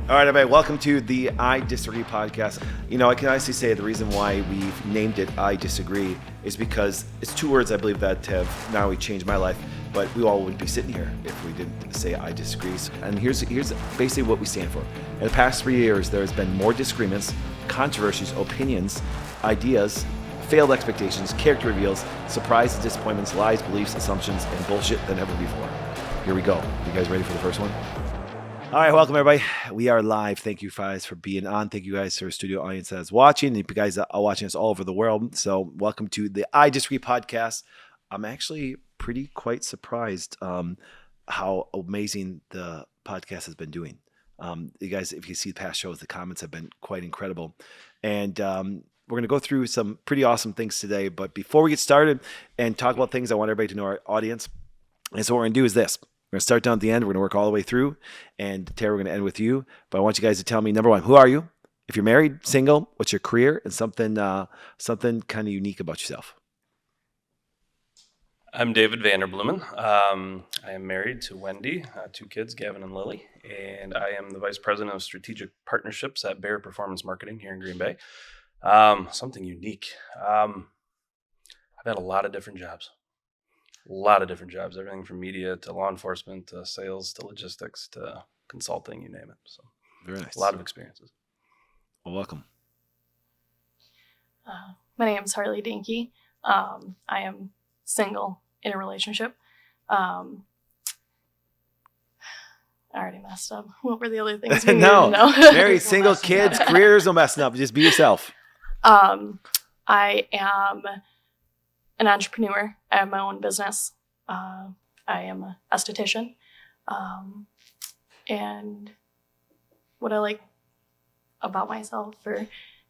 All right, everybody, welcome to the I Disagree podcast. You know, I can honestly say the reason why we've named it I Disagree is because it's two words I believe that have not only changed my life, but we all wouldn't be sitting here if we didn't say I disagree. And here's basically what we stand for. In the past 3 years, there has been more disagreements, controversies, opinions, ideas, failed expectations, character reveals, surprises, disappointments, lies, beliefs, assumptions, and bullshit than ever before. Here we go. You guys ready for the first one? All right, welcome everybody. We are live. Thank you guys for being on. Thank you guys to our studio audience that's watching. And you guys are watching us all over the world. So welcome to the I Disagree podcast. I'm actually quite surprised how amazing the podcast has been doing. You guys, if you see past shows, the comments have been quite incredible. And we're going to go through some pretty awesome things today. But before we get started and talk about things, I want everybody to know our audience. And so what we're going to do is this. We're going to start down at the end. We're going to work all the way through. And Tara, we're going to end with you. But I want you guys to tell me, number one, who are you? If you're married, single, what's your career? And something kind of unique about yourself. I'm David Vanderblumen. I am married to Wendy, 2 kids, Gavin and Lily. And I am the Vice President of Strategic Partnerships at Bear Performance Marketing here in Green Bay. Something unique. I've had a lot of different jobs. Everything from media to law enforcement to sales to logistics to consulting, you name it. So very nice. A lot of experiences. Well, welcome. My name is Harley Dinky. I am single in a relationship. I already messed up. What were the other things we needed to know? Married, single, kids, careers, no messing up. Just be yourself. I am an entrepreneur. I have my own business. I am an esthetician. And what I like about myself, or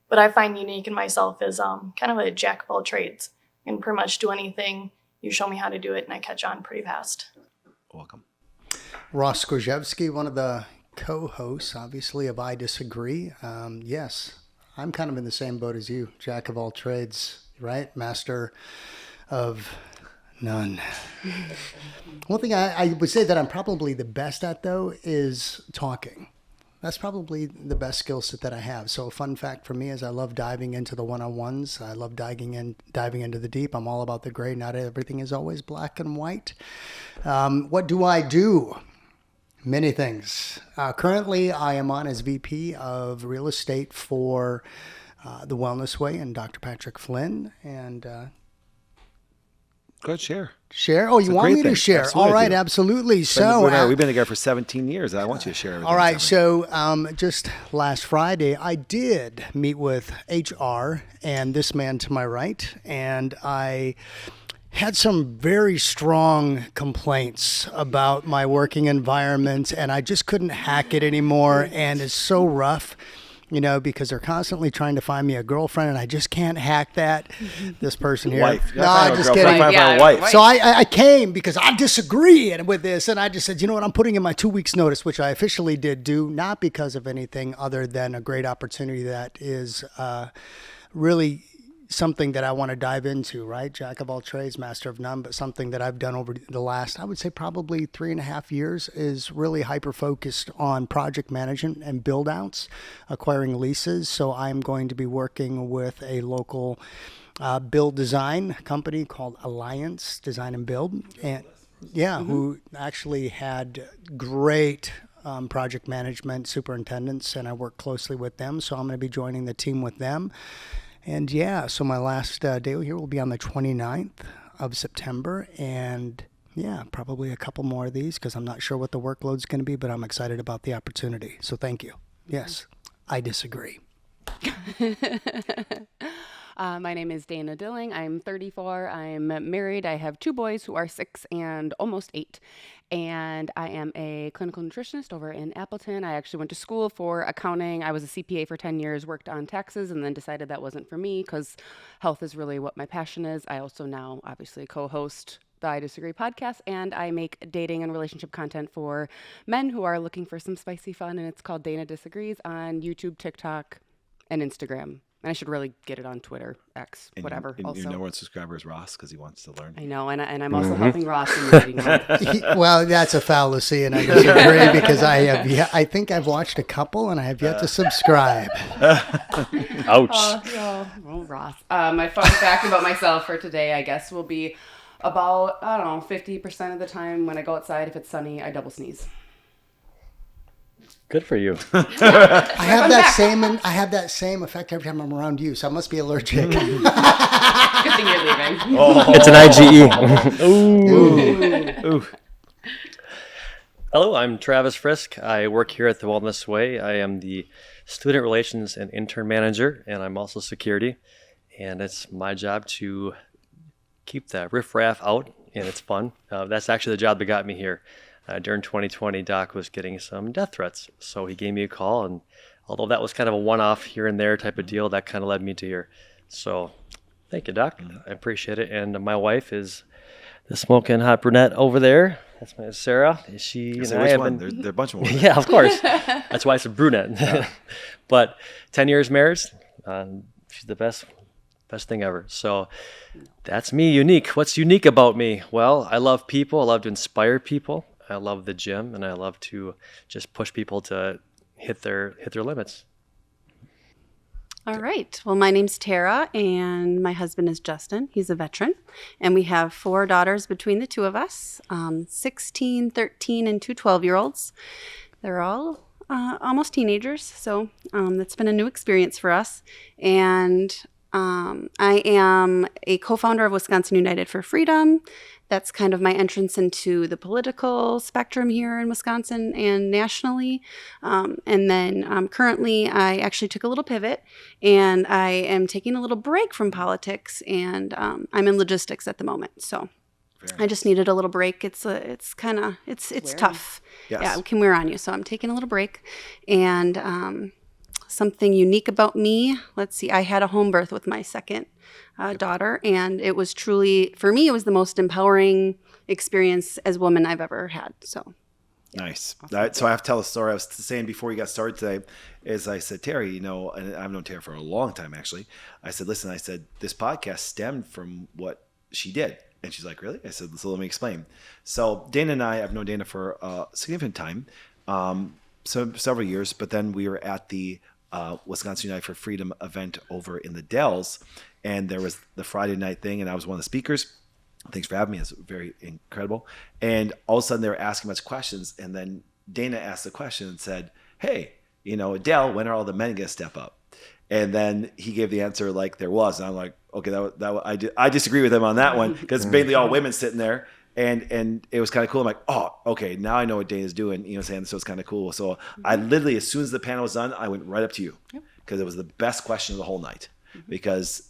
what I find unique in myself, is kind of a jack of all trades. I can pretty much do anything. You show me how to do it, and I catch on pretty fast. Welcome. Ross Skorzewski, one of the co-hosts, obviously, of I Disagree. Yes, I'm kind of in the same boat as you, jack of all trades, right? Master of none. One thing I would say that I'm probably the best at, though, is talking. That's probably the best skill set that I have. So a fun fact for me is I love diving into the one-on-ones. I love diving into the deep. I'm all about the gray. Not everything is always black and white. What do I do? Many things. Currently, I am on as VP of Real Estate for The Wellness Way and Dr. Patrick Flynn. And go ahead, share. Share? Oh, you want me to share? Absolutely. All right, absolutely. So we've been together for 17 years. I want you to share everything. All right, so just last Friday, I did meet with HR and this man to my right, and I had some very strong complaints about my working environment, and I just couldn't hack it anymore, and it's so rough. You know, because they're constantly trying to find me a girlfriend, and I just can't hack that. This person here. Wife. No, I'm just kidding. Wife. So I came because I disagree with this, and I just said, you know what, I'm putting in my 2 weeks notice, which I officially did do, not because of anything other than a great opportunity that is really something that I want to dive into, right? Jack of all trades, master of none, but something that I've done over the last, I would say probably 3.5 years, is really hyper-focused on project management and build-outs, acquiring leases. So I'm going to be working with a local build design company called Alliance Design and Build. And who actually had great project management superintendents, and I work closely with them. So I'm going to be joining the team with them. And so my last day here will be on the 29th of September. And probably a couple more of these because I'm not sure what the workload's going to be, but I'm excited about the opportunity. So thank you. Yes, I disagree. My name is Dana Dilling. I'm 34. I'm married. I have 2 boys who are 6 and almost 8. And I am a clinical nutritionist over in Appleton. I actually went to school for accounting. I was a CPA for 10 years, worked on taxes, and then decided that wasn't for me because health is really what my passion is. I also now obviously co-host the I Disagree podcast, and I make dating and relationship content for men who are looking for some spicy fun, and it's called Dana Disagrees on YouTube, TikTok, and Instagram. And I should really get it on Twitter, X, And, whatever. and also, your number one subscriber is Ross because he wants to learn. I know, and I'm also helping Ross in the dating world. Well, that's a fallacy, and I disagree because I think I've watched a couple, and I have yet to subscribe. Ouch. Oh, Ross. My fun fact about myself for today, I guess, will be about, 50% of the time when I go outside, if it's sunny, I double sneeze. Good for you. I have that same effect every time I'm around you, so I must be allergic. Good thing you're leaving. It's an IgE. Ooh. Hello, I'm Travis Frisk. I work here at the Wellness Way. I am the Student Relations and Intern Manager, and I'm also security. And it's my job to keep the riffraff out, and it's fun. That's actually the job that got me here. During 2020, Doc was getting some death threats, so he gave me a call, and although that was kind of a one-off here and there type of deal, that kind of led me to here. So thank you, Doc. I appreciate it. And my wife is the smoking hot brunette over there. That's my Sarah. She and I have been... There are a bunch of them. Yeah, of course. That's why it's a brunette. Yeah. But 10 years married, she's the best thing ever. So that's me, unique. What's unique about me? Well, I love people. I love to inspire people. I love the gym, and I love to just push people to hit their limits. All right. Well, my name's Tara, and my husband is Justin. He's a veteran, and we have 4 daughters between the two of us, 16, 13, and 2 12-year-olds. They're all almost teenagers, so that's been a new experience for us. And I am a co-founder of Wisconsin United for Freedom. That's kind of my entrance into the political spectrum here in Wisconsin and nationally. And then currently I actually took a little pivot, and I am taking a little break from politics, and I'm in logistics at the moment. So I just needed a little break. It's tough. Yes. Yeah, it can wear on you. So I'm taking a little break. And something unique about me, let's see, I had a home birth with my second daughter, and it was truly, for me, it was the most empowering experience as a woman I've ever had. So nice. So I have to tell a story. I was saying before you got started today, is I said, Terry, and I've known Terry for a long time, actually. I said, listen, this podcast stemmed from what she did. And she's like, really? I said, so let me explain. So Dana and I've known Dana for a significant time, so several years, but then we were at the Wisconsin United for Freedom event over in the Dells, and there was the Friday night thing, and I was one of the speakers. Thanks for having me. It's very incredible. And all of a sudden they were asking us questions, and then Dana asked the question and said, hey, Adele, when are all the men going to step up? And then he gave the answer like there was, and I'm like, okay, I disagree with him on that one, because it's mainly all women sitting there. And it was kind of cool. I'm like, oh, okay, now I know what Dana's doing. So it's kind of cool. So I literally, as soon as the panel was done, I went right up to you, because it was the best question of the whole night. Because,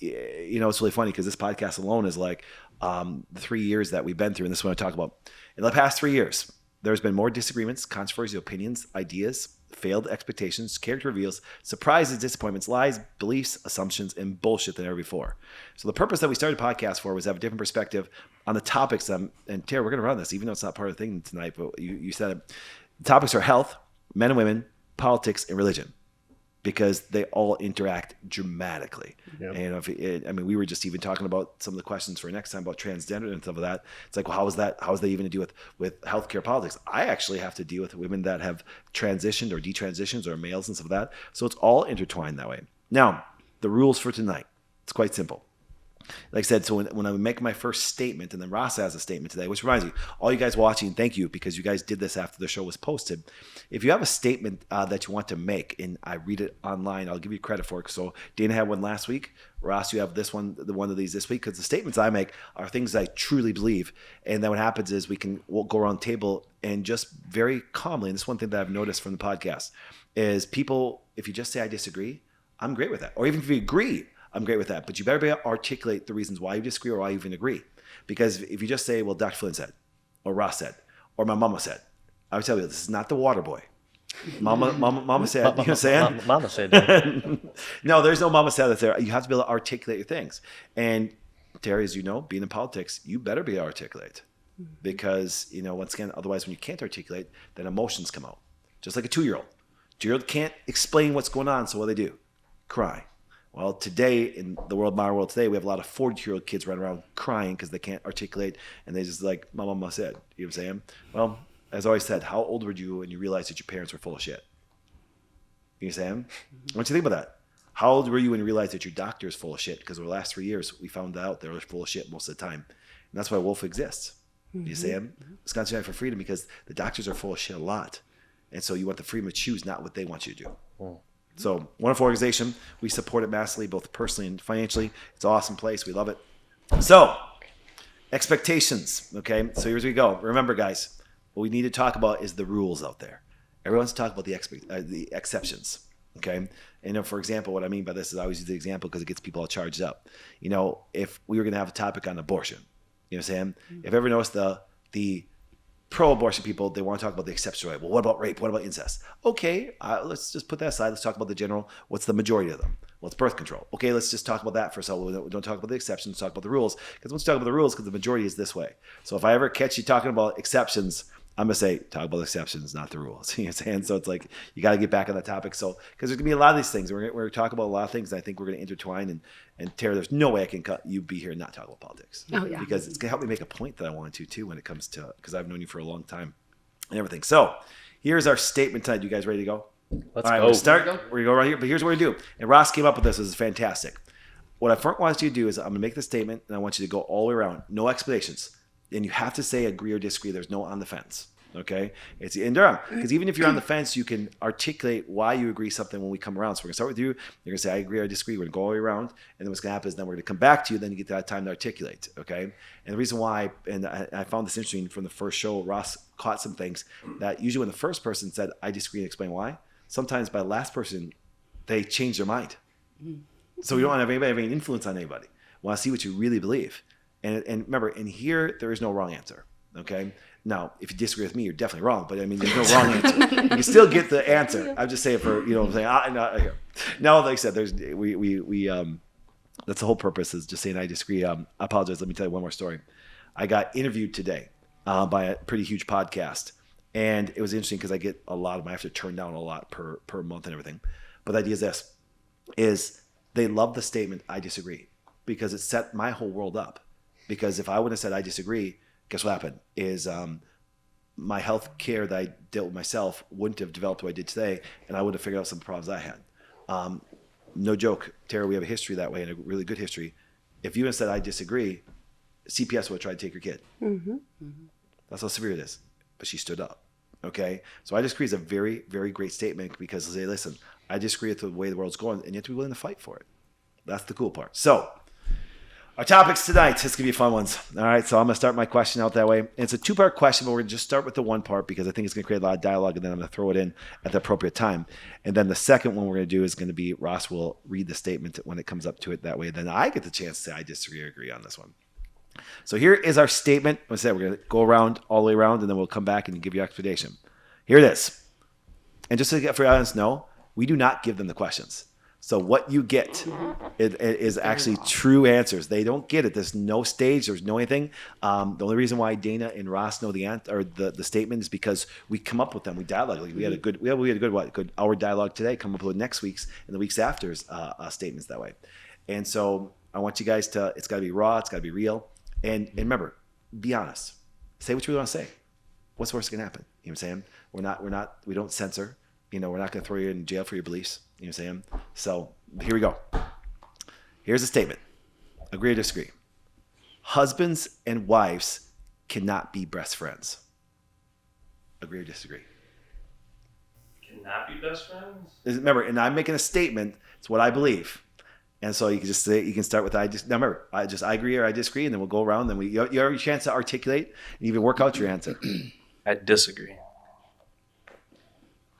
it's really funny, because this podcast alone is like the 3 years that we've been through. And this is what I talk about. In the past 3 years, there's been more disagreements, controversies, opinions, ideas, failed expectations, character reveals, surprises, disappointments, lies, beliefs, assumptions, and bullshit than ever before. So the purpose that we started a podcast for was to have a different perspective on the topics. And Tara, we're going to run this, even though it's not part of the thing tonight, but you said it. The topics are health, men and women, politics, and religion, because they all interact dramatically. Yep. And we were just even talking about some of the questions for next time about transgender and stuff like that. It's like, well, how is that even to do with healthcare politics? I actually have to deal with women that have transitioned or detransitions, or males and stuff like that. So it's all intertwined that way. Now, the rules for tonight, it's quite simple. Like I said, so when I make my first statement, and then Ross has a statement today, which reminds me, all you guys watching, thank you, because you guys did this after the show was posted. If you have a statement that you want to make, and I read it online, I'll give you credit for it. So Dana had one last week. Ross, you have this one, the one of these this week, because the statements I make are things I truly believe. And then what happens is we'll go around the table and just very calmly, and this is one thing that I've noticed from the podcast, is people, if you just say I disagree, I'm great with that. Or even if you agree, I'm great with that. But you better be able to articulate the reasons why you disagree or why you even agree. Because if you just say, well, Dr. Flynn said, or Ross said, or my mama said, I would tell you, this is not the water boy. Mama said, you know what I'm saying? Mama said that. No, there's no mama said that there. You have to be able to articulate your things. And Terry, as you know, being in politics, you better be able to articulate. Because, once again, otherwise when you can't articulate, then emotions come out. Just like a 2-year-old. 2-year-old can't explain what's going on, so what do? Cry. Well, today in the modern world today, we have a lot of 40-year-old kids running around crying because they can't articulate, and they just like, my mama said. You know what I'm saying? Well, as I always said, how old were you when you realized that your parents were full of shit? You know what I'm saying? I want you to think about that. How old were you when you realized that your doctor is full of shit? Because over the last 3 years, we found out they were full of shit most of the time. And that's why Wolf exists. You see him? Wisconsin United for Freedom, because the doctors are full of shit a lot. And so you want the freedom to choose, not what they want you to do. So, wonderful organization. We support it massively, both personally and financially. It's an awesome place. We love it. So, expectations. Okay, so here's where we go. Remember, guys, what we need to talk about is the rules out there. Everyone's talking about the exceptions. Okay, and for example, what I mean by this is I always use the example because it gets people all charged up. You know, if we were going to have a topic on abortion, you know what I'm saying? If ever noticed the pro-abortion people, they want to talk about the exceptions, right? Well, what about rape? What about incest? Okay, let's just put that aside. Let's talk about the general. What's the majority of them? Well, it's birth control. Okay, let's just talk about that for a second. We don't talk about the exceptions. Talk about the rules. Because once you talk about the rules, because the majority is this way. So if I ever catch you talking about exceptions, I'm going to say, talk about the exceptions, not the rules. You know what I'm saying? So it's like, you got to get back on that topic. So, because there's going to be a lot of these things. We're going to talk about a lot of things. And I think we're going to intertwine. And Tara, there's no way I can cut you be here and not talk about politics. Oh, yeah. Because it's going to help me make a point that I wanted to, too, when it comes to, because I've known you for a long time and everything. So, here's our statement tonight. You guys ready to go? Let's All right, go. we're going to start. We're going to go right here. But here's what we're going to do. And Ross came up with this. This is fantastic. What I first want you to do is I'm going to make the statement, and I want you to go all the way around. No explanations. And you have to say agree or disagree. There's no on the fence. Okay, it's in Durham, because even if you're on the fence, you can articulate why you agree something when we come around. So we're gonna start with you. You're gonna say I agree or I disagree. We're gonna go all the way around, and then what's gonna happen is then we're gonna come back to you. Then you get that time to articulate. Okay, and the reason why, and I found this interesting from the first show, Ross caught some things that usually when the first person said I disagree and explain why, sometimes by the last person they change their mind. So we don't want to have anybody having an influence on anybody. We want to see what you really believe, and remember, in here there is no wrong answer. Okay. Now, if you disagree with me, you're definitely wrong. But I mean, there's no wrong answer. You can still get the answer. I'm just saying for I'm saying here. Now, like I said, there's we that's the whole purpose is just saying I disagree. I apologize. Let me tell you one more story. I got interviewed today by a pretty huge podcast, and it was interesting because I get a lot of them. I have to turn down a lot per month and everything. But the idea is this: is they love the statement I disagree because it set my whole world up. Because if I wouldn't have said I disagree, guess what happened is my health care that I dealt with myself wouldn't have developed the way I did today, and I would have figured out some problems I had. No joke, Tara, we have a history that way, and a really good history. If you had said I disagree, CPS would have tried to take your kid. That's how severe it is. But she stood up. Okay? So I disagree is a very, very great statement because they say, listen, I disagree with the way the world's going, and you have to be willing to fight for it. That's the cool part. So, our topics tonight, it's going to be fun ones. All right, so I'm going to start my question out that way. And it's a two-part question, but we're going to just start with the one part because I think it's going to create a lot of dialogue, and then I'm going to throw it in at the appropriate time. And then the second one we're going to do is going to be Ross will read the statement when it comes up to it that way. Then I get the chance to say I disagree or agree on this one. So here is our statement. Like I said, we're going to go around all the way around, and then we'll come back and give you explanation. Here it is. And just so for your audience to know, we do not give them the questions. So what you get is actually true answers. They don't get it. There's no stage. There's no anything. The only reason why Dana and Ross know the answer or the statement is because we come up with them. We dialogue. Like we had a good hour dialogue today. Come up with next week's and the weeks after's statements that way. And so I want you guys to. It's got to be raw. It's got to be real. And remember, be honest. Say what you really want to say. What's the worst that can happen? You know what I'm saying? We don't censor. We're not going to throw you in jail for your beliefs. You know what I'm saying? So here we go. Here's a statement. Agree or disagree? Husbands and wives cannot be best friends. Agree or disagree? Cannot be best friends? Remember, and I'm making a statement. It's what I believe. And so you can just say, you can start with I agree or I disagree, and then we'll go around. Then you have your chance to articulate and even work out your answer. I disagree.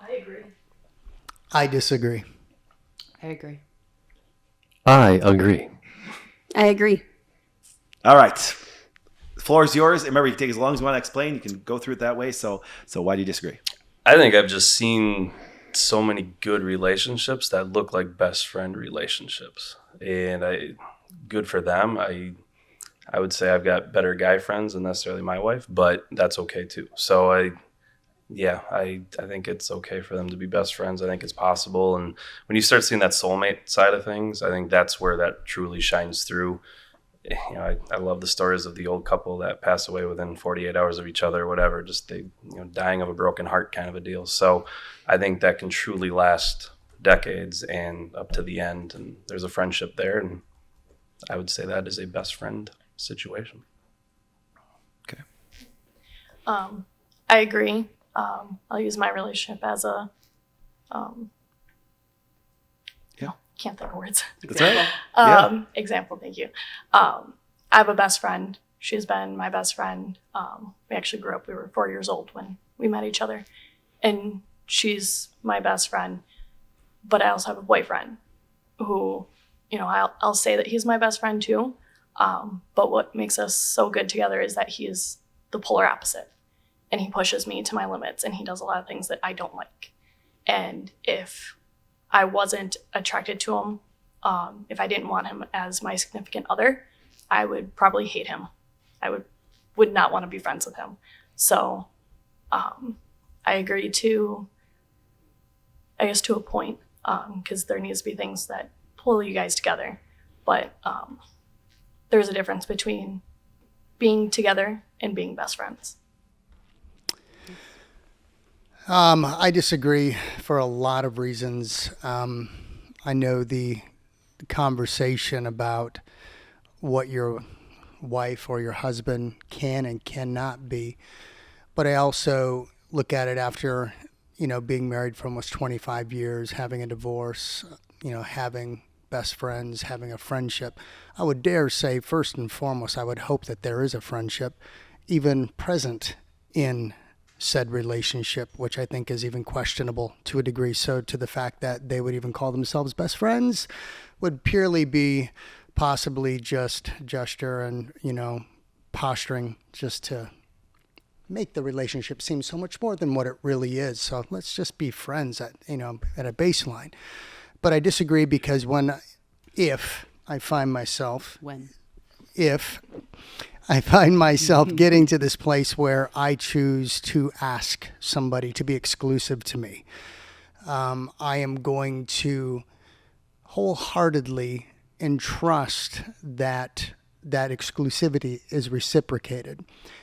I agree. I disagree. I agree. I agree. I agree. All right. The floor is yours. Remember, you can take as long as you want to explain. You can go through it that way. So why do you disagree? I think I've just seen so many good relationships that look like best friend relationships. And good for them. I would say I've got better guy friends than necessarily my wife, but that's okay too. So Yeah, I think it's okay for them to be best friends. I think it's possible. And when you start seeing that soulmate side of things, I think that's where that truly shines through. I love the stories of the old couple that pass away within 48 hours of each other, or whatever, just they, dying of a broken heart kind of a deal. So I think that can truly last decades and up to the end. And there's a friendship there. And I would say that is a best friend situation. Okay. I agree. I'll use my relationship as a, Yeah. can't think of words. That's right. Example, thank you. I have a best friend. She's been my best friend. We actually grew up, we were 4 years old when we met each other. And she's my best friend. But I also have a boyfriend who, I'll say that he's my best friend too. But what makes us so good together is that he is the polar opposite. And he pushes me to my limits, and he does a lot of things that I don't like. And if I wasn't attracted to him, if I didn't want him as my significant other, I would probably hate him. I would not want to be friends with him. So I agree to a point, because there needs to be things that pull you guys together. But there's a difference between being together and being best friends. I disagree for a lot of reasons. I know the conversation about what your wife or your husband can and cannot be, but I also look at it after, being married for almost 25 years, having a divorce, having best friends, having a friendship. I would dare say, first and foremost, I would hope that there is a friendship even present in said relationship, which I think is even questionable to a degree. So to the fact that they would even call themselves best friends would purely be possibly just gesture and, posturing just to make the relationship seem so much more than what it really is. So let's just be friends at a baseline. But I disagree because if I find myself getting to this place where I choose to ask somebody to be exclusive to me, I am going to wholeheartedly entrust that exclusivity is reciprocated.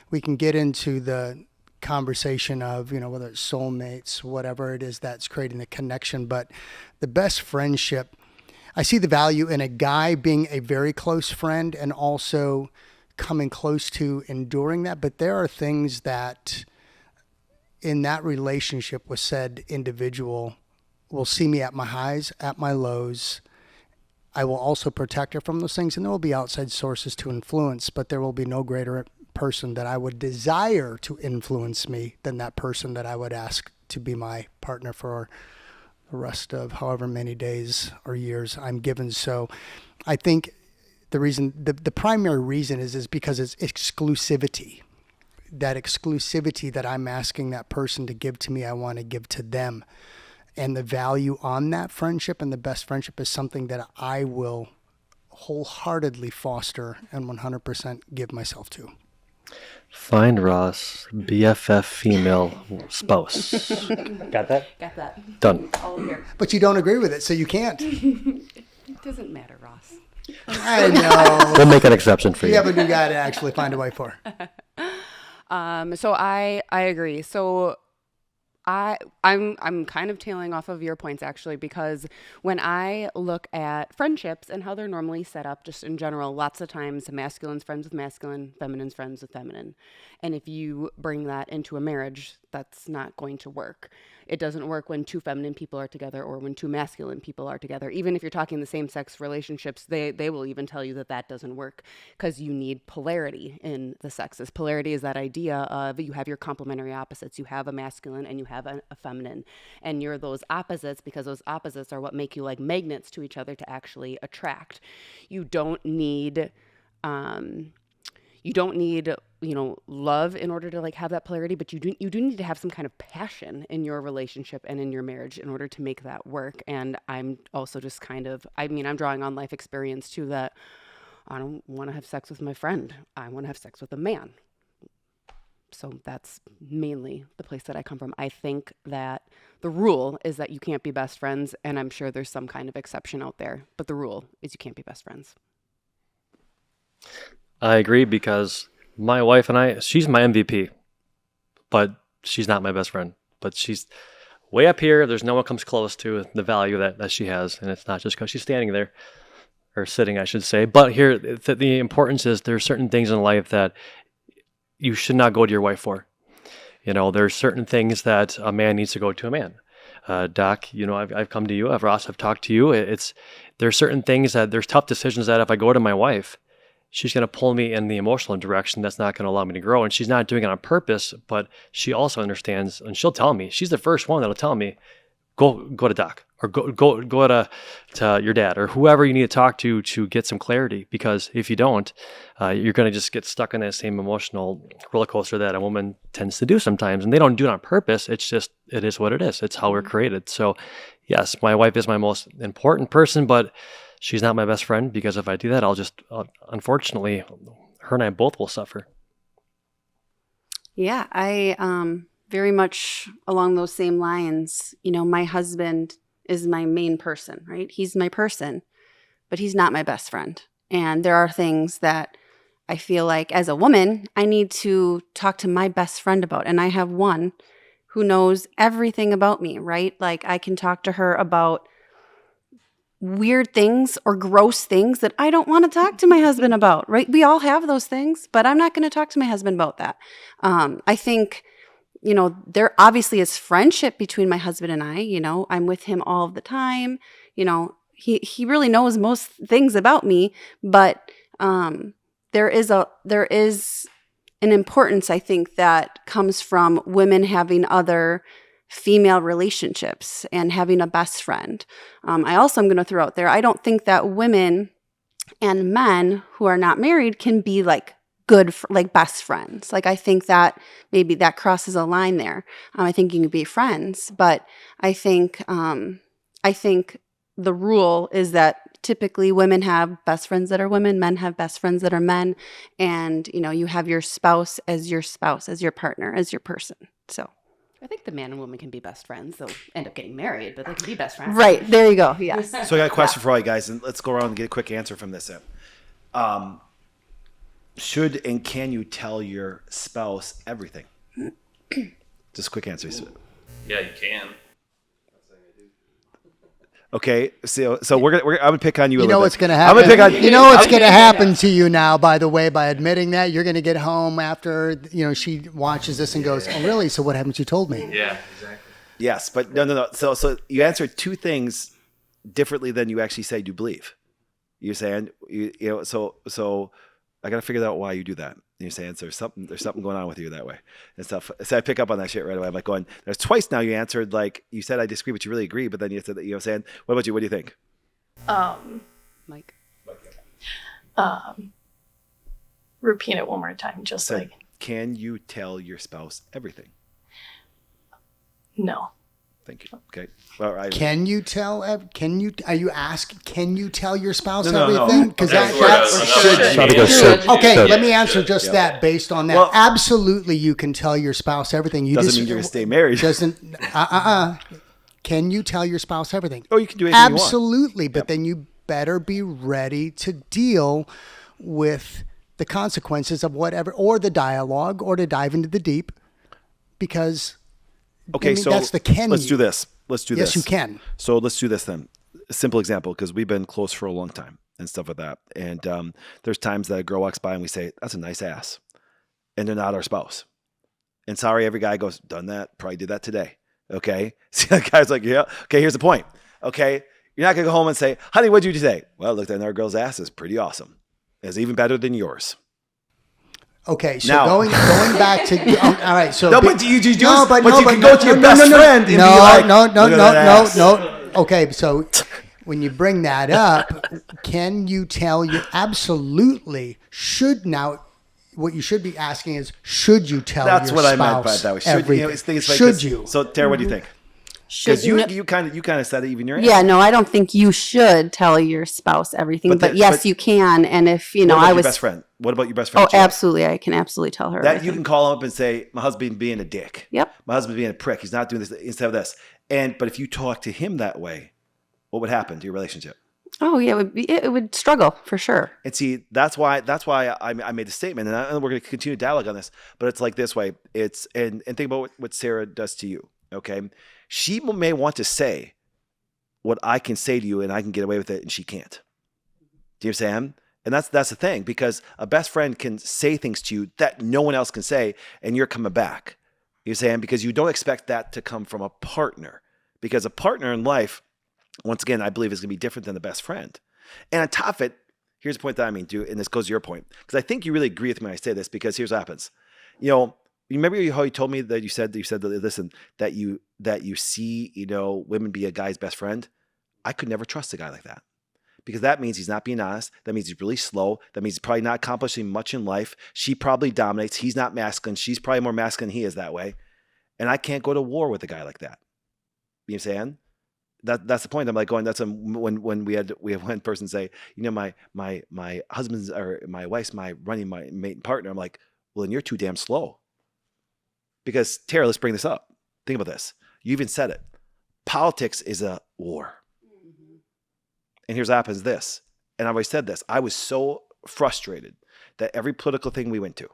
We can get into the conversation of, whether it's soulmates, whatever it is that's creating the connection, but the best friendship, I see the value in a guy being a very close friend and also coming close to enduring that. But there are things that in that relationship with said individual will see me at my highs, at my lows. I will also protect her from those things, and there will be outside sources to influence, but there will be no greater person that I would desire to influence me than that person that I would ask to be my partner for the rest of however many days or years I'm given. So I think the primary reason is because it's exclusivity. That exclusivity that I'm asking that person to give to me, I want to give to them. And the value on that friendship and the best friendship is something that I will wholeheartedly foster and 100% give myself to. Find Ross, BFF female spouse. Got that? Got that. Done. All here. But you don't agree with it, so you can't. It doesn't matter, Ross. I know. We'll make an exception for You you. have a new guy to actually find a wife for. So I agree. So I'm kind of tailing off of your points actually, because when I look at friendships and how they're normally set up just in general, lots of times masculine's friends with masculine, feminine's friends with feminine. And if you bring that into a marriage, that's not going to work. It doesn't work when two feminine people are together or when two masculine people are together. Even if you're talking the same sex relationships, they will even tell you that doesn't work because you need polarity in the sexes. Polarity is that idea of you have your complementary opposites. You have a masculine and you have a feminine, and you're those opposites because those opposites are what make you like magnets to each other to actually attract. You don't need love in order to like have that polarity, but you do need to have some kind of passion in your relationship and in your marriage in order to make that work. And I'm also just I'm drawing on life experience too, that I don't want to have sex with my friend. I want to have sex with a man. So that's mainly the place that I come from. I think that the rule is that you can't be best friends, and I'm sure there's some kind of exception out there, but the rule is you can't be best friends. I agree because my wife and she's my MVP, but she's not my best friend. But she's way up here. There's no one comes close to the value that she has, and it's not just because she's standing there, or sitting, I should say. But here, the importance is there's certain things in life that you should not go to your wife for. There's certain things that a man needs to go to a man. Doc, I've come to you. Ross, I've talked to you. There's certain things there's tough decisions that if I go to my wife, she's going to pull me in the emotional direction that's not going to allow me to grow. And she's not doing it on purpose, but she also understands, and she'll tell me. She's the first one that'll tell me, go to Doc, or go to your dad, or whoever you need to talk to get some clarity. Because if you don't, you're going to just get stuck in that same emotional roller coaster that a woman tends to do sometimes. And they don't do it on purpose. It is what it is. It's how we're created. So yes, my wife is my most important person, but she's not my best friend, because if I do that, unfortunately, her and I both will suffer. Yeah, I very much along those same lines. My husband is my main person, right? He's my person, but he's not my best friend. And there are things that I feel like as a woman, I need to talk to my best friend about. And I have one who knows everything about me, right? Like I can talk to her about weird things or gross things that I don't want to talk to my husband about, right? We all have those things, but I'm not going to talk to my husband about that. I think, there obviously is friendship between my husband and I. I'm with him all of the time. He really knows most things about me, but there is an importance, I think, that comes from women having other female relationships and having a best friend. I also am going to throw out there, I don't think that women and men who are not married can be like good, like best friends. Like I think that maybe that crosses a line there. I think you can be friends, but I think the rule is that typically women have best friends that are women, men have best friends that are men, and you have your spouse, as your partner, as your person. So I think the man and woman can be best friends. They'll end up getting married, but they can be best friends. Right. There you go. Yes. So I got a question for all you guys, and let's go around and get a quick answer from this. Should and can you tell your spouse everything? Just quick answers. Yeah, you can. Okay, so I'm gonna pick on you. You a know little what's bit. going to happen. I'm gonna pick on you know what's going to happen to you now. By the way, by admitting that, you're going to get home after she watches this and goes, "Oh, really? So what haven't you told me?" Yeah, exactly. Yes, but no. So you answered two things differently than you actually said you believe. You're saying so I got to figure out why you do that. And you're saying there's something going on with you that way and stuff. So I pick up on that shit right away. I'm like going, there's twice now you answered like you said I disagree, but you really agree. But then you said that saying, what about you? What do you think? Mike. Repeat it one more time, just So, like can you tell your spouse everything? no. Thank you. Okay. All right. Can you tell? Can you tell your spouse No. everything? Because Should. Okay, let me answer just that based on that. Well- Absolutely, you can tell your spouse everything. You Doesn't mean you're gonna stay married. Doesn't. Can you tell your spouse everything? Oh, you can do anything you want. Absolutely, but then you better be ready to deal with the consequences of whatever, or the dialogue, or to dive into the deep, because. Okay, so that's the can. Let's do this. Yes, you can. So let's do this then. A simple example, because we've been close for a long time and stuff like that. And there's times that a girl walks by and we say, "That's a nice ass," and they're not our spouse. And sorry, every guy goes, "Done that. Probably did that today." Okay. See, the guy's like, "Yeah." Okay. Here's the point. Okay, you're not gonna go home and say, "Honey, what'd you do today?" "Well, looked at our girl's ass. Is pretty awesome. It's even better than yours." Okay, so Now- going back to all right. So No, but you do. no, but you can go to your best friend and be like, "Look at that ass." no. Okay, so when you bring that up, can you tell you absolutely should now? What you should be asking is, should you tell That's your what I spouse meant by that. everything? It's things like should this. you? So, Tara, what do you think? Because you kind of said it even your Yeah, no, I don't think you should tell your spouse everything, but yes, you can. And if what about your best friend? What about your best friend? Oh, absolutely, I can absolutely tell her that everything. You can call him up and say, "My husband being a dick. Yep. My husband being a prick. He's not doing this instead of this." But if you talk to him that way, what would happen to your relationship? Oh yeah, it would struggle for sure. And see, that's why I made the statement, and we're going to continue dialogue on this. But it's like this way. And think about what Sarah does to you. Okay, she may want to say what I can say to you, and I can get away with it, and she can't. Do you understand? And that's the thing, because a best friend can say things to you that no one else can say, and you're coming back. You understand? Because you don't expect that to come from a partner, because a partner in life, once again, I believe is going to be different than the best friend. And on top of it, here's the point that I mean, and this goes to your point, because I think you really agree with me when I say this, because here's what happens. You remember how you told me that you said that, listen, that you see, women be a guy's best friend? I could never trust a guy like that, because that means he's not being honest. That means he's really slow. That means he's probably not accomplishing much in life. She probably dominates. He's not masculine. She's probably more masculine than he is that way. And I can't go to war with a guy like that. You know what I'm saying? That's the point. I'm like going, that's when we had one person say, my husband's or my wife's my running my mate and partner. I'm like, well, then you're too damn slow. Because Tara, let's bring this up. Think about this. You even said it. Politics is a war. Mm-hmm. And here's what happens this. And I've always said this. I was so frustrated that every political thing we went to,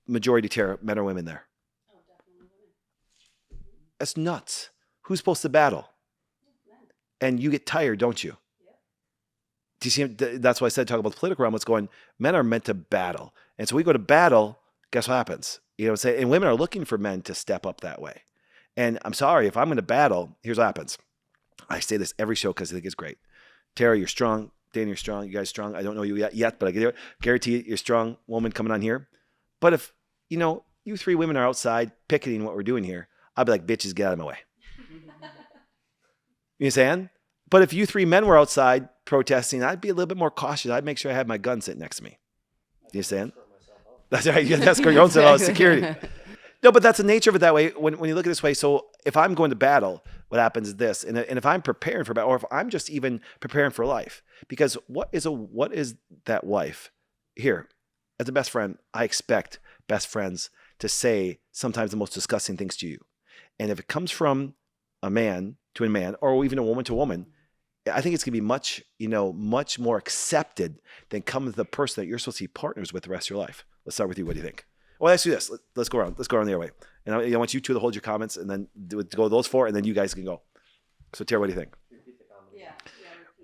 majority, Tara, men or women there. Oh, definitely women. That's nuts. Who's supposed to battle? And you get tired, don't you? Yeah. Do you see? That's why I said talk about the political realm. What's going? Men are meant to battle, and so we go to battle. Guess what happens? And women are looking for men to step up that way. And I'm sorry, if I'm going to battle, here's what happens. I say this every show because I think it's great. Tara, you're strong. Dan, you're strong. You guys strong. I don't know you yet, but I guarantee you're a strong woman coming on here. But if you three women are outside picketing what we're doing here, I'll be like, bitches, get out of my way. You understand? But if you three men were outside protesting, I'd be a little bit more cautious. I'd make sure I had my gun sitting next to me. You understand? That's right. You escort your own self out of security. No, but that's the nature of it that way. When you look at it this way, so if I'm going to battle, what happens is this, and if I'm preparing for battle, or if I'm just even preparing for life, because what is that wife here? As a best friend, I expect best friends to say sometimes the most disgusting things to you, and if it comes from a man to a man, or even a woman to a woman, I think it's going to be much more accepted than coming to the person that you're supposed to be partners with the rest of your life. Let's start with you. What do you think? Well, let's do this. Let's go around. Let's go around the other way. And I want you two to hold your comments, and then go those four, and then you guys can go. So, Tara, what do you think? Yeah.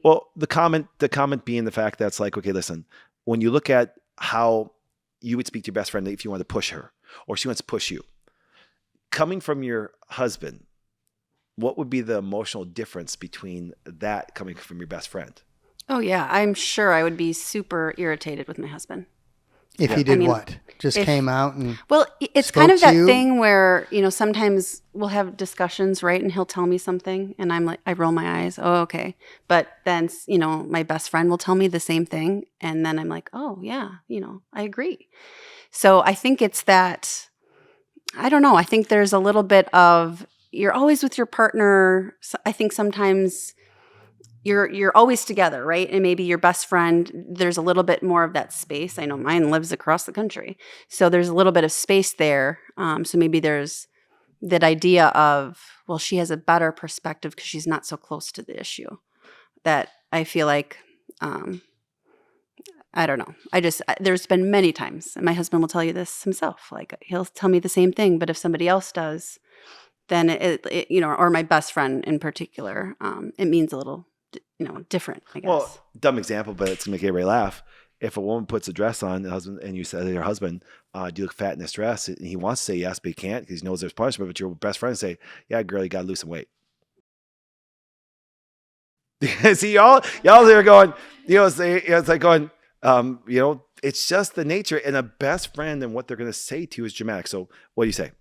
Well, the comment being the fact that's like, okay, listen, when you look at how you would speak to your best friend if you want to push her, or she wants to push you, coming from your husband, what would be the emotional difference between that coming from your best friend? Oh, yeah. I'm sure I would be super irritated with my husband. If he did what? Just came out and well, it's kind of that thing where, sometimes we'll have discussions, right? And he'll tell me something and I'm like, I roll my eyes. Oh, okay. But then, my best friend will tell me the same thing. And then I'm like, oh, yeah, I agree. So I think it's that, I don't know. I think there's a little bit of, you're always with your partner. I think sometimes you're always together, right? And maybe your best friend, there's a little bit more of that space. I know mine lives across the country. So there's a little bit of space there. So maybe there's that idea of, well, she has a better perspective because she's not so close to the issue. That I feel like, I don't know. There's been many times, and my husband will tell you this himself, like he'll tell me the same thing, but if somebody else does, then it or my best friend in particular, it means a little different, I guess. Well, dumb example, but it's going to make everybody laugh. If a woman puts a dress on, and you say to your husband, do you look fat in this dress? And he wants to say yes, but he can't because he knows there's punishment. But your best friend say, yeah, girl, you got to lose some weight. See, y'all there going, it's like going, it's just the nature. And a best friend and what they're going to say to you is dramatic. So what do you say?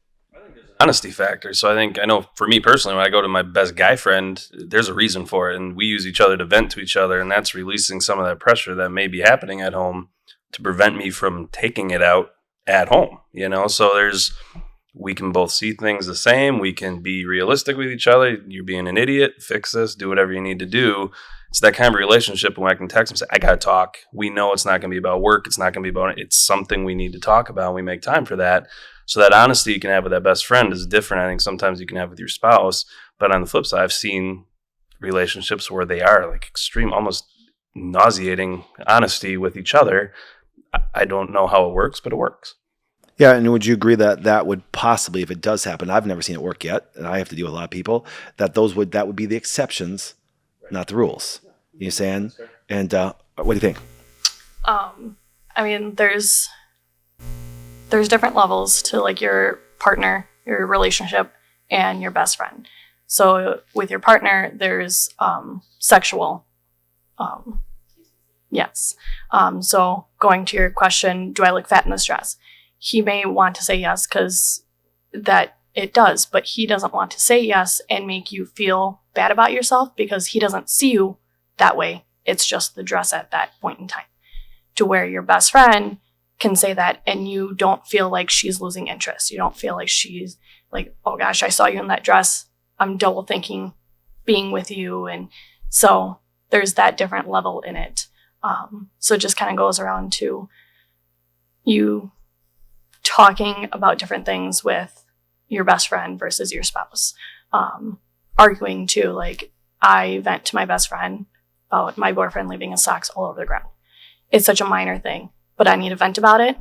Honesty factor. So I know for me personally, when I go to my best guy friend, there's a reason for it. And we use each other to vent to each other. And that's releasing some of that pressure that may be happening at home to prevent me from taking it out at home, So we can both see things the same. We can be realistic with each other. You're being an idiot. Fix this. Do whatever you need to do. It's that kind of relationship when I can text and say, I got to talk. We know it's not going to be about work. It's not going to be about it. It's something we need to talk about. We make time for that. So that honesty you can have with that best friend is different. I think sometimes you can have with your spouse. But on the flip side, I've seen relationships where they are like extreme, almost nauseating honesty with each other. I don't know how it works, but it works. Yeah, and would you agree that that would possibly, if it does happen, I've never seen it work yet, and I have to deal with a lot of people, that that would be the exceptions, not the rules. You know what I'm saying? And what do you think? I mean, there's different levels to like your partner, your relationship, and your best friend. So with your partner, there's sexual. Yes. So going to your question, do I look fat in this dress? He may want to say yes because that it does, but he doesn't want to say yes and make you feel bad about yourself because he doesn't see you that way. It's just the dress at that point in time. To where your best friend can say that and you don't feel like she's losing interest. You don't feel like she's like, oh gosh, I saw you in that dress. I'm double thinking being with you. And so there's that different level in it. So it just kind of goes around to you talking about different things with your best friend versus your spouse. Arguing too, like I vent to my best friend about my boyfriend leaving his socks all over the ground. It's such a minor thing, but I need to vent about it,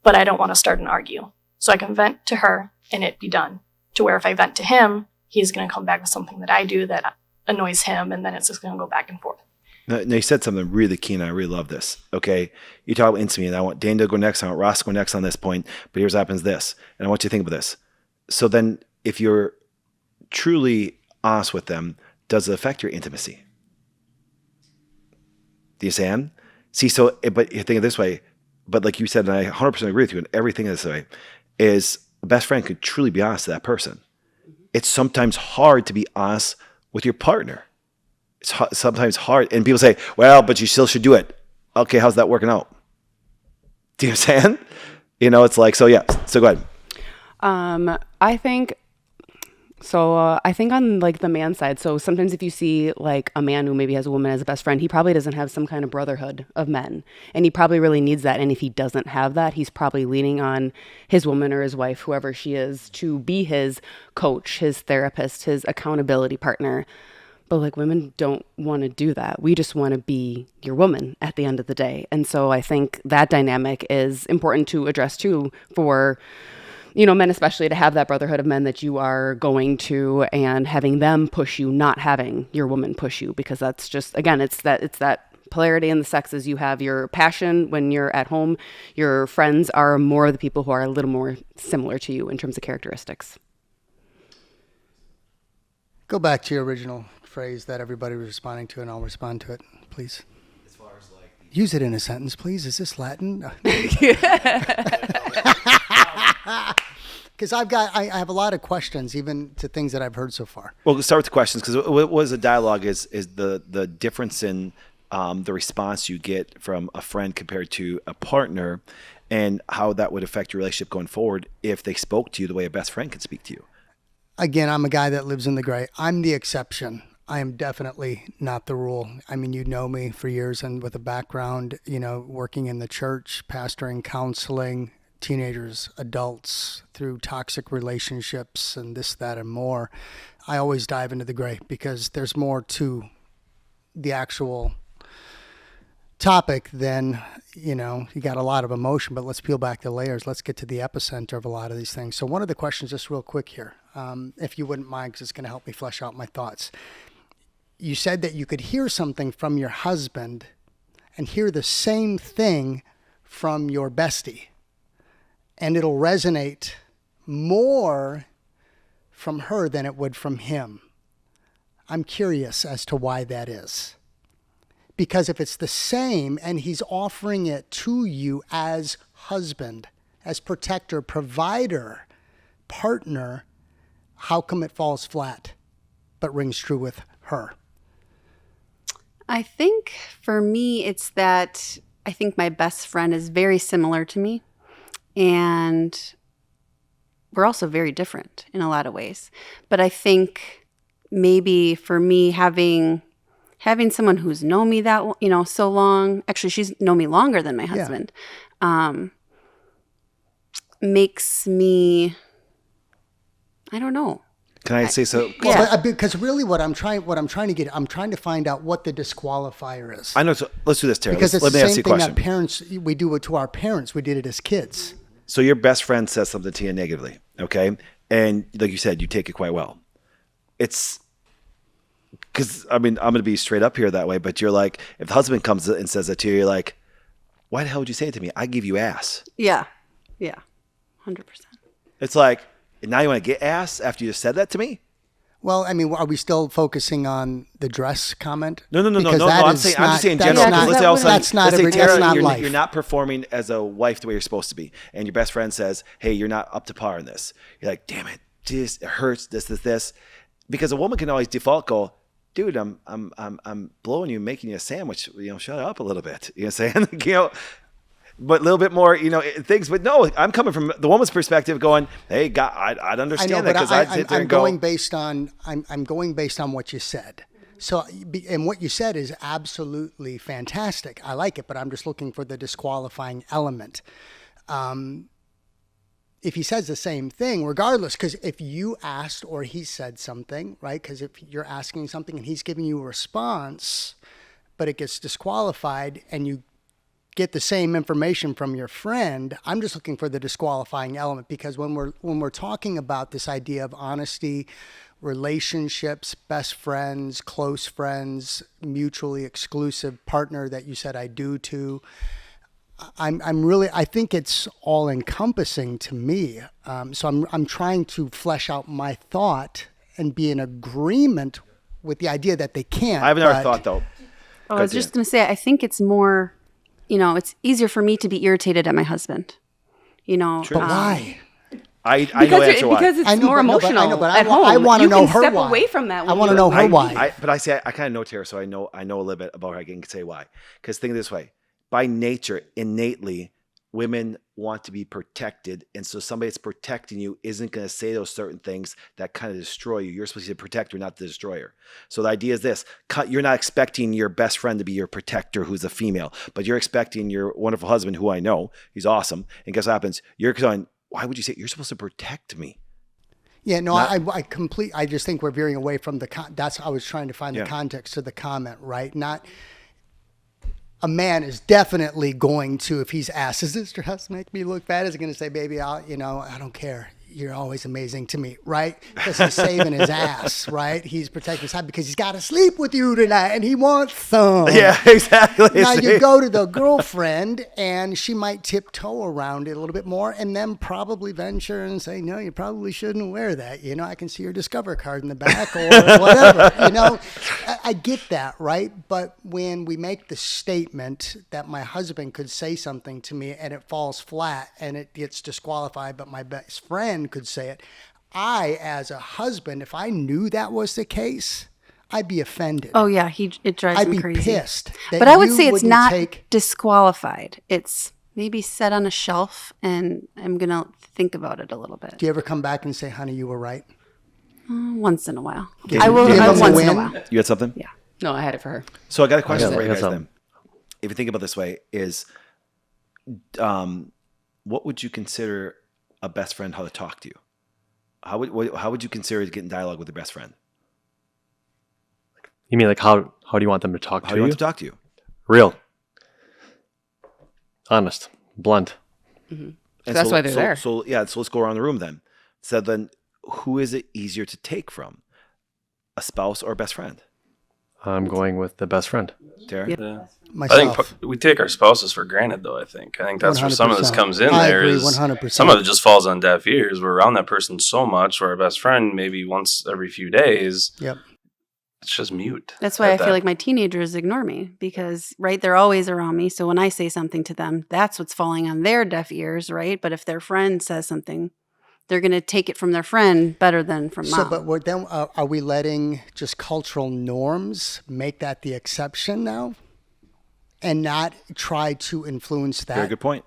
but I don't want to start an argue. So I can vent to her and it be done. To where if I vent to him, he's going to come back with something that I do that annoys him, and then it's just going to go back and forth. Now, you said something really key, and I really love this. Okay, you talk about intimacy, and I want Dan to go next, I want Ross to go next on this point, but here's what happens this, and I want you to think about this. So then, if you're truly honest with them, does it affect your intimacy? Do you understand? See, so, but you think of it this way, but like you said, and I 100% agree with you, and everything this way, is a best friend could truly be honest to that person. It's sometimes hard to be honest with your partner. It's sometimes hard. And people say, well, but you still should do it. Okay, how's that working out? Do you understand? You know, it's like, so yeah. So go ahead. I think on like the man side, so sometimes if you see like a man who maybe has a woman as a best friend, he probably doesn't have some kind of brotherhood of men, and he probably really needs that. And if he doesn't have that, he's probably leaning on his woman or his wife, whoever she is, to be his coach, his therapist, his accountability partner. But like women don't want to do that. We just want to be your woman at the end of the day. And so I think that dynamic is important to address too for, you know, men especially, to have that brotherhood of men that you are going to and having them push you, not having your woman push you, because that's just, again, it's that polarity in the sexes. You have your passion when you're at home. Your friends are more the people who are a little more similar to you in terms of characteristics. Go back to your original phrase that everybody was responding to, and I'll respond to it, please. As far as like use it in a sentence, please. Is this Latin? Because I have a lot of questions, even to things that I've heard so far. Well, let's start with the questions, because what was the dialogue is the difference in the response you get from a friend compared to a partner, and how that would affect your relationship going forward if they spoke to you the way a best friend can speak to you. Again, I'm a guy that lives in the gray. I'm the exception. I am definitely not the rule. I mean, you know me for years, and with a background, you know, working in the church, pastoring, counseling teenagers, adults through toxic relationships and this, that, and more. I always dive into the gray because there's more to the actual topic than, you know, you got a lot of emotion, but let's peel back the layers. Let's get to the epicenter of a lot of these things. So one of the questions, just real quick here, if you wouldn't mind, because it's going to help me flesh out my thoughts. You said that you could hear something from your husband and hear the same thing from your bestie, and it'll resonate more from her than it would from him. I'm curious as to why that is. Because if it's the same and he's offering it to you as husband, as protector, provider, partner, how come it falls flat but rings true with her? I think for me, it's that I think my best friend is very similar to me. And we're also very different in a lot of ways. But I think maybe for me, having someone who's known me that, so long, actually she's known me longer than my husband, makes me, I don't know. Can I say so? Yeah. But, because really what I'm trying to get, I'm trying to find out what the disqualifier is. I know. So let's do this, Tara. Because it's Let the me ask same you a thing question. that parents, we do it to our parents. We did it as kids. So your best friend says something to you negatively, okay? And like you said, you take it quite well. It's because, I mean, I'm going to be straight up here that way, but you're like, if the husband comes and says that to you, you're like, why the hell would you say it to me? I give you ass. Yeah. Yeah. 100%. It's like, now you want to get ass after you just said that to me? Well, I mean, are we still focusing on the dress comment? No. Because I'm that is just saying that's general. not- Let's say all of a sudden, that's not let's say, every- Tara, that's not you're, life. you're not performing as a wife the way you're supposed to be, and your best friend says, "Hey, you're not up to par in this." You're like, "Damn it, it hurts." This, because a woman can always default go, "Dude, I'm blowing you, making you a sandwich. Shut up a little bit." You know what I'm saying? But a little bit more, things. But no, I'm coming from the woman's perspective, going, "Hey, God, I'd understand that because I'd sit there I'm and go." going based on I'm going based on what you said. So, and what you said is absolutely fantastic. I like it, but I'm just looking for the disqualifying element. If he says the same thing, regardless, because if you asked or he said something, right? Because if you're asking something and he's giving you a response, but it gets disqualified and you get the same information from your friend, I'm just looking for the disqualifying element, because when we're talking about this idea of honesty, relationships, best friends, close friends, mutually exclusive partner that you said I do to, I think it's all encompassing to me. So I'm trying to flesh out my thought and be in agreement with the idea that they can't. I have another thought though. I was just going to say, I think it's more, it's easier for me to be irritated at my husband. But why? I know the answer why. Because it's I know, more but no, but emotional I know, but at home. I want to You know can her step why. away from that. I want to know her why. But I say I kind of know Tara, so I know a little bit about her. I can say why. Because think of it this way: by nature, innately, women want to be protected, and so somebody that's protecting you isn't going to say those certain things that kind of destroy you. You're supposed to be the protector, not the destroyer. So the idea is this: you're not expecting your best friend to be your protector, who's a female, but you're expecting your wonderful husband, who I know, he's awesome. And guess what happens? You're going, why would you say you're supposed to protect me? Yeah, no, I just think we're veering away from that's I was trying to find the context of the comment, right? Not a man is definitely going to, if he's asked, does this dress make me look bad? Is he going to say, baby, I don't care. You're always amazing to me, right? Because he's saving his ass, right? He's protecting his side because he's got to sleep with you tonight and he wants some. Yeah, exactly. Now you go to the girlfriend and she might tiptoe around it a little bit more and then probably venture and say, no, you probably shouldn't wear that. I can see your Discover card in the back or whatever. I get that, right? But when we make the statement that my husband could say something to me and it falls flat and it gets disqualified, but my best friend could say it, I, as a husband, if I knew that was the case, I'd be offended. Oh yeah, it drives me crazy. I'd be pissed. But I would say it's not disqualified. It's maybe set on a shelf, and I'm gonna think about it a little bit. Do you ever come back and say, "Honey, you were right"? Once in a while. I will. Once in a while. You had something? Yeah. No, I had it for her. So I got a question for you I guys got then. If you think about it this way, is what would you consider a best friend how to talk to you? How would you consider to get in dialogue with your best friend? You mean like how do you want them to talk How to do you you? want to talk to you? Real. Honest. Blunt. Mm-hmm. That's why they're there. So let's go around the room then. So then, who is it easier to take from, a spouse or a best friend? I'm going with the best friend. Tara? Yeah. Myself. I think we take our spouses for granted, though. I think that's where some of this 100%. comes in. I There agree, is 100%. some of it just falls on deaf ears. We're around that person so much, or our best friend maybe once every few days. Yep. It's just mute. That's why I feel like my teenagers ignore me because, right, they're always around me. So when I say something to them, that's what's falling on their deaf ears, right? But if their friend says something, they're going to take it from their friend better than from mom. So, but are we letting just cultural norms make that the exception now, and not try to influence that? Very good point.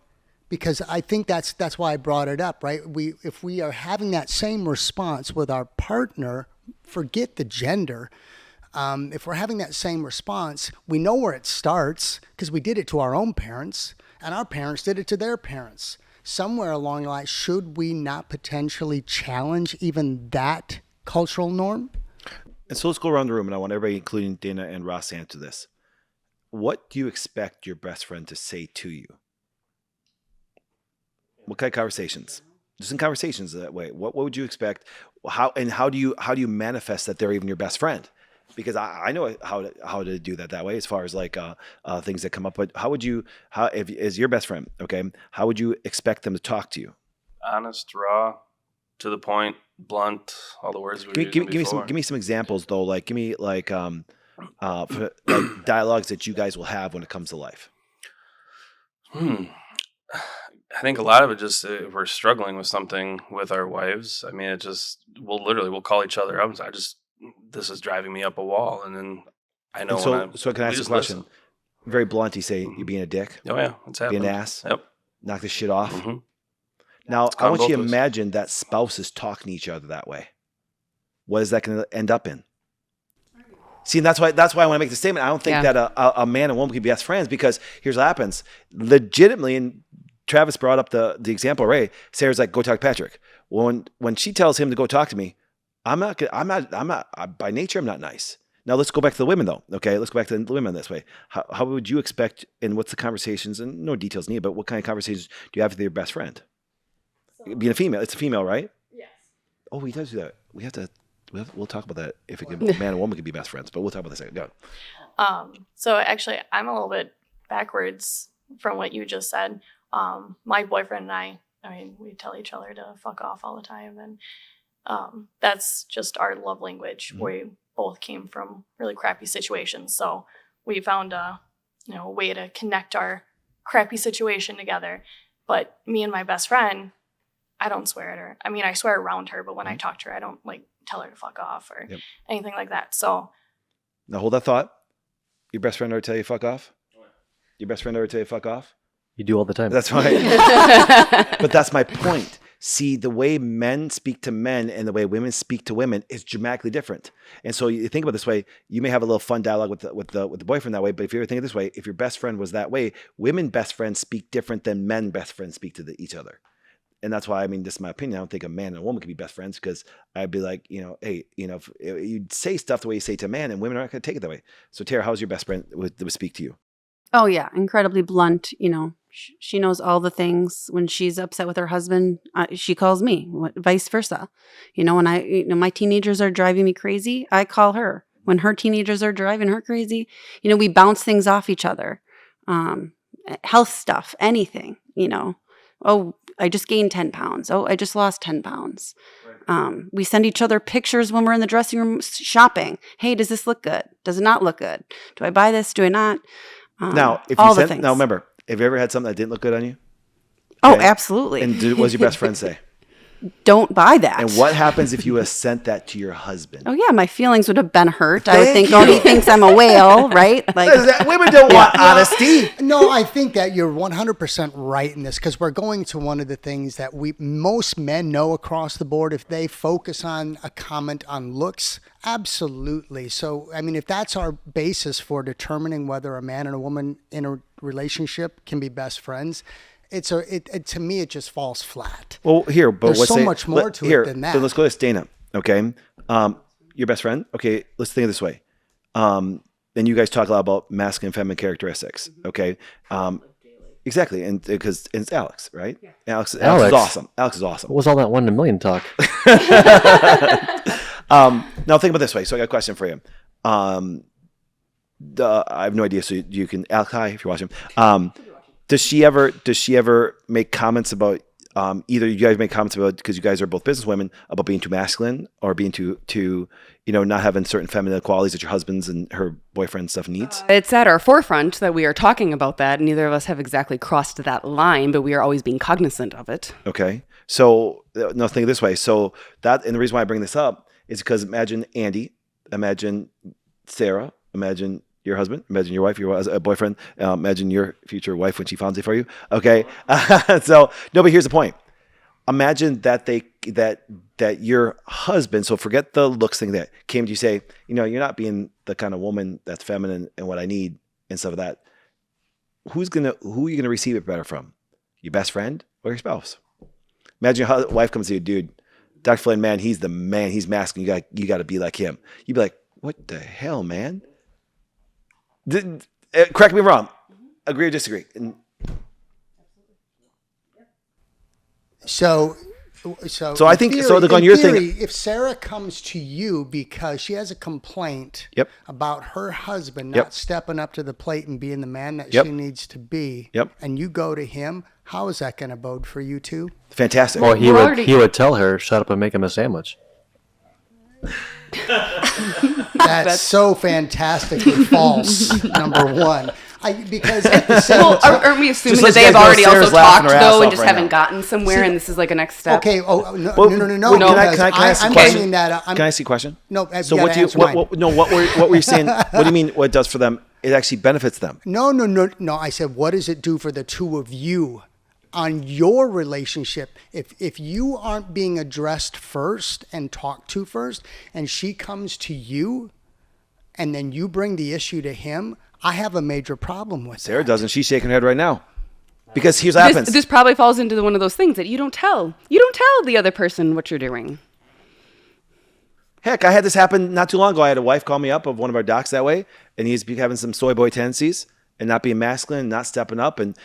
because I think that's why I brought it up, right? If we are having that same response with our partner, forget the gender. If we're having that same response, we know where it starts because we did it to our own parents, and our parents did it to their parents. Somewhere along the line, should we not potentially challenge even that cultural norm? And so let's go around the room, and I want everybody, including Dana and Ross, to answer this. What do you expect your best friend to say to you? What kind of conversations? Just in conversations that way. What would you expect? How do you manifest that they're even your best friend? Because I know how to do that way as far as like things that come up. But if as your best friend, okay, how would you expect them to talk to you? Honest, raw, to the point, blunt, all the words we were using before. Give me some examples though. Like give me like dialogues that you guys will have when it comes to life. I think a lot of it just if we're struggling with something with our wives. I mean, it just we'll call each other up and say, this is driving me up a wall, and then I know. So can I ask a question? Listen. Very blunt. You say you're being a dick. Oh yeah, it's happening. Being an ass. Yep. Knock this shit off. Mm-hmm. Now I want you to imagine that spouses talking to each other that way. What is that going to end up in? See, and that's why I want to make the statement. I don't think that a man and woman can be best friends, because here's what happens. Legitimately, and Travis brought up the example. Ray, Sarah's like, go talk to Patrick. When she tells him to go talk to me, I'm not by nature, I'm not nice. Now let's go back to the women though. Okay. Let's go back to the women this way. How would you expect, and what's the conversations, and no details needed, but what kind of conversations do you have with your best friend? Being a female, it's a female, right? Yes. Oh, we does do that. We'll talk about that if a man and woman can be best friends, but we'll talk about that in a second. Go. So actually I'm a little bit backwards from what you just said. My boyfriend and I mean, we tell each other to fuck off all the time, and that's just our love language. Mm-hmm. We both came from really crappy situations, so we found a way to connect our crappy situation together. But me and my best friend, I don't swear at her. I mean, I swear around her, but when I talk to her, I don't like tell her to fuck off or anything like that. So now hold that thought. Your best friend ever tell you fuck off? Your best friend ever tell you fuck off? You do all the time. That's right. But that's my point. See, the way men speak to men and the way women speak to women is dramatically different. And so you think about it this way, you may have a little fun dialogue with the boyfriend that way, but if you ever think of it this way, if your best friend was that way, women best friends speak different than men best friends speak to each other. And that's why, I mean, this is my opinion. I don't think a man and a woman can be best friends, because I'd be like, hey, if you'd say stuff the way you say to a man, and women aren't going to take it that way. So Tara, how's your best friend that would speak to you? Oh yeah, incredibly blunt. She knows all the things. When she's upset with her husband, she calls me. Vice versa. When my teenagers are driving me crazy, I call her. When her teenagers are driving her crazy, we bounce things off each other. Health stuff, anything. Oh, I just gained 10 pounds. Oh, I just lost 10 pounds. Right. We send each other pictures when we're in the dressing room shopping. Hey, does this look good? Does it not look good? Do I buy this? Do I not? Now, remember, have you ever had something that didn't look good on you? Oh, absolutely. And what does your best friend say? Don't buy that. And what happens if you had sent that to your husband? Oh, yeah, my feelings would have been hurt. I would think, he thinks I'm a whale, right? Women don't want honesty. No, I think that you're 100% right in this, because we're going to one of the things that most men know across the board. If they focus on a comment on looks, absolutely. So, I mean, if that's our basis for determining whether a man and a woman in a relationship can be best friends, to me, it just falls flat. Well, there's so much more to it than that. So let's go to Dana. Okay, your best friend. Okay, let's think of it this way. And you guys talk a lot about masculine and feminine characteristics. Okay, exactly, and because it's Alex, right? Yeah. Alex is awesome. Alex is awesome. What was all that 1 in a million talk? Now think about it this way. So I got a question for you. I have no idea. So you can, Alex, hi if you're watching. Does she ever make comments about either you guys make comments about, because you guys are both business women, about being too masculine or being too not having certain feminine qualities that your husband's and her boyfriend stuff needs? It's at our forefront that we are talking about that. Neither of us have exactly crossed that line, but we are always being cognizant of it. Okay. So no, think of it this way. So that, and the reason why I bring this up is because imagine Andy, imagine Sarah, imagine your husband. Imagine your wife, your boyfriend. Imagine your future wife when she finds it for you. Okay. So no, but here's the point. Imagine that that your husband, so forget the looks thing, that came to you, say, you're not being the kind of woman that's feminine and what I need and stuff like that. Who are you gonna receive it better from? Your best friend or your spouse? Imagine your wife comes to you, dude, Dr. Flynn, man, he's the man. He's masculine. You got to be like him. You'd be like, what the hell, man? Correct me if I'm wrong. Agree or disagree? So I think theory, so. On your thing, if Sarah comes to you because she has a complaint about her husband not stepping up to the plate and being the man that she needs to be, and you go to him, how is that going to bode for you two? Fantastic. Well, he would tell her, shut up and make him a sandwich. That's so fantastically false. Number one. Because at the same time, aren't we assuming Just that they let's have go, already Sarah's also laughing talked her ass though and off just right haven't now. gotten somewhere and this is like a next step? okay. Oh no, Well, no. can I ask a I'm question? saying that. Can I ask you a question? No. So what do you? What were you saying? What do you mean? What it does for them? It actually benefits them. No. I said, what does it do for the two of you on your relationship? If you aren't being addressed first and talked to first, and she comes to you, and then you bring the issue to him, I have a major problem with Sarah that. doesn't. She's shaking her head right now. Because here's what happens. This probably falls into one of those things that you don't tell the other person what you're doing. Heck, I had this happen not too long ago. I had a wife call me up of one of our docs that way, and he's having some soy boy tendencies and not being masculine, not stepping up, and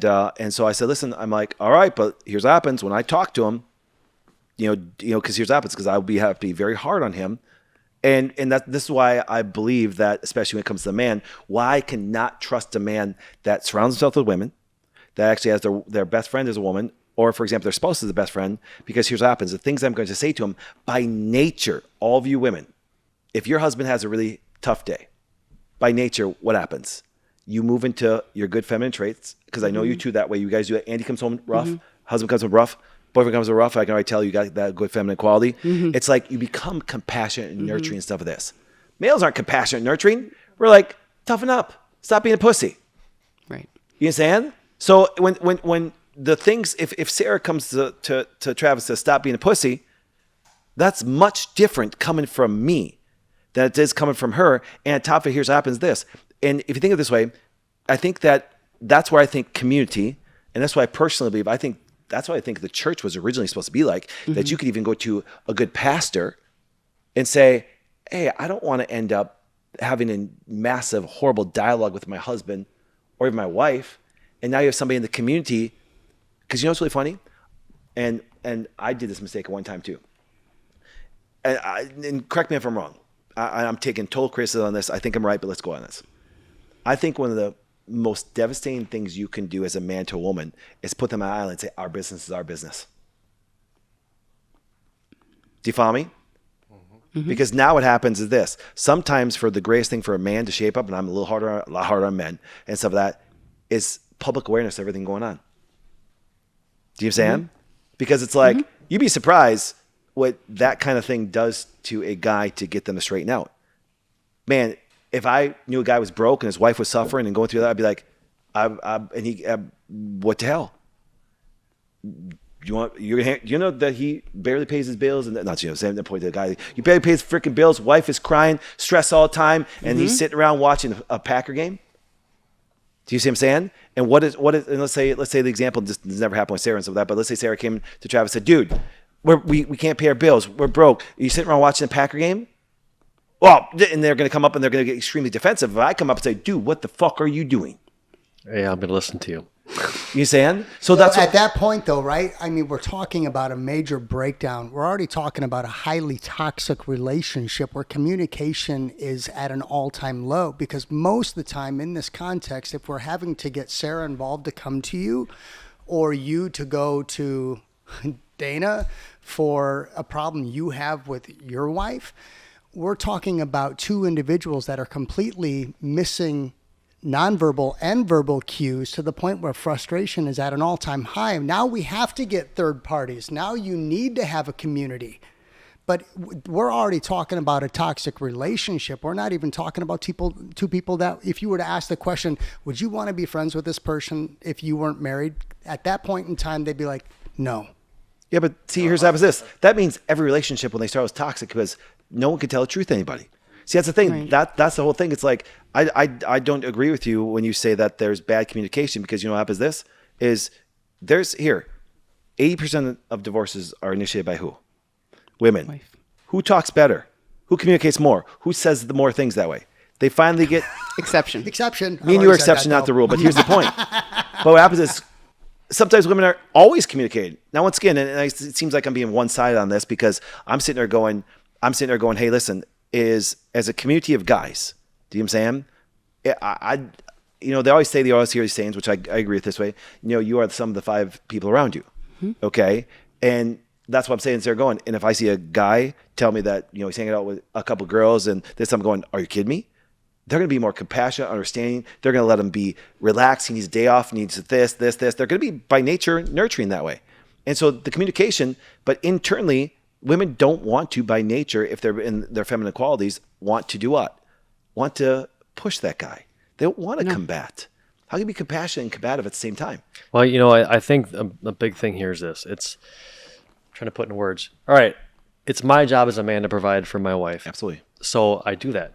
so I said, listen, I'm like, all right, but here's what happens when I talk to him, because here's what happens, because have to be very hard on him, and this is why I believe that, especially when it comes to the man, why I cannot trust a man that surrounds himself with women, that actually has their best friend as a woman, or, for example, their spouse is the best friend, because here's what happens. The things I'm going to say to him, by nature, all of you women, if your husband has a really tough day, by nature, what happens? You move into your good feminine traits, because I know you two that way. You guys do it. Andy comes home rough, husband comes home rough, boyfriend comes home rough. I can already tell you got that good feminine quality. It's like you become compassionate and nurturing and stuff of this. Males aren't compassionate and nurturing. We're like, toughen up. Stop being a pussy. Right. You understand? So when the things, if Sarah comes to Travis to stop being a pussy, that's much different coming from me than it is coming from her. And on top of it, here's what happens this. And if you think of it this way, I think that's where I think community, and that's why I personally believe, that's why I think the church was originally supposed to be like, that you could even go to a good pastor and say, hey, I don't want to end up having a massive, horrible dialogue with my husband or even my wife. And now you have somebody in the community, because you know what's really funny? And I did this mistake at one time too. And correct me if I'm wrong. I'm taking total criticism on this. I think I'm right, but let's go on this. I think one of the most devastating things you can do as a man to a woman is put them on an island and say, our business is our business. Do you follow me? Because now what happens is this. Sometimes for the greatest thing for a man to shape up, and I'm a lot harder on men and stuff like that, is public awareness of everything going on. Do you understand? Because it's like, you'd be surprised what that kind of thing does to a guy to get them to straighten out. Man, if I knew a guy was broke and his wife was suffering and going through that, I'd be like, what the hell? You know that he barely pays his bills, and not same point to the guy. You barely pays freaking bills. Wife is crying, stress all the time, and he's sitting around watching a Packer game. Do you see what I'm saying? And what is? And let's say the example, this never happened with Sarah and stuff like that. But let's say Sarah came to Travis and said, "Dude, we can't pay our bills. We're broke. Are you sitting around watching a Packer game?" Well, and they're going to come up and they're going to get extremely defensive. If I come up and say, "Dude, what the fuck are you doing?" Yeah, I'm going to listen to you. You saying? So that's at that point, though, right? I mean, we're talking about a major breakdown. We're already talking about a highly toxic relationship where communication is at an all-time low. Because most of the time in this context, if we're having to get Sarah involved to come to you, or you to go to Dana for a problem you have with your wife, we're talking about two individuals that are completely missing nonverbal and verbal cues to the point where frustration is at an all-time high. Now we have to get third parties. Now you need to have a community But we're already talking about a toxic relationship. We're not even talking about two people that, if you were to ask the question, would you want to be friends with this person if you weren't married? At that point in time, they'd be like, no. Yeah, but see, here's the opposite. That means every relationship when they start was toxic because no one can tell the truth to anybody. See, that's the thing. Right. That's the whole thing. It's like, I don't agree with you when you say that there's bad communication, because you know what happens is there's here, 80% of divorces are initiated by who? Women. Wife. Who talks better? Who communicates more? Who says the more things that way? They finally get Exception. Exception. me and you are exception, not the rule. But here's the point. But what happens is sometimes women are always communicating. Now, once again, and it seems like I'm being one-sided on this because I'm sitting there going, hey, listen, as a community of guys, do you know what I'm saying? They always hear these sayings, which I agree with this way. You are the sum of the 5 people around you. Mm-hmm. Okay. And that's what I'm saying. They're going, and if I see a guy tell me that, he's hanging out with a couple girls and this, I'm going, are you kidding me? They're going to be more compassionate, understanding. They're going to let him be relaxed. He needs a day off. He needs this. They're going to be by nature nurturing that way. And so the communication, but internally, women don't want to, by nature, if they're in their feminine qualities, want to do what? Want to push that guy. They don't want to combat. How can you be compassionate and combative at the same time? Well, I think a big thing here is this. It's trying to put in words. All right, it's my job as a man to provide for my wife. Absolutely. So I do that.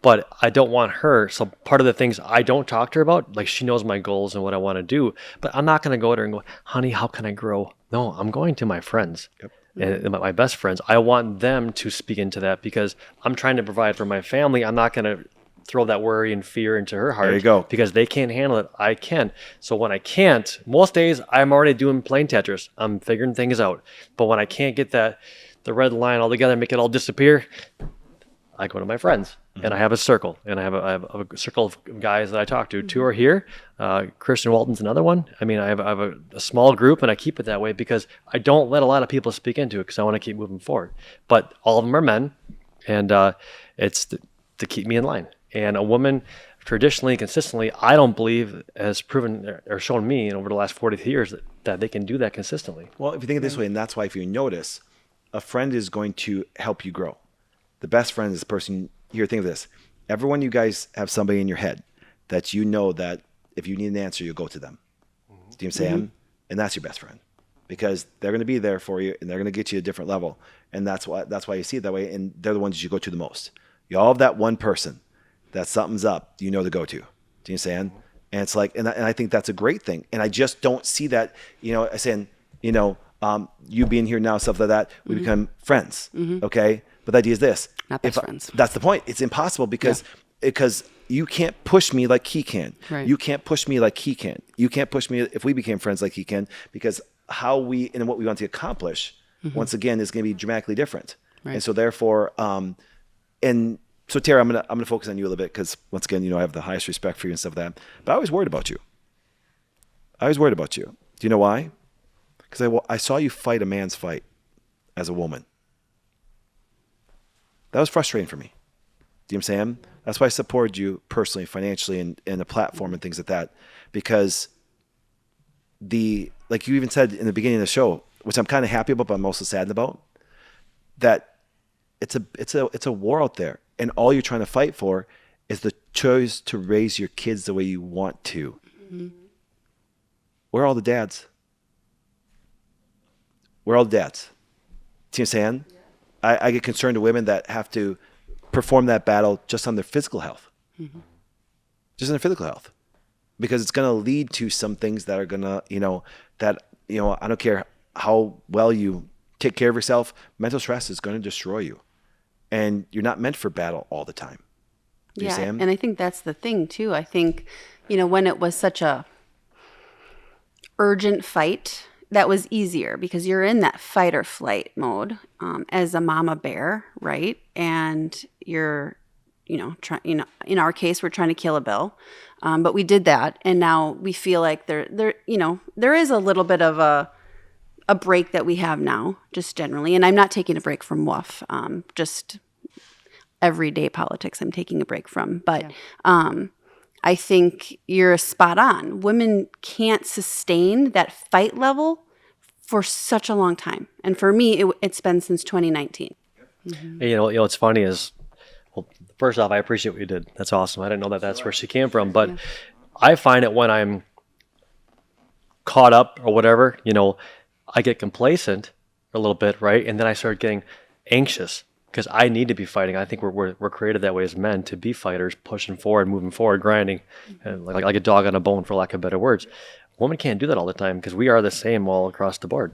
But I don't want her. So part of the things I don't talk to her about, like she knows my goals and what I want to do, but I'm not going to go to her and go, honey, how can I grow? No, I'm going to my friends. Yep. And my best friends. I want them to speak into that because I'm trying to provide for my family. I'm not going to throw that worry and fear into her heart. There you go. Because they can't handle it. I can. So when I can't, most days I'm already doing plane Tetris. I'm figuring things out. But when I can't get the red line all together, make it all disappear, I go to my friends. And I have a circle, and I have a circle of guys that I talk to. 2 are here. Christian Walton's another one. I mean, I have a small group, and I keep it that way because I don't let a lot of people speak into it because I want to keep moving forward. But all of them are men, and it's to keep me in line. And a woman, traditionally, consistently, I don't believe has proven or shown me over the last 40 years that they can do that consistently. Well, if you think of it this way, and that's why if you notice, a friend is going to help you grow. The best friend is the person. Here, think of this. Everyone, you guys have somebody in your head that you know that if you need an answer, you'll go to them. Mm-hmm. Do you know what I'm saying? Mm-hmm. And that's your best friend because they're going to be there for you and they're going to get you a different level. And that's why you see it that way. And they're the ones you go to the most. You all have that one person that something's up, to go to. Do you know what I'm saying? And it's like, and I think that's a great thing. And I just don't see that, saying, you being here now, stuff like that, we become friends. Mm-hmm. Okay. But the idea is this. Not best friends. That's the point. It's impossible because you can't push me like he can. Right. You can't push me like he can. You can't push me if we became friends like he can, because how we and what we want to accomplish, once again, is going to be dramatically different. Right. And so therefore, and so Tara, I'm gonna focus on you a little bit because once again, I have the highest respect for you and stuff like that. But I was worried about you. Do you know why? Because I saw you fight a man's fight as a woman. That was frustrating for me. Do you know what I'm saying? That's why I supported you personally, financially, and a platform and things like that. Because like you even said in the beginning of the show, which I'm kind of happy about, but I'm also saddened about, that it's a war out there, and all you're trying to fight for is the choice to raise your kids the way you want to. Mm-hmm. Where are all the dads? Where are all the dads? Do you know what I'm saying? I get concerned to women that have to perform that battle just on their physical health. Mm-hmm. Just on their physical health. Because it's going to lead to some things that are going to, I don't care how well you take care of yourself, mental stress is going to destroy you. And you're not meant for battle all the time. Do you see him? And I think that's the thing too. I think, when it was such a urgent fight, that was easier because you're in that fight or flight mode as a mama bear, right? And you're, in our case, we're trying to kill a bill, but we did that, and now we feel like there is a little bit of a break that we have now, just generally. And I'm not taking a break from WooF, just everyday politics. I'm taking a break from, but. Yeah. I think you're spot on. Women can't sustain that fight level for such a long time. And for me, it's been since 2019. And, it's funny is, well, first off, I appreciate what you did. That's awesome. I didn't know that that's where she came from, but I find it when I'm caught up or whatever, I get complacent a little bit, right? And then I start getting anxious because I need to be fighting. I think we're created that way as men to be fighters, pushing forward, moving forward, grinding, and like a dog on a bone, for lack of better words. Women can't do that all the time because we are the same all across the board.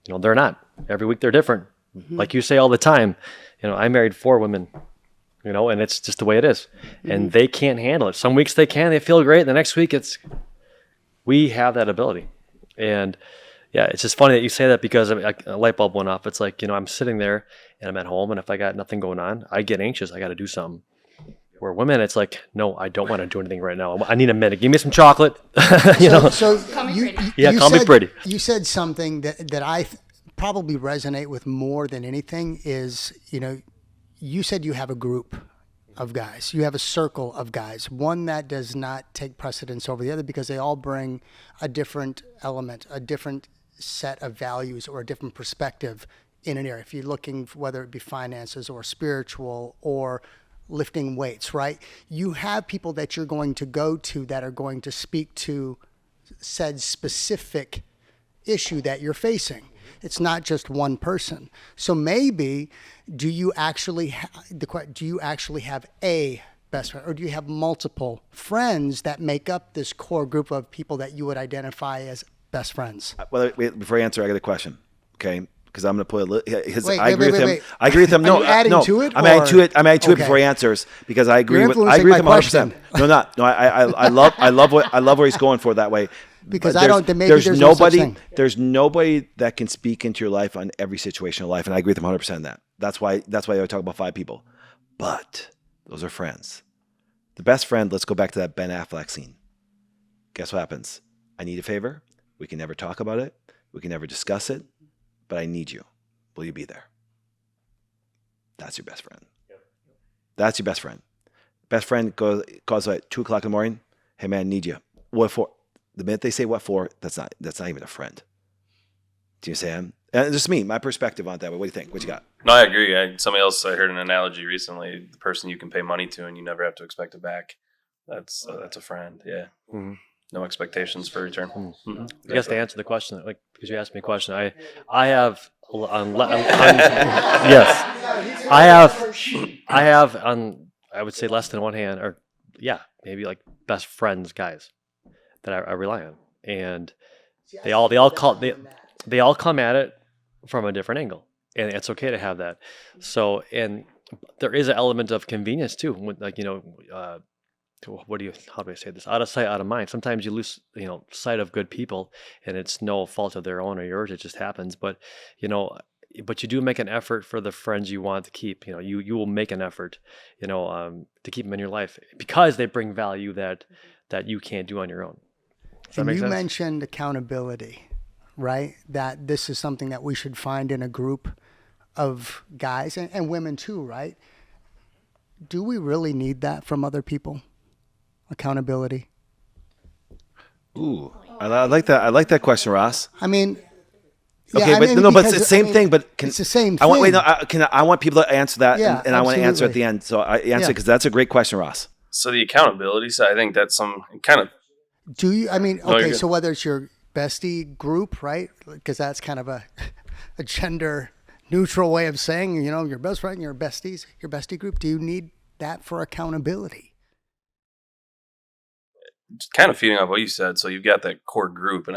They're not. Every week they're different. Like you say all the time, I married 4 women, and it's just the way it is. And they can't handle it. Some weeks they can, they feel great. The next week we have that ability. And yeah, it's just funny that you say that because a light bulb went off. It's like, I'm sitting there and I'm at home, and if I got nothing going on, I get anxious. I got to do something. Where women, it's like, no, I don't want to do anything right now. I need a minute. Give me some chocolate. So call me pretty. You said something that I probably resonate with more than anything is, you said you have a group of guys. You have a circle of guys, one that does not take precedence over the other because they all bring a different element, a different set of values, or a different perspective in an area. If you're looking, whether it be finances or spiritual or lifting weights, right? You have people that you're going to go to that are going to speak to said specific issue that you're facing. It's not just one person. So maybe, do you actually have a best friend, or do you have multiple friends that make up this core group of people that you would identify as best friends? Well, wait, before I answer, I got a question. Okay. Because I'm going to put I agree with him. I agree with him. No, Are you adding no. to it, I'm adding to it. I'm adding to it Okay. before he answers because I agree You're with influencing my 100%. question. No, not. No, I love where he's going for that way. Because But I don't. Maybe there's no such nobody. thing. There's nobody that can speak into your life on every situation of life, and I agree with him 100% on that. That's why I talk about 5 people. But those are friends. The best friend. Let's go back to that Ben Affleck scene. Guess what happens? I need a favor. We can never talk about it. We can never discuss it. But I need you. Will you be there? That's your best friend. That's your best friend. Best friend calls at 2:00 in the morning. Hey man, I need you. What for? The minute they say what for, that's not even a friend. Do you see him? And just me, my perspective on that. What do you think? What you got? No, I agree. I heard an analogy recently. The person you can pay money to and you never have to expect it back. That's a friend. Yeah. Mm-hmm. No expectations for return. I guess to answer the question, because you asked me a question, I have yes, I have on, I would say less than one hand, or maybe like best friends guys that I rely on, and they all come at it from a different angle, and it's okay to have that. So, and there is an element of convenience too, how do I say this? Out of sight, out of mind. Sometimes you lose, sight of good people, and it's no fault of their own or yours. It just happens. But, but you do make an effort for the friends you want to keep. You will make an effort, to keep them in your life because they bring value that you can't do on your own. Does that make sense? Mentioned accountability, right? That this is something that we should find in a group of guys and women too, right? Do we really need that from other people? Accountability. Ooh, I like that. I like that question, Ross. I mean, okay, but it's the same thing. But it's the same thing. I want people to answer that, and I want to answer at the absolutely. end. So I answer because that's a great question, Ross. So the accountability side, I think that's some kind of. Do you? I mean, No, okay. you're So whether it's your bestie group, right? Because that's kind of a gender neutral way of saying, your best friend, your besties, your bestie group. Do you need that for accountability? Kind of feeding off what you said. So you've got that core group, and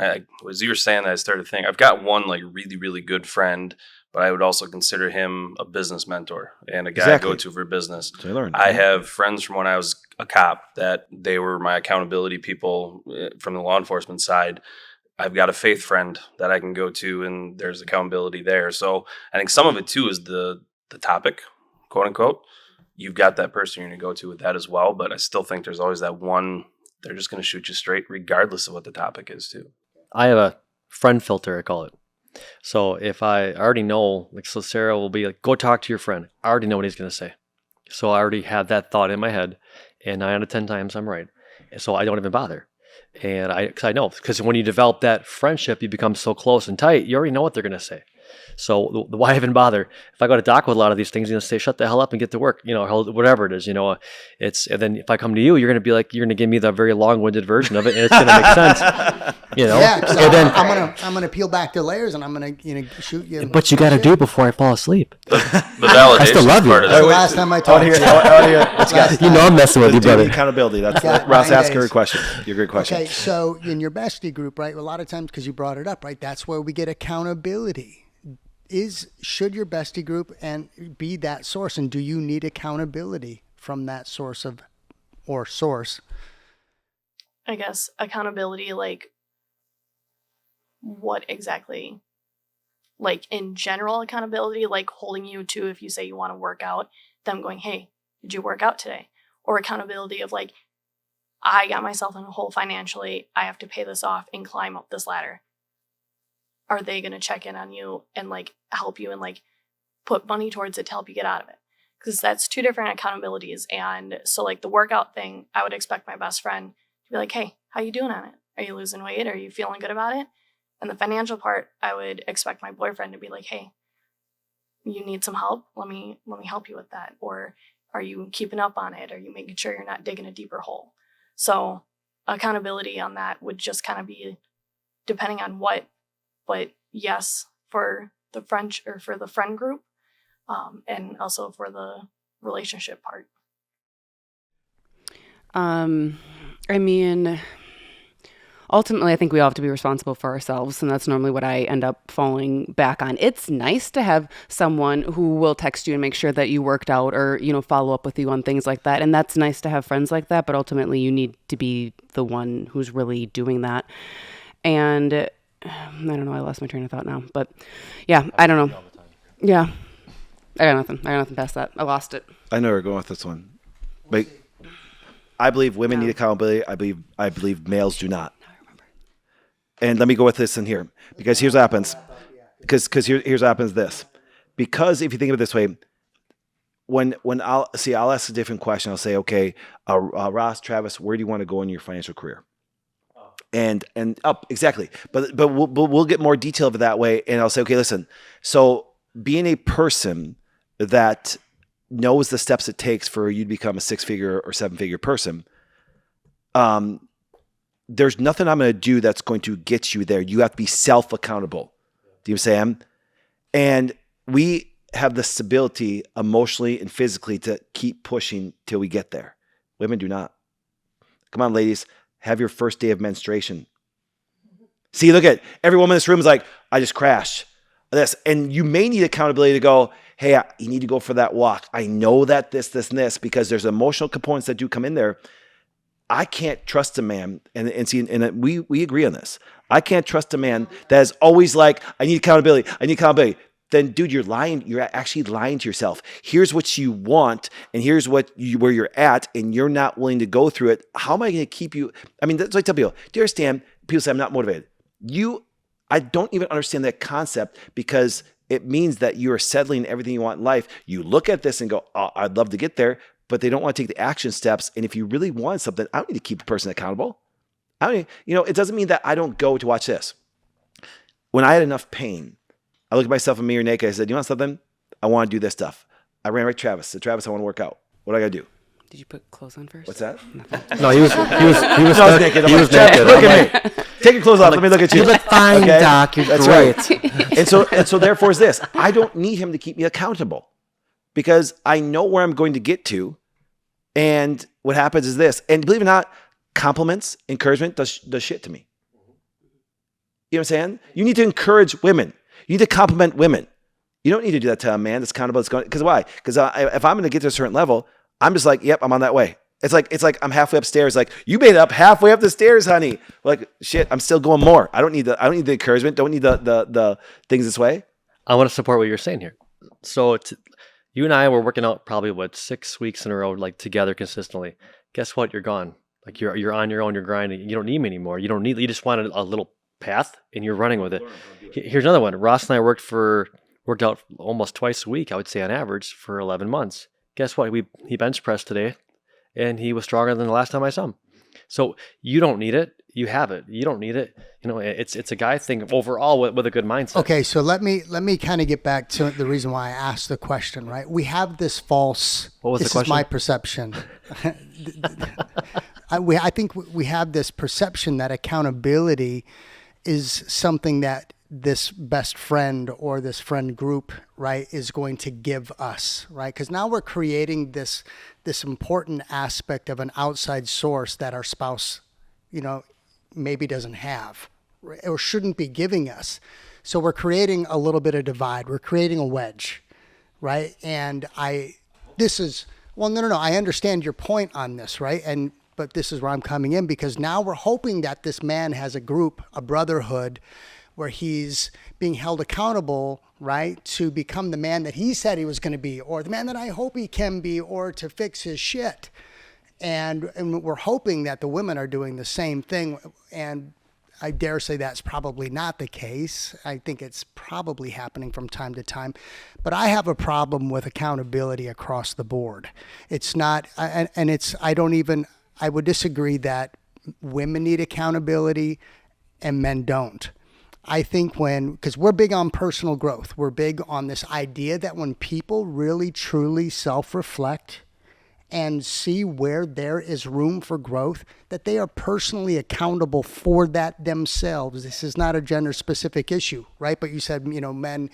as you were saying that, I started to think I've got one like really, really good friend, but I would also consider him a business mentor and a guy I go to for business. So you learned. I have friends from when I was a cop that they were my accountability people from the law enforcement side. I've got a faith friend that I can go to, and there's accountability there. So I think some of it too is the topic, quote unquote. You've got that person you're going to go to with that as well, but I still think there's always that one. They're just going to shoot you straight regardless of what the topic is too. I have a friend filter, I call it. So if I already know, so Sarah will be like, go talk to your friend. I already know what he's going to say. So I already have that thought in my head, and 9 out of 10 times I'm right. So I don't even bother. And because I know, because when you develop that friendship, you become so close and tight, you already know what they're going to say. So why even bother? If I go to doc with a lot of these things, say, shut the hell up and get to work, whatever it is, and then if I come to you, you're going to be like, you're going to give me the very long-winded version of it, and it's going to make sense, Yeah, so and then, I'm gonna peel back the layers, and I'm gonna shoot you. but you got to do it before I fall asleep. The validation I still love you. part of That's the that. last time I talked to you. Let's go. I'm messing with you, Duty, brother. accountability. That's Got Ross 9 asked a days. great question. Your great question. Okay, so in your bestie group, right? A lot of times, because you brought it up, right? That's where we get accountability. Should your bestie group and be that source, and do you need accountability from that source? I guess accountability, like what exactly? Like in general accountability, like holding you to, if you say you want to work out, them going, hey, did you work out today? Or accountability of like, I got myself in a hole financially, I have to pay this off and climb up this ladder. Are they going to check in on you and like help you and like put money towards it to help you get out of it? Because that's 2 different accountabilities. And so like the workout thing, I would expect my best friend to be like, hey, how you doing on it? Are you losing weight? Are you feeling good about it? And the financial part, I would expect my boyfriend to be like, hey, you need some help? Let me help you with that. Or are you keeping up on it? Are you making sure you're not digging a deeper hole? So accountability on that would just kind of be depending on what, but yes, for the friend group, and also for the relationship part. I mean, ultimately, I think we all have to be responsible for ourselves, and that's normally what I end up falling back on. It's nice to have someone who will text you and make sure that you worked out or, follow up with you on things like that. And that's nice to have friends like that, but ultimately you need to be the one who's really doing that. And I don't know, I lost my train of thought now, but yeah, I don't know. Yeah. I got nothing past that. I lost it. I know where we're going with this one. But I believe women need accountability. I believe males do not. And let me go with this in here, because here's what happens. Because here's what happens. This, because if you think of it this way, when I'll ask a different question. I'll say, okay, Ross, Travis, where do you want to go in your financial career? And up exactly. But we'll get more detail of it that way. And I'll say, okay, listen. So being a person that knows the steps it takes for you to become a 6-figure or 7-figure person, there's nothing I'm going to do that's going to get you there. You have to be self-accountable. Do you understand? And we have the stability emotionally and physically to keep pushing till we get there. Women do not. Come on, ladies. Have your first day of menstruation. See, look at every woman in this room is like, I just crashed. This. And you may need accountability to go, hey, you need to go for that walk. I know that this, and this, because there's emotional components that do come in there. I can't trust a man, and we agree on this. I can't trust a man that is always like, I need accountability. Then, dude, you're lying. You're actually lying to yourself. Here's what you want, and here's where you're at, and you're not willing to go through it. How am I going to keep you? I mean, that's what I tell people. Do you understand? People say, I'm not motivated. I don't even understand that concept, because it means that you are settling everything you want in life. You look at this and go, oh, I'd love to get there, but they don't want to take the action steps. And if you really want something, I don't need to keep a person accountable. It doesn't mean that I don't go to watch this. When I had enough pain, I looked at myself in the mirror naked. I said, you want something? I want to do this stuff. I ran right to Travis. I said, Travis, I want to work out. What do I got to do? Did you put clothes on first? What's that? No, he was naked. He was naked. Look at me. Take your clothes off. Let me look at you. You look fine, okay? Doc. You're That's great. Right. And so therefore is this. I don't need him to keep me accountable, because I know where I'm going to get to. And what happens is this. And believe it or not, compliments, encouragement does shit to me. You know what I'm saying? You need to encourage women. You need to compliment women. You don't need to do that to a man that's accountable. Because why? Because if I'm going to get to a certain level, I'm just like, yep, I'm on that way. It's like I'm halfway upstairs. Like, you made it up halfway up the stairs, honey. Like, shit, I'm still going more. I don't need the encouragement. Don't need the things this way. I want to support what you're saying here. So you and I were working out probably 6 weeks in a row, like together consistently. Guess what? You're gone. Like you're on your own. You're grinding. You don't need me anymore. You just wanted a little path, and you're running with it. Here's another one. Ross and I worked out almost twice a week, I would say on average, for 11 months. Guess what? He bench pressed today, and he was stronger than the last time I saw him. So you don't need it. You have it. You don't need it. It's a guy thing overall with a good mindset. Okay, so let me kind of get back to the reason why I asked the question, right? We have this false. What was the this question? is my perception. I think we have this perception that accountability is something that this best friend or this friend group, right, is going to give us, right? Because now we're creating this important aspect of an outside source that our spouse, maybe doesn't have or shouldn't be giving us. So we're creating a little bit of divide. We're creating a wedge, right? And I understand your point on this, right? But this is where I'm coming in, because now we're hoping that this man has a group, a brotherhood, where he's being held accountable, right, to become the man that he said he was going to be, or the man that I hope he can be, or to fix his shit. And we're hoping that the women are doing the same thing. And I dare say that's probably not the case. I think it's probably happening from time to time. But I have a problem with accountability across the board. It's not, I would disagree that women need accountability and men don't. I think because we're big on personal growth, we're big on this idea that when people really, truly self-reflect and see where there is room for growth, that they are personally accountable for that themselves. This is not a gender-specific issue, right? But you said, men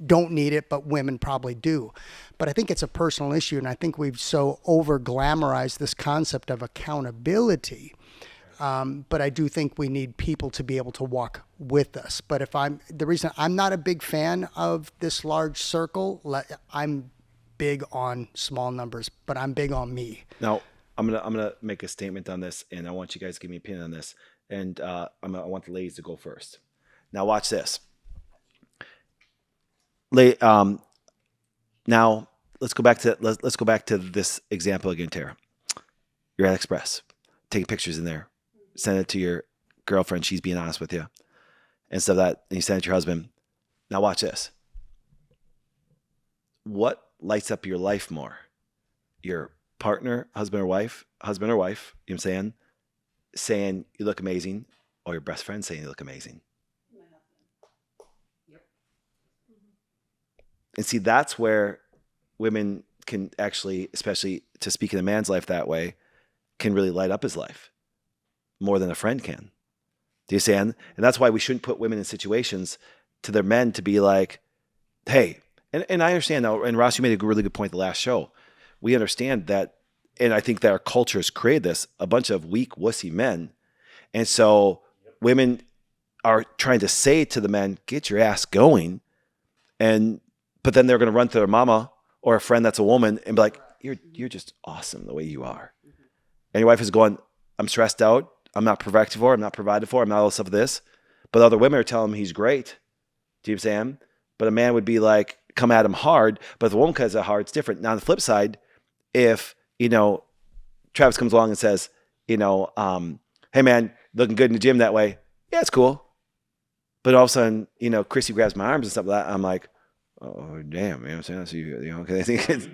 don't need it, but women probably do. But I think it's a personal issue, and I think we've so over-glamorized this concept of accountability. But I do think we need people to be able to walk with us. But the reason I'm not a big fan of this large circle, I'm big on small numbers, but I'm big on me. Now, I'm gonna make a statement on this, and I want you guys to give me an opinion on this. And I want the ladies to go first. Now, watch this. Now let's go back to this example again, Tara. You're at Express, taking pictures in there, send it to your girlfriend. She's being honest with you, and so and you send it to your husband. Now watch this. What lights up your life more? Your partner, husband or wife, you know what I'm saying you look amazing, or your best friend saying you look amazing? And see, that's where women can actually, especially to speak in a man's life that way, can really light up his life more than a friend can. Do you understand? And that's why we shouldn't put women in situations to their men to be like, hey, and I understand now, and Ross, you made a really good point the last show. We understand that, and I think that our culture has created this, a bunch of weak, wussy men. And so women are trying to say to the men, get your ass going. But then they're going to run to their mama or a friend that's a woman and be like, you're just awesome the way you are. And your wife is going, I'm stressed out. I'm not provided for. I'm not all this stuff of this. But other women are telling him he's great. Do you know what I'm saying? But a man would be like, come at him hard. But if the woman comes at hard, it's different. Now on the flip side, if, Travis comes along and says, hey man, looking good in the gym that way. Yeah, it's cool. But all of a sudden, Chrissy grabs my arms and stuff like that. I'm like, oh, damn, you know what I'm saying? Because I think it's,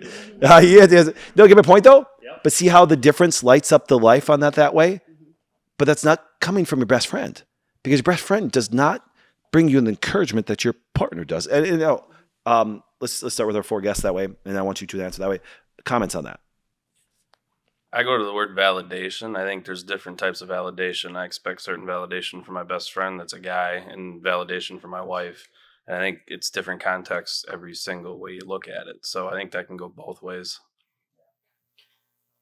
no, give me a point though. Yep. But see how the difference lights up the life on that way? Mm-hmm. But that's not coming from your best friend, because your best friend does not bring you the encouragement that your partner does. And let's start with our 4 guests that way. And I want you to answer that way. Comments on that. I go to the word validation. I think there's different types of validation. I expect certain validation from my best friend that's a guy, and validation from my wife. And I think it's different contexts every single way you look at it. So I think that can go both ways.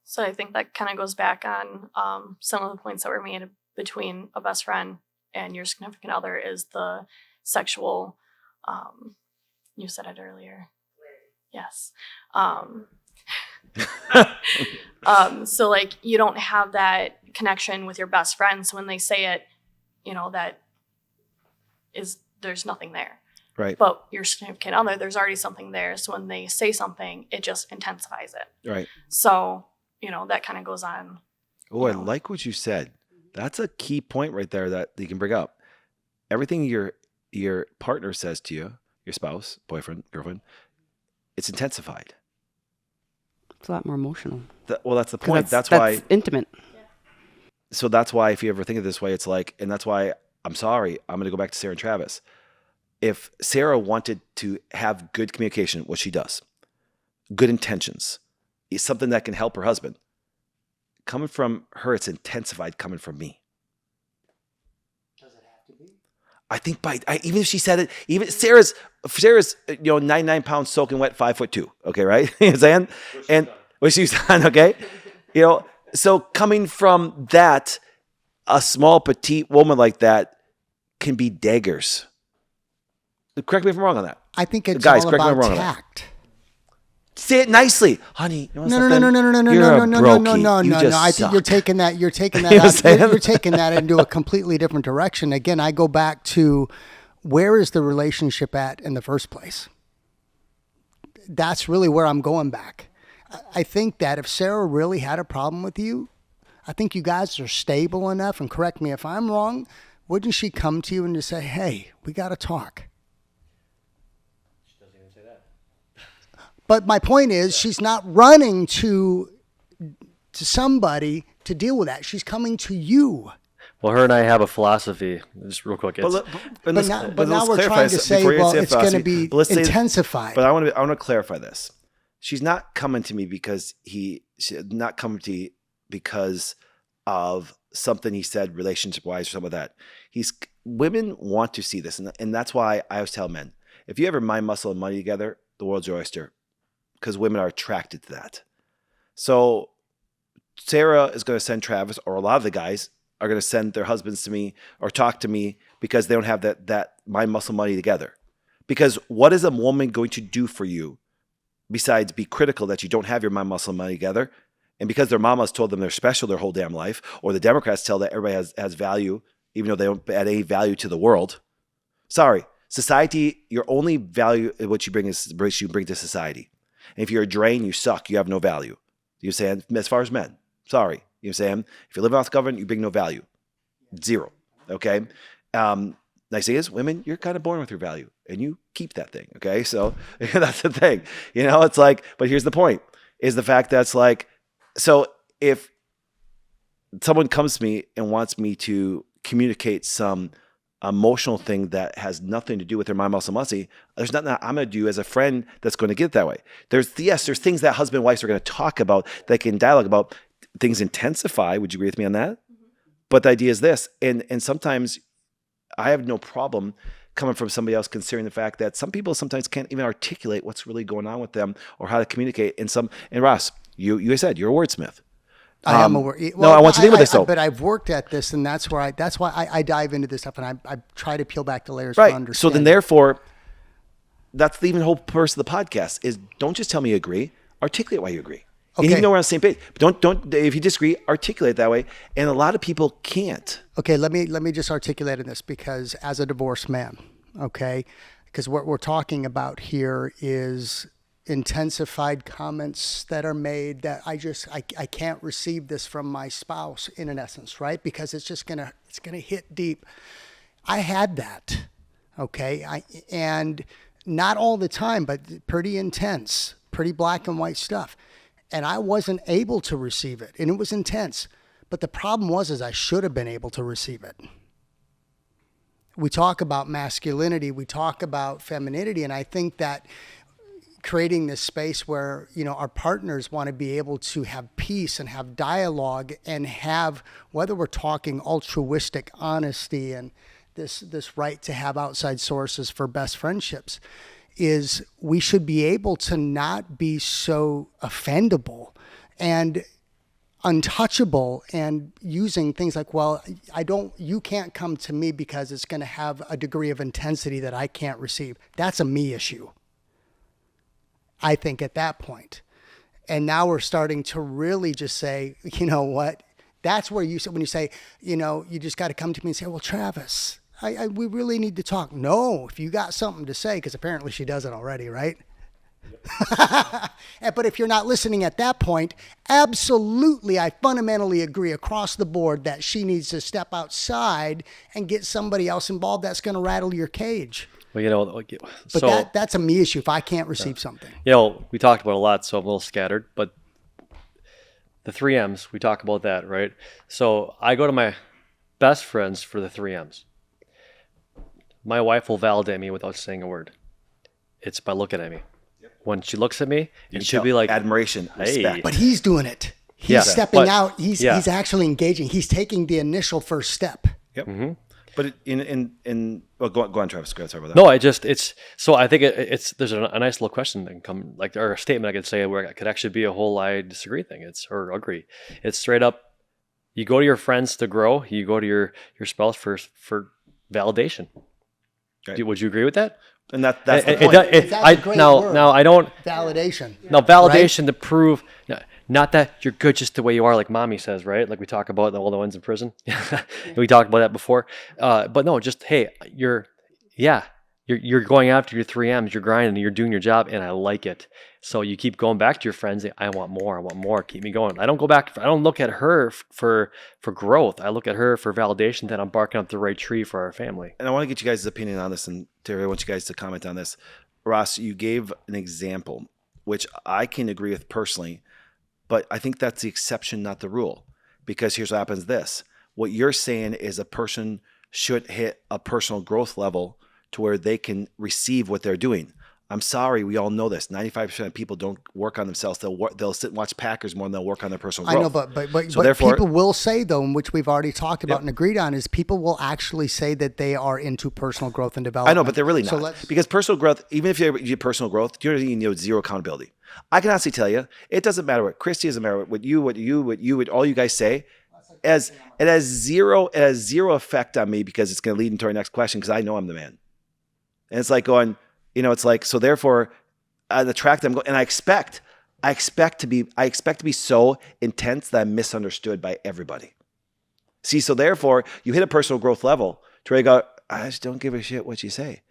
So I think that kind of goes back on some of the points that were made between a best friend and your significant other is the sexual, you said it earlier. Yes. So like you don't have that connection with your best friend. So when they say it, there's nothing there. Right. But your significant other, there's already something there. So when they say something, it just intensifies it. Right. So, that kind of goes on. Oh, I like what you said. That's a key point right there that you can bring up. Everything your partner says to you, your spouse, boyfriend, girlfriend, it's intensified. It's a lot more emotional. That's the point. That's why intimate. So that's why, if you ever think of it this way, it's like, and that's why I'm sorry, I'm going to go back to Sarah and Travis. If Sarah wanted to have good communication, what she does, good intentions, is something that can help her husband. Coming from her, it's intensified coming from me. Does it have to be? I think even if she said it, even Sarah's 99 pounds soaking wet, 5'2". Okay, right? You know what I'm saying? And what she's done, okay? So coming from that, a small petite woman like that can be daggers. Correct me if I'm wrong on that. I think it's Guys, all correct me if I'm about wrong on that. tact. Say it nicely, honey. You know No. You I think you're taking that. You're taking that. You know what I'm saying? You're taking that into a completely different direction. Again, I go back to where is the relationship at in the first place? That's really where I'm going back. I think that if Sarah really had a problem with you, I think you guys are stable enough. And correct me if I'm wrong. Wouldn't she come to you and just say, "Hey, we got to talk"? But my point is, she's not running to somebody to deal with that. She's coming to you. Well, her and I have a philosophy, just real quick. But now we're trying to say, well, it's going to be intensified. But I want to clarify this. She's not coming to me because not coming to you because of something he said relationship-wise or something like that. Women want to see this, and that's why I always tell men, if you ever mind, muscle, and money together, the world's your oyster. Because women are attracted to that. So Sarah is going to send Travis, or a lot of the guys are going to send their husbands to me or talk to me because they don't have that mind, muscle, money together. Because what is a woman going to do for you besides be critical that you don't have your mind, muscle, and money together? And because their mamas told them they're special their whole damn life, or the Democrats tell that everybody has value, even though they don't add any value to the world. Sorry, society, your only value, what you bring to society. And if you're a drain, you suck. You have no value. You're saying, as far as men, sorry. You're saying, if you live off the government, you bring no value. Zero. Okay? Nice thing is, women, you're kind of born with your value. And you keep that thing. Okay? So that's the thing. It's like, but here's the point, is the fact that's like, so if someone comes to me and wants me to communicate some emotional thing that has nothing to do with their mind, muscle, musty, there's nothing that I'm going to do as a friend that's going to get it that way. There's things that husband and wife are going to talk about, that can dialogue about. Things intensify. Would you agree with me on that? Mm-hmm. But the idea is this, and sometimes I have no problem coming from somebody else, considering the fact that some people sometimes can't even articulate what's really going on with them or how to communicate. And Ross, you said you're a wordsmith. I am a word. Well, I want you to deal with this though. But I've worked at this, and that's why I dive into this stuff, and I try to peel back the layers. Right. For understanding. So then, therefore, that's the even whole purpose of the podcast is don't just tell me you agree, articulate why you agree. Okay. And even though we're on the same page, don't if you disagree, articulate that way. And a lot of people can't. Okay, let me just articulate in this, because as a divorced man, okay, because what we're talking about here is intensified comments that are made that I can't receive this from my spouse in essence, right? Because it's gonna hit deep. I had that, okay, and not all the time, but pretty intense, pretty black and white stuff. And I wasn't able to receive it, and it was intense. But the problem was I should have been able to receive it. We talk about masculinity, we talk about femininity, and I think that creating this space where, our partners want to be able to have peace and have dialogue and have, whether we're talking altruistic honesty and this right to have outside sources for best friendships, is we should be able to not be so offendable and untouchable and using things like, well, you can't come to me because it's going to have a degree of intensity that I can't receive. That's a me issue, I think, at that point. And now we're starting to really just say, you know what, that's where when you say, you just got to come to me and say, well, Travis, we really need to talk. No, if you got something to say, because apparently she does it already, right? Yep. But if you're not listening at that point, absolutely, I fundamentally agree across the board that she needs to step outside and get somebody else involved that's going to rattle your cage. Well, but that's a me issue if I can't receive something. We talked about it a lot, so I'm a little scattered, but the 3Ms, we talk about that, right? So I go to my best friends for the 3Ms. My wife will validate me without saying a word. It's by looking at me. When she looks at me, it should be like admiration, hey. respect. But he's doing it. He's Yeah, stepping but- out. He's yeah. he's actually engaging. He's taking the initial first step. Yep. But well, go on, Travis. Go ahead, sorry about that. No, it's so I think it's there's a nice little question that can come like or a statement I could say where it could actually be a whole I disagree thing. Or agree. It's straight up. You go to your friends to grow. You go to your spouse for validation. Right. Would you agree with that? And that's the It- point. it- That's I a great now word. now I don't Validation. now validation to prove not that you're good just the way you are, like mommy says, right? Like we talk about all the ones in prison. We talked about that before. But no, just hey, you're going after your 3Ms, you're grinding, you're doing your job, and I like it. So you keep going back to your friends. I want more, keep me going. I don't go back. I don't look at her for growth. I look at her for validation that I'm barking up the right tree for our family. And I want to get you guys' opinion on this, and Terry, I want you guys to comment on this. Ross, you gave an example, which I can agree with personally, but I think that's the exception, not the rule. Because here's what happens what you're saying is a person should hit a personal growth level to where they can receive what they're doing. I'm sorry, we all know this. 95% of people don't work on themselves. They'll sit and watch Packers more than they'll work on their personal growth. I know, but therefore, people will say though, and which we've already talked about and agreed on, is people will actually say that they are into personal growth and development. I know, but they're really So not. let's- Because personal growth, even if you do personal growth, you need zero accountability. I can honestly tell you, it doesn't matter what Christy, doesn't matter what all you guys say. It has zero effect on me because it's going to lead into our next question because I know I'm the man. And it's like going, it's like, so therefore on the track that I'm going, and I expect to be so intense that I'm misunderstood by everybody. See, so therefore you hit a personal growth level to where you go, I just don't give a shit what you say.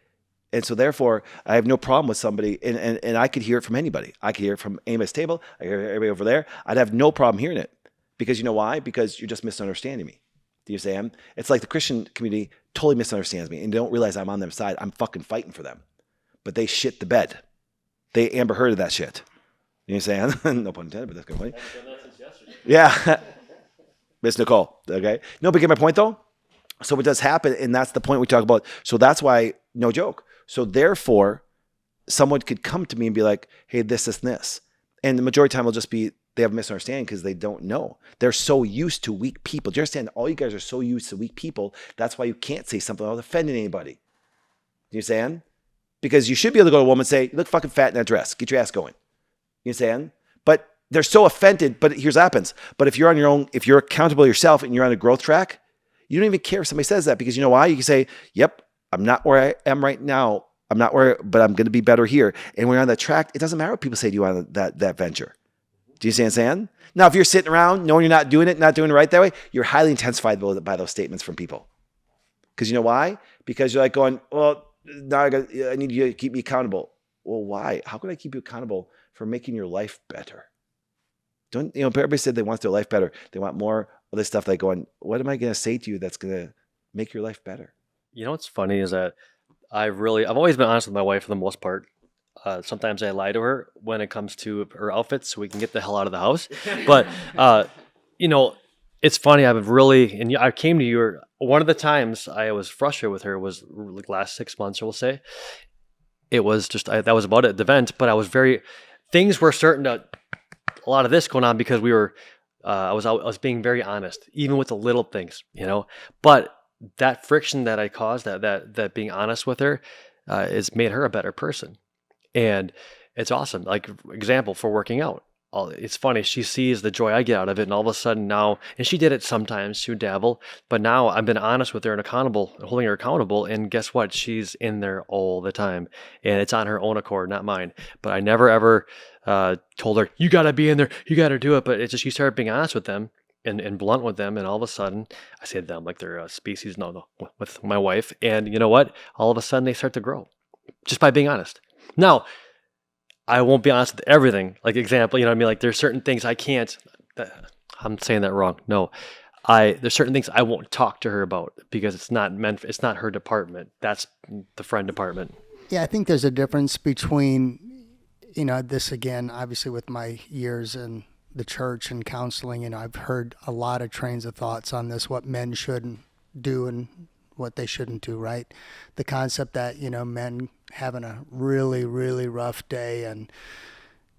And so therefore I have no problem with somebody, and I could hear it from anybody. I could hear it from Amos table. I hear everybody over there. I'd have no problem hearing it because you know why? Because you're just misunderstanding me. Do you understand? It's like the Christian community totally misunderstands me and they don't realize I'm on their side. I'm fucking fighting for them. But they shit the bed. They Amber Heard of that shit. You understand? No pun intended, but that's good. Yeah. Miss Nicole. Okay. No, but get my point though? So what does happen, and that's the point we talk about. So that's why, no joke. So therefore, someone could come to me and be like, hey, this. And the majority of the time will just be, they have a misunderstanding because they don't know. They're so used to weak people. Do you understand? All you guys are so used to weak people. That's why you can't say something without offending anybody. Do you understand? Because you should be able to go to a woman and say, you look fucking fat in that dress. Get your ass going. You understand? But they're so offended. But here's what happens. But if you're on your own, if you're accountable to yourself and you're on a growth track, you don't even care if somebody says that because you know why? You can say, yep, I'm not where I am right now. But I'm going to be better here. And when you're on that track, it doesn't matter what people say to you on that venture. Do you see what I'm saying? Now, if you're sitting around knowing you're not doing it right that way, you're highly intensified by those statements from people. Because you know why? Because you're like going, well, now I need you to keep me accountable. Well, why? How can I keep you accountable for making your life better? Everybody said they want their life better. They want more of this stuff. Like going, what am I going to say to you that's going to make your life better? You know what's funny is that I've always been honest with my wife for the most part. Sometimes I lie to her when it comes to her outfits so we can get the hell out of the house. But, it's funny. I came to you. One of the times I was frustrated with her was like last 6 months, we'll say. It was just, that was about it, the event. But things were starting to, a lot of this going on because I was being very honest, even with the little things, But that friction that I caused, that being honest with her, has made her a better person. And it's awesome. Like example for working out. It's funny. She sees the joy I get out of it. And all of a sudden now, and she did it sometimes, she would dabble, but now I've been honest with her and holding her accountable. And guess what? She's in there all the time and it's on her own accord, not mine. But I never ever told her, you got to be in there. You got to do it. But it's just, you started being honest with them and blunt with them. And all of a sudden I say them like they're a species. No, with my wife. And you know what? All of a sudden they start to grow just by being honest. Now, I won't be honest with everything. Like example, you know what I mean? Like there's certain things I can't, I'm saying that wrong. No, there's certain things I won't talk to her about because it's not her department. That's the friend department. Yeah, I think there's a difference between, this again, obviously with my years and the church and counseling, I've heard a lot of trains of thoughts on this, what men shouldn't do and what they shouldn't do, right? The concept that, men having a really, really rough day and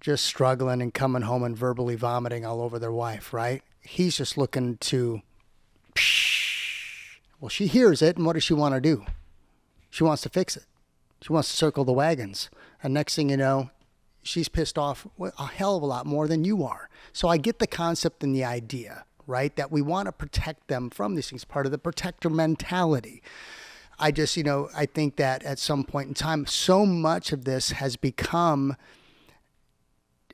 just struggling and coming home and verbally vomiting all over their wife, right? He's just looking to, well, she hears it, and what does she want to do? She wants to fix it. She wants to circle the wagons. And next thing you know, she's pissed off a hell of a lot more than you are. So I get the concept and the idea, right? That we want to protect them from these things, part of the protector mentality. I just, I think that at some point in time, so much of this has become,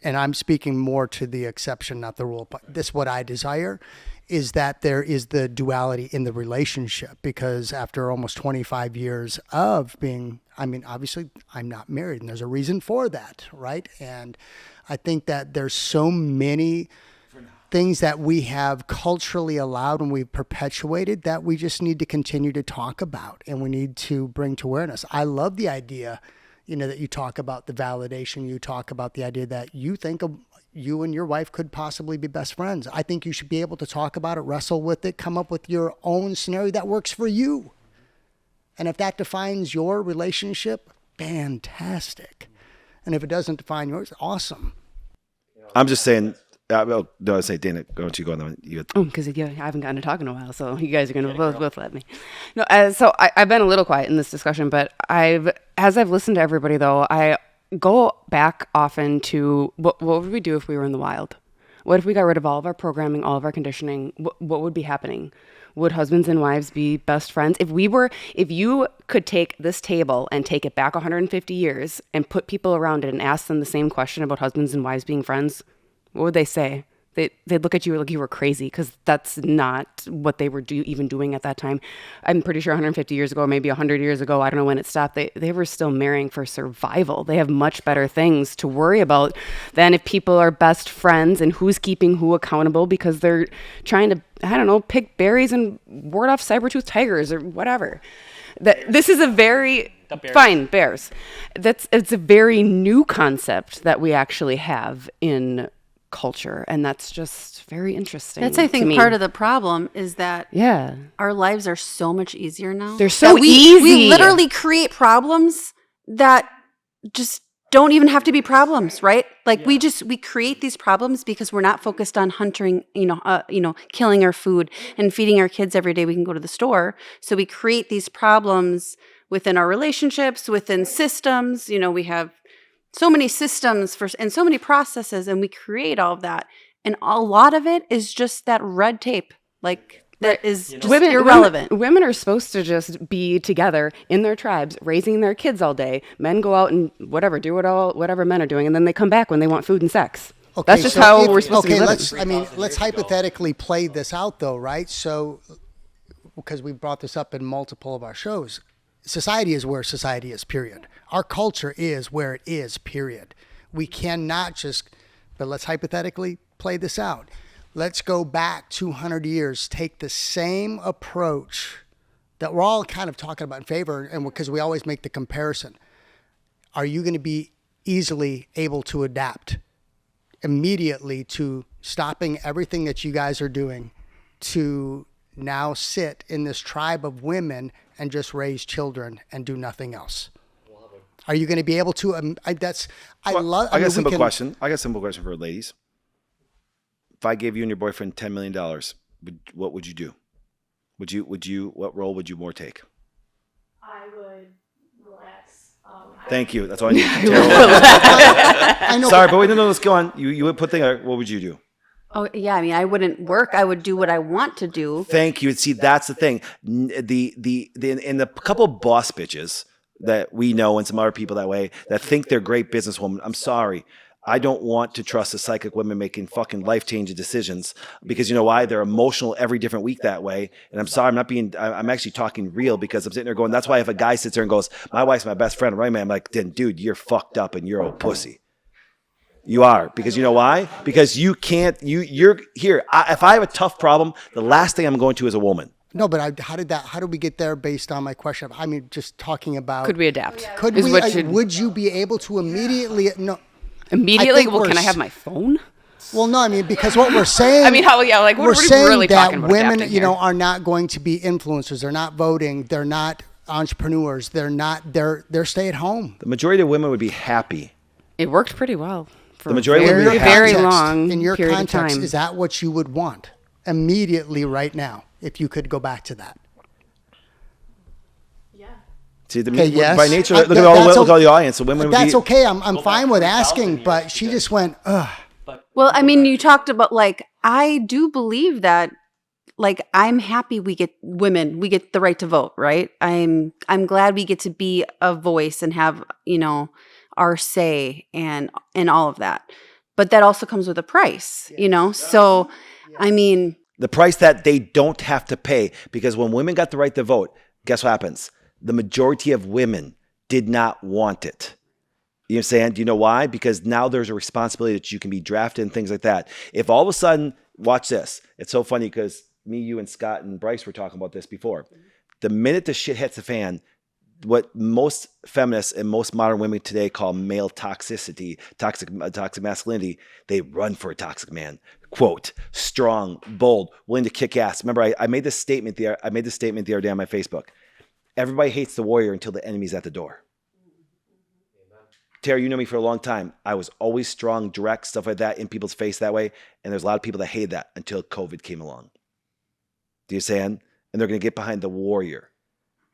and I'm speaking more to the exception, not the rule, but this what I desire, is that there is the duality in the relationship, because after almost 25 years of being, obviously I'm not married, and there's a reason for that, right? And I think that there's so many things that we have culturally allowed and we've perpetuated that we just need to continue to talk about, and we need to bring to awareness. I love the idea, that you talk about the validation, you talk about the idea that you think of you and your wife could possibly be best friends. I think you should be able to talk about it, wrestle with it, come up with your own scenario that works for you. And if that defines your relationship, fantastic. And if it doesn't define yours, awesome. I'm just saying, no, I say, Dana, go on. Because I haven't gotten to talk in a while, so you guys are going to both let me. No, so I've been a little quiet in this discussion, but as I've listened to everybody, though, I go back often to what would we do if we were in the wild? What if we got rid of all of our programming, all of our conditioning? What would be happening? Would husbands and wives be best friends? If you could take this table and take it back 150 years and put people around it and ask them the same question about husbands and wives being friends, what would they say? They'd look at you like you were crazy, because that's not what they were even doing at that time. I'm pretty sure 150 years ago, maybe 100 years ago, I don't know when it stopped, they were still marrying for survival. They have much better things to worry about than if people are best friends and who's keeping who accountable because they're trying to, pick berries and ward off saber-toothed tigers or whatever. This is a very... Fine, bears. It's a very new concept that we actually have in culture, and that's just very interesting. That's, I think, part of the problem is that our lives are so much easier now. They're so easy. We literally create problems that just don't even have to be problems, right? Like we create these problems because we're not focused on hunting, killing our food and feeding our kids every day. We can go to the store. So we create these problems within our relationships, within systems. We have so many systems and so many processes, and we create all of that. And a lot of it is just that red tape, that is just irrelevant. Women are supposed to just be together in their tribes, raising their kids all day. Men go out and whatever men are doing, and then they come back when they want food and sex. Okay, that's just how we're supposed to be living. Let's hypothetically play this out, though, right? So, because we brought this up in multiple of our shows, society is where society is, period. Our culture is where it is, period. We cannot just, but let's hypothetically play this out. Let's go back 200 years, take the same approach that we're all kind of talking about in favor, and because we always make the comparison. Are you going to be easily able to adapt immediately to stopping everything that you guys are doing to now sit in this tribe of women and just raise children and do nothing else? Are you going to be able to? I got a simple question. I got a simple question for ladies. If I gave you and your boyfriend $10 million, what would you do? What role would you more take? I would relax. Thank you. That's all I need. I know. Sorry, but wait, no, let's go on. You would put what would you do? Oh, yeah. I wouldn't work. I would do what I want to do. Thank you. See, that's the thing. In the couple of boss bitches that we know and some other people that way that think they're great businesswomen, I'm sorry. I don't want to trust the psychic women making fucking life-changing decisions, because you know why? They're emotional every different week that way. And I'm sorry, I'm actually talking real, because I'm sitting there going, that's why if a guy sits there and goes, my wife's my best friend, right, man? I'm like, then dude, you're fucked up and you're a pussy. You are, because you know why? Because you're here. If I have a tough problem, the last thing I'm going to is a woman. No, but how did we get there based on my question? Just talking about. Could we adapt? Would you be able to immediately? No. Immediately? Well, can I have my phone? Well, no, I mean, because what we're saying, I mean, how? Yeah, like what we're are we saying really that talking about? women, adapting you know, here? are not going to be influencers. They're not voting. They're not entrepreneurs. They're not. They're stay at home. The majority of women would be happy. It worked pretty well for The majority a would very, be very happy. long In your period context, of time. is that what you would want immediately right now if you could go back to that? See, Okay, yes. by nature, I- look at all that's the audience. So women would That's be, okay. I'm fine with asking, but she just went, ugh. Well, I mean, you talked about like, I do believe that, like, I'm happy we get the right to vote, right? I'm glad we get to be a voice and have, you know, our say and all of that. But that also comes with a price, you know? So, I mean, the price that they don't have to pay, because when women got the right to vote, guess what happens? The majority of women did not want it. You know what I'm saying? Do you know why? Because now there's a responsibility that you can be drafted and things like that. If all of a sudden, watch this. It's so funny because me, you, and Scott and Bryce were talking about this before. The minute the shit hits the fan, what most feminists and most modern women today call male toxicity, toxic masculinity, they run for a toxic man. Quote, strong, bold, willing to kick ass. Remember, I made this statement the other day on my Facebook. Everybody hates the warrior until the enemy's at the door. Tara, you know me for a long time. I was always strong, direct, stuff like that in people's face that way. And there's a lot of people that hated that until COVID came along. Do you understand? And they're going to get behind the warrior.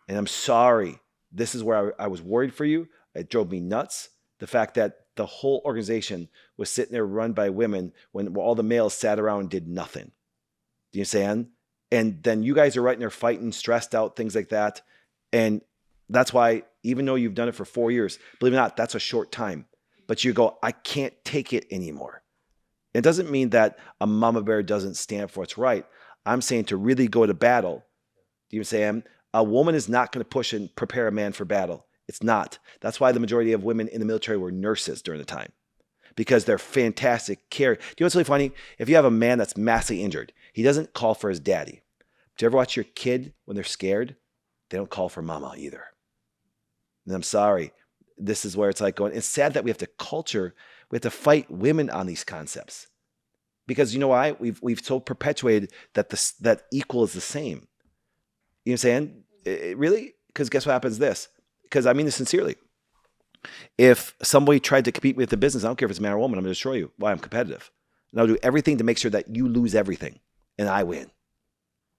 And I'm sorry. This is where I was worried for you. It drove me nuts. The fact that the whole organization was sitting there run by women when all the males sat around and did nothing. Do you understand? And then you guys are right in there fighting, stressed out, things like that. And that's why, even though you've done it for 4 years, believe it or not, that's a short time. But you go, I can't take it anymore. It doesn't mean that a mama bear doesn't stand for what's right. I'm saying to really go to battle. Do you understand? A woman is not going to push and prepare a man for battle. It's not. That's why the majority of women in the military were nurses during the time. Because they're fantastic care. Do you know what's really funny? If you have a man that's massively injured, he doesn't call for his daddy. Do you ever watch your kid when they're scared? They don't call for mama either. And I'm sorry. This is where it's like going. It's sad that we have to fight women on these concepts. Because you know why? We've so perpetuated that equal is the same. You know what I'm saying? Really? Because guess what happens this? Because I mean this sincerely. If somebody tried to compete with the business, I don't care if it's a man or woman, I'm going to destroy you. Why? I'm competitive. And I'll do everything to make sure that you lose everything and I win.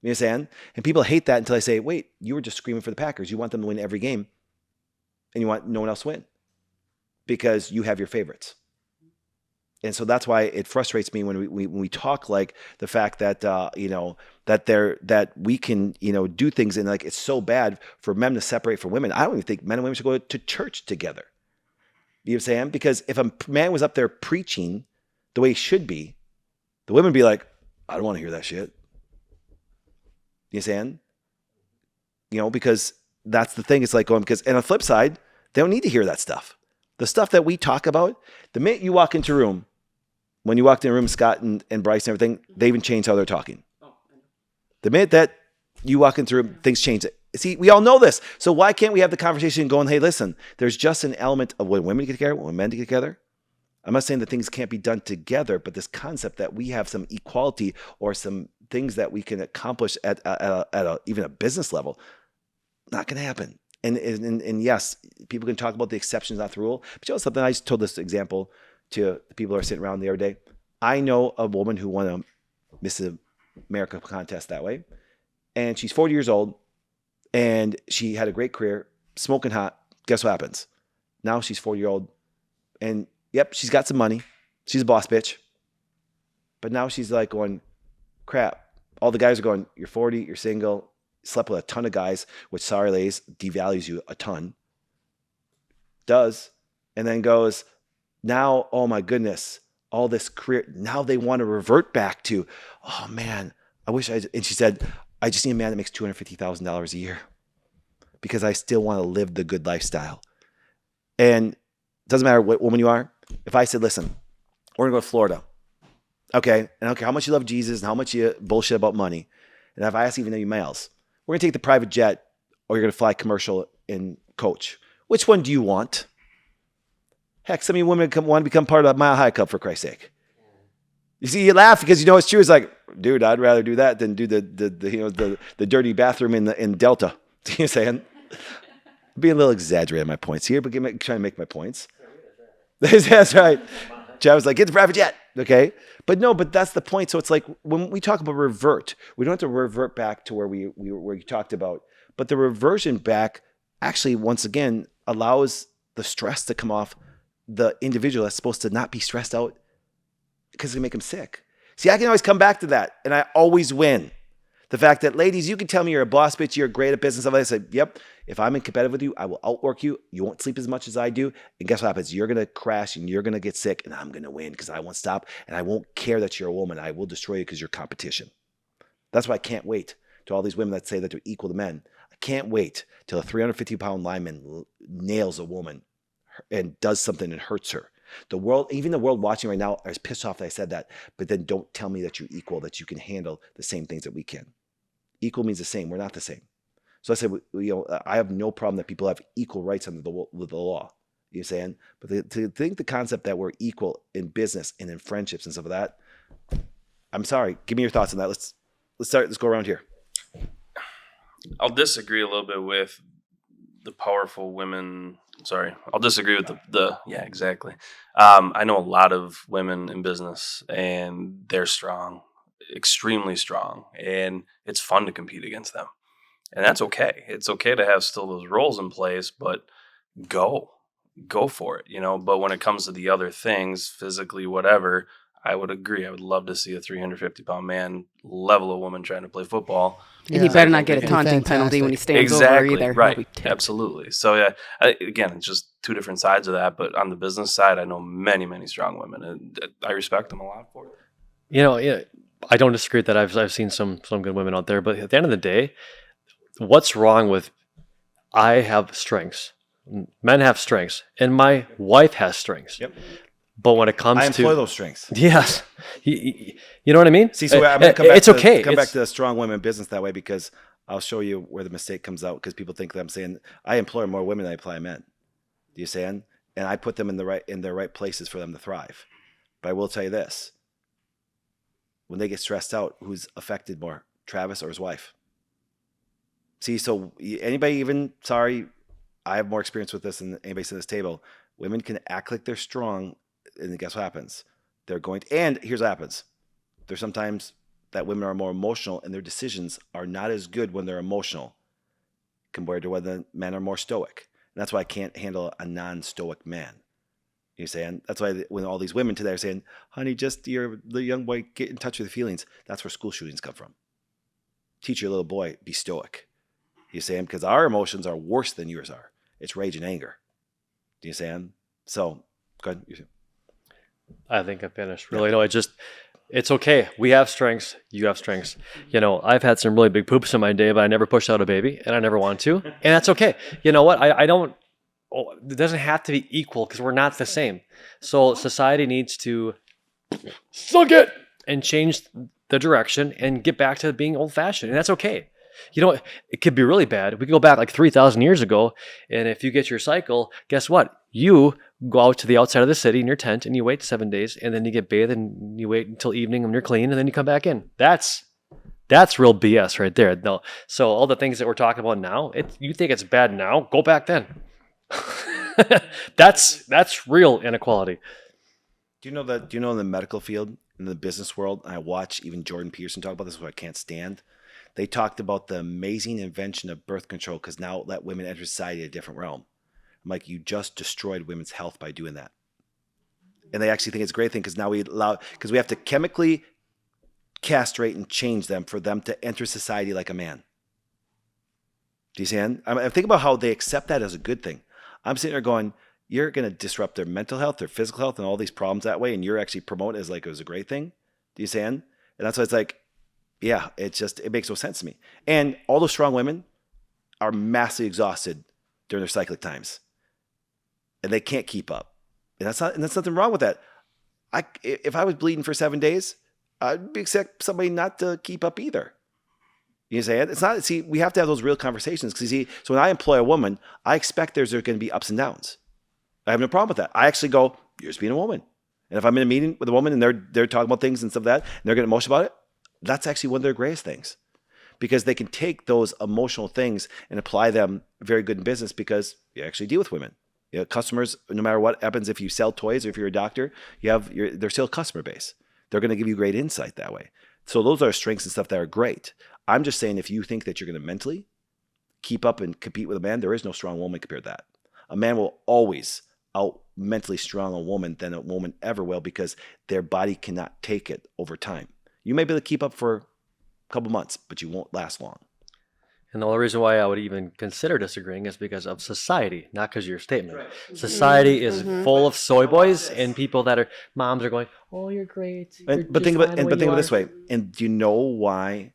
You understand? And people hate that until I say, wait, you were just screaming for the Packers. You want them to win every game and you want no one else to win because you have your favorites. And so that's why it frustrates me when we talk like the fact that, that we can, do things and like, it's so bad for men to separate from women. I don't even think men and women should go to church together. You know what I'm saying? Because if a man was up there preaching the way he should be, the women would be like, I don't want to hear that shit. You understand? Because that's the thing. It's like going, and on the flip side, they don't need to hear that stuff. The stuff that we talk about, the minute you walk into a room, when you walked in a room, Scott and Bryce and everything, they even change how they're talking. The minute that you walk into a room, things change. See, we all know this. So why can't we have the conversation going, hey, listen, there's just an element of when women get together, when men get together. I'm not saying that things can't be done together, but this concept that we have some equality or some things that we can accomplish at even a business level, not going to happen. And yes, people can talk about the exceptions, not the rule. But you know something? I just told this example to the people who are sitting around the other day. I know a woman who won a Miss America contest that way. And she's 40 years old. And she had a great career, smoking hot. Guess what happens? Now she's 40-year-old. And yep, she's got some money. She's a boss bitch. But now she's like going, crap. All the guys are going, you're 40, you're single, slept with a ton of guys, which, sorry, ladies, devalues you a ton. Does. And then goes, now, oh my goodness, all this career. Now they want to revert back to, oh man, and she said, I just need a man that makes $250,000 a year because I still want to live the good lifestyle. And it doesn't matter what woman you are. If I said, listen, we're going to go to Florida. Okay. And I don't care how much you love Jesus and how much you bullshit about money. And if I ask even you males, we're going to take the private jet or you're going to fly commercial in coach. Which one do you want? Heck, some of you women want to become part of the Mile High Club, for Christ's sake. You see, you laugh because you know it's true. It's like, dude, I'd rather do that than do the dirty bathroom in Delta. You know what I'm saying? Being a little exaggerated on my points here, but trying to make my points. That's right. Chad was like, get the private jet. Okay. But that's the point. So it's like when we talk about revert, we don't have to revert back to where we talked about, but the reversion back actually, once again, allows the stress to come off the individual that's supposed to not be stressed out because it can make them sick. See, I can always come back to that, and I always win. The fact that, ladies, you can tell me you're a boss bitch, you're great at business. I say, yep, if I'm in competitive with you, I will outwork you. You won't sleep as much as I do. And guess what happens? You're going to crash and you're going to get sick, and I'm going to win because I won't stop. And I won't care that you're a woman. I will destroy you because you're competition. That's why I can't wait to all these women that say that they're equal to men. I can't wait till a 350-pound lineman nails a woman and does something and hurts her. The world, even the world watching right now, is pissed off that I said that, but then don't tell me that you're equal, that you can handle the same things that we can. Equal means the same. We're not the same. So I said, I have no problem that people have equal rights under the law. You know what I'm saying? But to think the concept that we're equal in business and in friendships and stuff like that, I'm sorry. Give me your thoughts on that. Let's start. Let's go around here. I'll disagree a little bit with the powerful women. Sorry, I'll disagree with yeah, exactly. I know a lot of women in business, and they're strong, extremely strong, and it's fun to compete against them. And that's okay. It's okay to have still those roles in place, but go for it, But when it comes to the other things, physically, whatever, I would agree. I would love to see a 350-pound man level a woman trying to play football. And he better not get a taunting penalty when he stands over either. Right, absolutely. So, yeah, again, it's just two different sides of that. But on the business side, I know many, many strong women, and I respect them a lot for it. I don't disagree with that. I've seen some good women out there. But at the end of the day, what's wrong with I have strengths, men have strengths, and my wife has strengths. Yep. But when it comes I to employ those strengths. Yes, you know what I mean. See, so I'm going to come back. It's okay. Come back to the strong women business that way because I'll show you where the mistake comes out because people think that I'm saying I employ more women than I employ men. Do you saying? And I put them in their right places for them to thrive. But I will tell you this: when they get stressed out, who's affected more, Travis or his wife? See, so anybody even sorry, I have more experience with this than anybody sitting at this table. Women can act like they're strong. And guess what happens? And here's what happens. There's sometimes that women are more emotional and their decisions are not as good when they're emotional compared to when the men are more stoic. And that's why I can't handle a non-stoic man. You're saying? That's why when all these women today are saying, honey, you're the young boy, get in touch with your feelings. That's where school shootings come from. Teach your little boy, be stoic. You saying? Because our emotions are worse than yours are. It's rage and anger. Do you saying? So, go ahead. I think I'm finished. Really, no, it's okay. We have strengths. You have strengths. I've had some really big poops in my day, but I never pushed out a baby, and I never want to, and that's okay. You know what? I don't. It doesn't have to be equal because we're not the same. So society needs to suck it and change the direction and get back to being old-fashioned, and that's okay. It could be really bad. We could go back like 3,000 years ago, and if you get your cycle, guess what? You go out to the outside of the city in your tent, and you wait 7 days, and then you get bathed, and you wait until evening when you're clean, and then you come back in. That's real BS right there. No, so all the things that we're talking about now, you think it's bad now? Go back then. That's real inequality. Do you know in the medical field, in the business world, I watch even Jordan Peterson talk about this, what I can't stand. They talked about the amazing invention of birth control because now let women enter society in a different realm. I'm like, you just destroyed women's health by doing that. And they actually think it's a great thing because now we have to chemically castrate and change them for them to enter society like a man. Do you see? I'm thinking about how they accept that as a good thing. I'm sitting there going, you're going to disrupt their mental health, their physical health, and all these problems that way, and you're actually promoting it as like it was a great thing. Do you see? And that's why it's like, yeah, it makes no sense to me. And all those strong women are massively exhausted during their cyclic times. And they can't keep up. And that's nothing wrong with that. If I was bleeding for 7 days, I'd expect somebody not to keep up either. You say it's not. See, we have to have those real conversations because you see. So when I employ a woman, I expect there's going to be ups and downs. I have no problem with that. I actually go, you're just being a woman, And if I'm in a meeting with a woman and they're talking about things and stuff like that, and they're getting emotional about it, that's actually one of their greatest things. Because they can take those emotional things and apply them very good in business because you actually deal with women. You know, customers, no matter what happens, if you sell toys or if you're a doctor, they're still a customer base. They're going to give you great insight that way. So those are strengths and stuff that are great. I'm just saying, if you think that you're going to mentally keep up and compete with a man, there is no strong woman compared to that. A man will always out mentally strong a woman than a woman ever will, because their body cannot take it over time. You may be able to keep up for a couple months, but you won't last long. And the only reason why I would even consider disagreeing is because of society, not because of your statement. Right. Society is full of soy boys and people that are, moms are going, oh, you're great. But think about it this way. And do you know why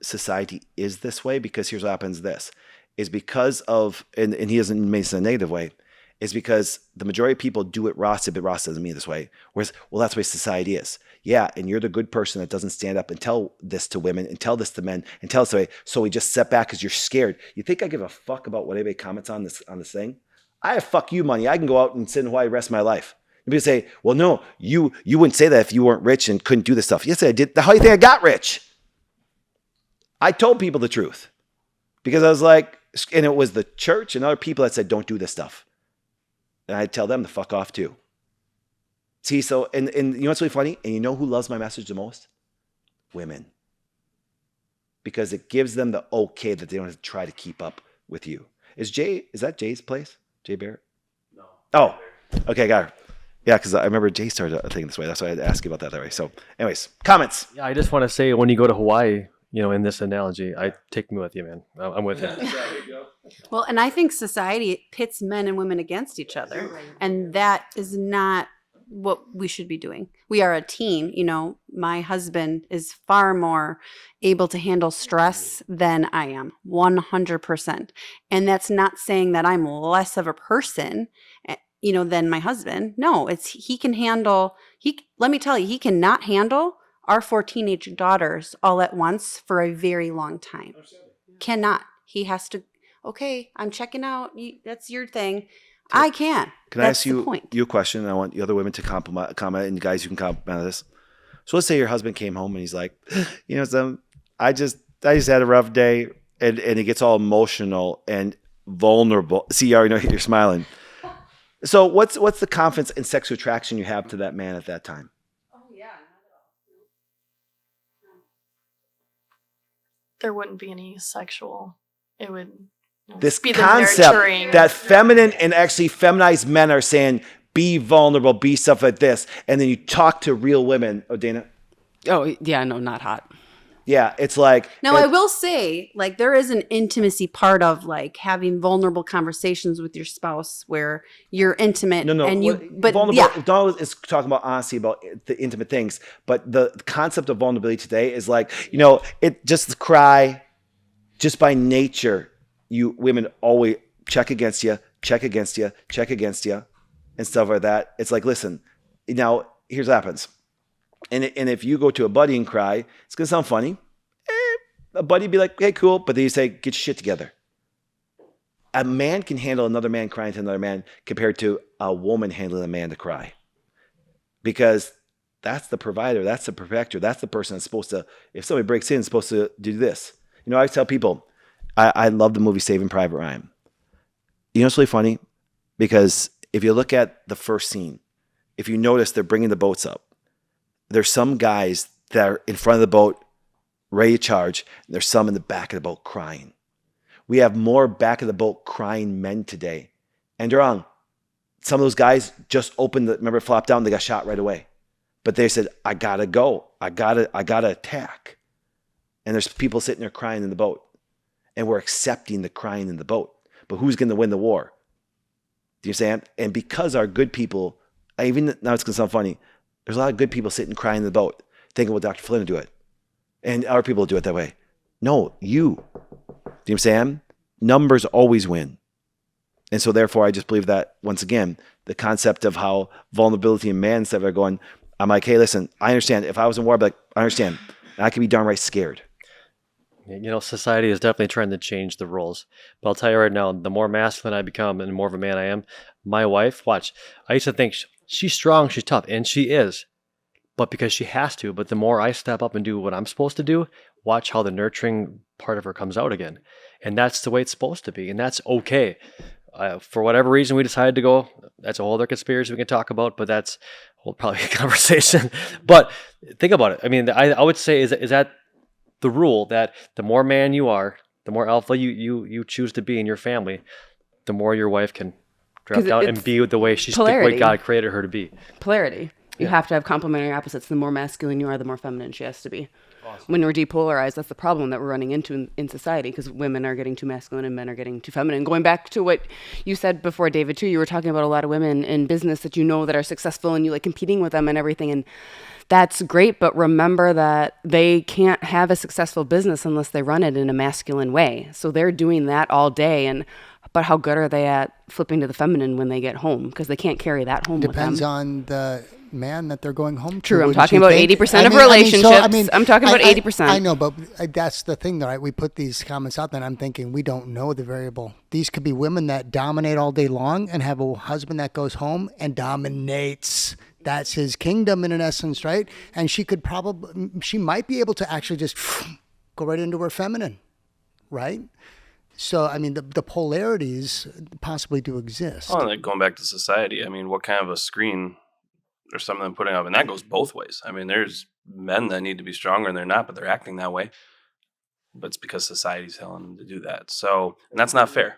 society is this way? Because here's what happens. This is because of, and he doesn't make this in a negative way, is because the majority of people do it Ross did, but Ross doesn't mean it this way. Whereas, well, that's the way society is. Yeah, and you're the good person that doesn't stand up and tell this to women and tell this to men and tell us the way. So we just step back because you're scared. You think I give a fuck about what anybody comments on this thing? I have fuck you money. I can go out and sit in Hawaii the rest of my life. And people say, well, no, you wouldn't say that if you weren't rich and couldn't do this stuff. Yes, I did. How do you think I got rich? I told people the truth because I was like, and it was the church and other people that said, don't do this stuff. And I'd tell them to fuck off too. See, so, and you know what's really funny? And you know who loves my message the most? Women. Because it gives them the okay that they don't have to try to keep up with you. Is that Jay's place? Jay Barrett? No. Oh, okay, got her. Yeah, because I remember Jay started thinking this way. That's why I had to ask you about that way. So anyways, comments. Yeah, I just want to say, when you go to Hawaii, in this analogy, take me with you, man. I'm with you. Well, and I think society pits men and women against each other, and that is not what we should be doing. We are a team. My husband is far more able to handle stress than I am, 100%. And that's not saying that I'm less of a person, than my husband. No, he can handle, let me tell you, he cannot handle our 4 teenage daughters all at once for a very long time. Cannot. He has to, okay, I'm checking out. That's your thing. I can. Can I ask you a question? And I want the other women to comment, and guys, you can comment on this. So let's say your husband came home and he's like, I just had a rough day, and he gets all emotional and vulnerable. See, you already know you're smiling. So what's the confidence and sexual attraction you have to that man at that time? Oh yeah. There wouldn't be any sexual. It would. This be concept that feminine and actually feminized men are saying, be vulnerable, be stuff like this. And then you talk to real women. Oh, Dana? Oh, yeah, no, not hot. Yeah, it's like. Now, I will say, there is an intimacy part of having vulnerable conversations with your spouse where you're intimate. No. And vulnerable, yeah. Is talking about honesty about the intimate things. But the concept of vulnerability today is it just cry, just by nature. You women always check against you, and stuff like that. It's like, listen, now here's what happens. And if you go to a buddy and cry, it's going to sound funny. A buddy be like, hey, cool. But then you say, get your shit together. A man can handle another man crying to another man compared to a woman handling a man to cry. Because that's the provider. That's the protector. That's the person that's supposed to, if somebody breaks in, is supposed to do this. I tell people, I love the movie Saving Private Ryan. It's really funny because if you look at the first scene, if you notice they're bringing the boats up, there's some guys that are in front of the boat ready to charge, and there's some in the back of the boat crying. We have more back of the boat crying men today. And they're wrong. Some of those guys just remember, flopped down, they got shot right away. But they said, I gotta go. I gotta attack. And there's people sitting there crying in the boat. And we're accepting the crying in the boat. But who's going to win the war? Do you understand? And because our good people, even now it's going to sound funny, there's a lot of good people sitting crying in the boat, thinking, well, Dr. Flynn will do it. And our people will do it that way. No, you. Do you understand? Numbers always win. And so therefore, I just believe that, once again, the concept of how vulnerability in men instead of going, I'm like, hey, listen, I understand. If I was in war, I'd be like, I understand. And I could be darn right scared. Society is definitely trying to change the roles. But I'll tell you right now, the more masculine I become and the more of a man I am, my wife, watch, I used to think she's strong, she's tough, and she is. But because she has to, but the more I step up and do what I'm supposed to do, watch how the nurturing part of her comes out again. And that's the way it's supposed to be. And that's okay. For whatever reason we decided to go, that's a whole other conspiracy we can talk about, but that's probably a conversation. But think about it. I mean, I would say, is that the rule that the more man you are, the more alpha you choose to be in your family, the more your wife can draft out and be the way the way God created her to be. Polarity. You have to have complementary opposites. The more masculine you are, the more feminine she has to be. Awesome. When we're depolarized, that's the problem that we're running into in society, because women are getting too masculine and men are getting too feminine. Going back to what you said before, David, too, you were talking about a lot of women in business that that are successful and you like competing with them and everything. And that's great, but remember that they can't have a successful business unless they run it in a masculine way. So they're doing that all day. But how good are they at flipping to the feminine when they get home? Because they can't carry that home with them. Depends on the man that they're going home to. True, I'm talking about 80% of relationships. I'm talking about 80%. I know, but that's the thing, right? We put these comments out there, and I'm thinking we don't know the variable. These could be women that dominate all day long and have a husband that goes home and dominates. That's his kingdom in an essence, right? And she might be able to actually just go right into her feminine, right? So, I mean, the polarities possibly do exist. Oh, and like going back to society, I mean, what kind of a screen or some of them putting up? And that goes both ways. I mean, there's men that need to be stronger and they're not, but they're acting that way. But it's because society's telling them to do that. So, and that's not fair.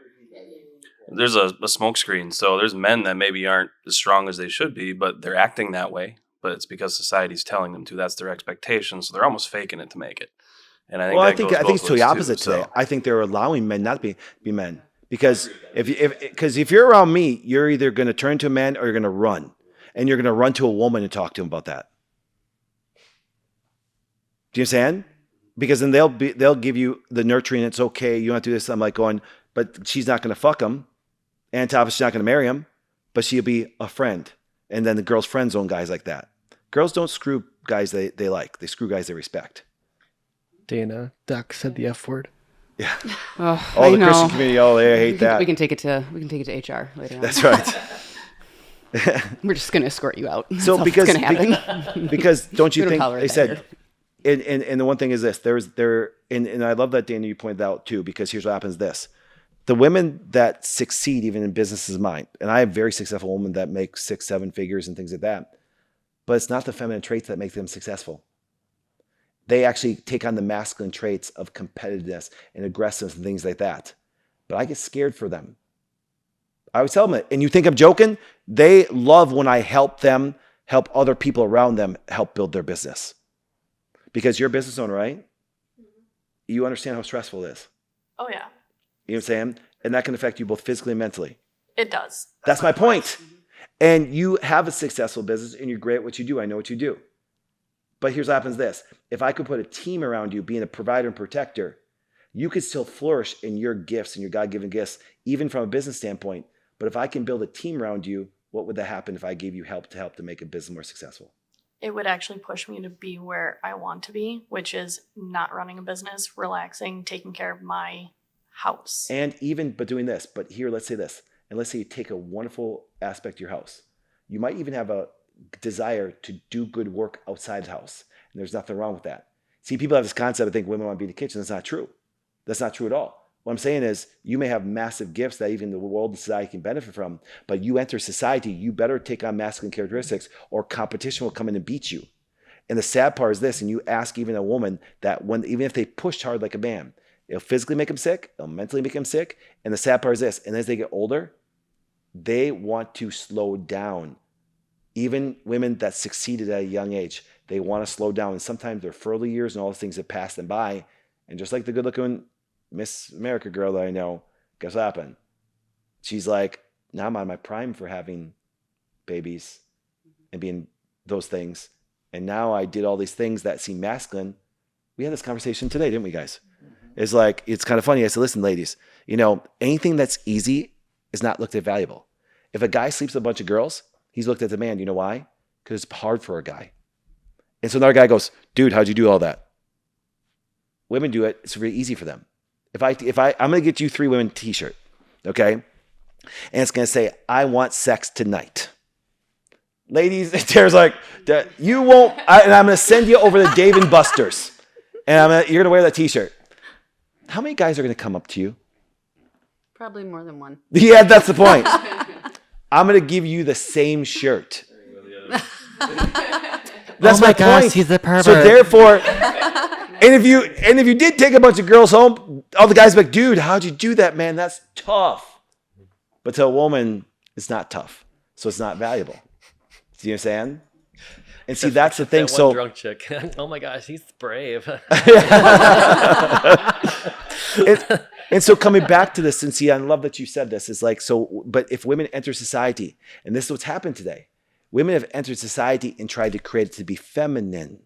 There's a smoke screen. So there's men that maybe aren't as strong as they should be, but they're acting that way. But it's because society's telling them to. That's their expectation. So they're almost faking it to make it. And I think I think it's to the opposite today. I think they're allowing men not to be men, because if you're around me, you're either going to turn to a man or you're going to run, and you're going to run to a woman and talk to him about that. Do you understand? Because then they'll give you the nurturing. It's okay. You don't have to do this. I'm like going, but she's not going to fuck him, and top, she's not going to marry him, but she'll be a friend. And then the girls' friends own guys like that. Girls don't screw guys they like. They screw guys they respect. Dana, Duck said the F word. Yeah. Oh, the Christian community, they hate that. We can take it to HR later on. That's right. We're just going to escort you out. So because going to happen. Because don't you think they said, here. and the one thing is this, and I love that, Dana, you pointed out too, because here's what happens: the women that succeed even in business is mine, and I have very successful women that make 6-7 figures and things like that, but it's not the feminine traits that make them successful. They actually take on the masculine traits of competitiveness and aggressiveness and things like that. But I get scared for them. I always tell them it. And you think I'm joking? They love when I help them, help other people around them help build their business. Because you're a business owner, right? You understand how stressful it is. Oh, yeah. You know what I'm saying? And that can affect you both physically and mentally. It does. That's my point. And you have a successful business and you're great at what you do. I know what you do. But here's what happens this. If I could put a team around you being a provider and protector, you could still flourish in your gifts and your God-given gifts, even from a business standpoint. But if I can build a team around you, what would that happen if I gave you help to make a business more successful? It would actually push me to be where I want to be, which is not running a business, relaxing, taking care of my house. But doing this. But here, let's say this. And let's say you take a wonderful aspect of your house. You might even have a desire to do good work outside the house. And there's nothing wrong with that. See, people have this concept, I think women want to be in the kitchen. That's not true. That's not true at all. What I'm saying is you may have massive gifts that even the world and society can benefit from, but you enter society, you better take on masculine characteristics or competition will come in and beat you. And the sad part is this, and you ask even a woman that even if they pushed hard like a man, it'll physically make them sick, it'll mentally make them sick. And the sad part is this, and as they get older, they want to slow down. Even women that succeeded at a young age, they want to slow down. And sometimes their fertile years and all the things that pass them by. And just like the good-looking Miss America girl that I know, guess what happened? She's like, now I'm on my prime for having babies and being those things. And now I did all these things that seem masculine. We had this conversation today, didn't we, guys? It's like, it's kind of funny. I said, listen, ladies, anything that's easy is not looked at valuable. If a guy sleeps with a bunch of girls, he's looked at the man. You know why? Because it's hard for a guy. And so another guy goes, dude, how'd you do all that? Women do it. It's really easy for them. I'm going to get you 3 women t-shirt, okay? And it's going to say, I want sex tonight. Ladies, Tara's like, you won't, and I'm going to send you over to Dave and Buster's. And you're going to wear that t-shirt. How many guys are going to come up to you? Probably more than one. Yeah, that's the point. I'm going to give you the same shirt. That's my point. He's a pervert. So therefore, and if you did take a bunch of girls home, all the guys are like, dude, how'd you do that, man? That's tough. But to a woman, it's not tough. So it's not valuable. See what I'm saying? And see, that's the thing. That So one drunk chick. Oh my gosh, he's brave. and so coming back to this, and see, I love that you said this. It's like, so, but if women enter society, and this is what's happened today, women have entered society and tried to create it to be feminine.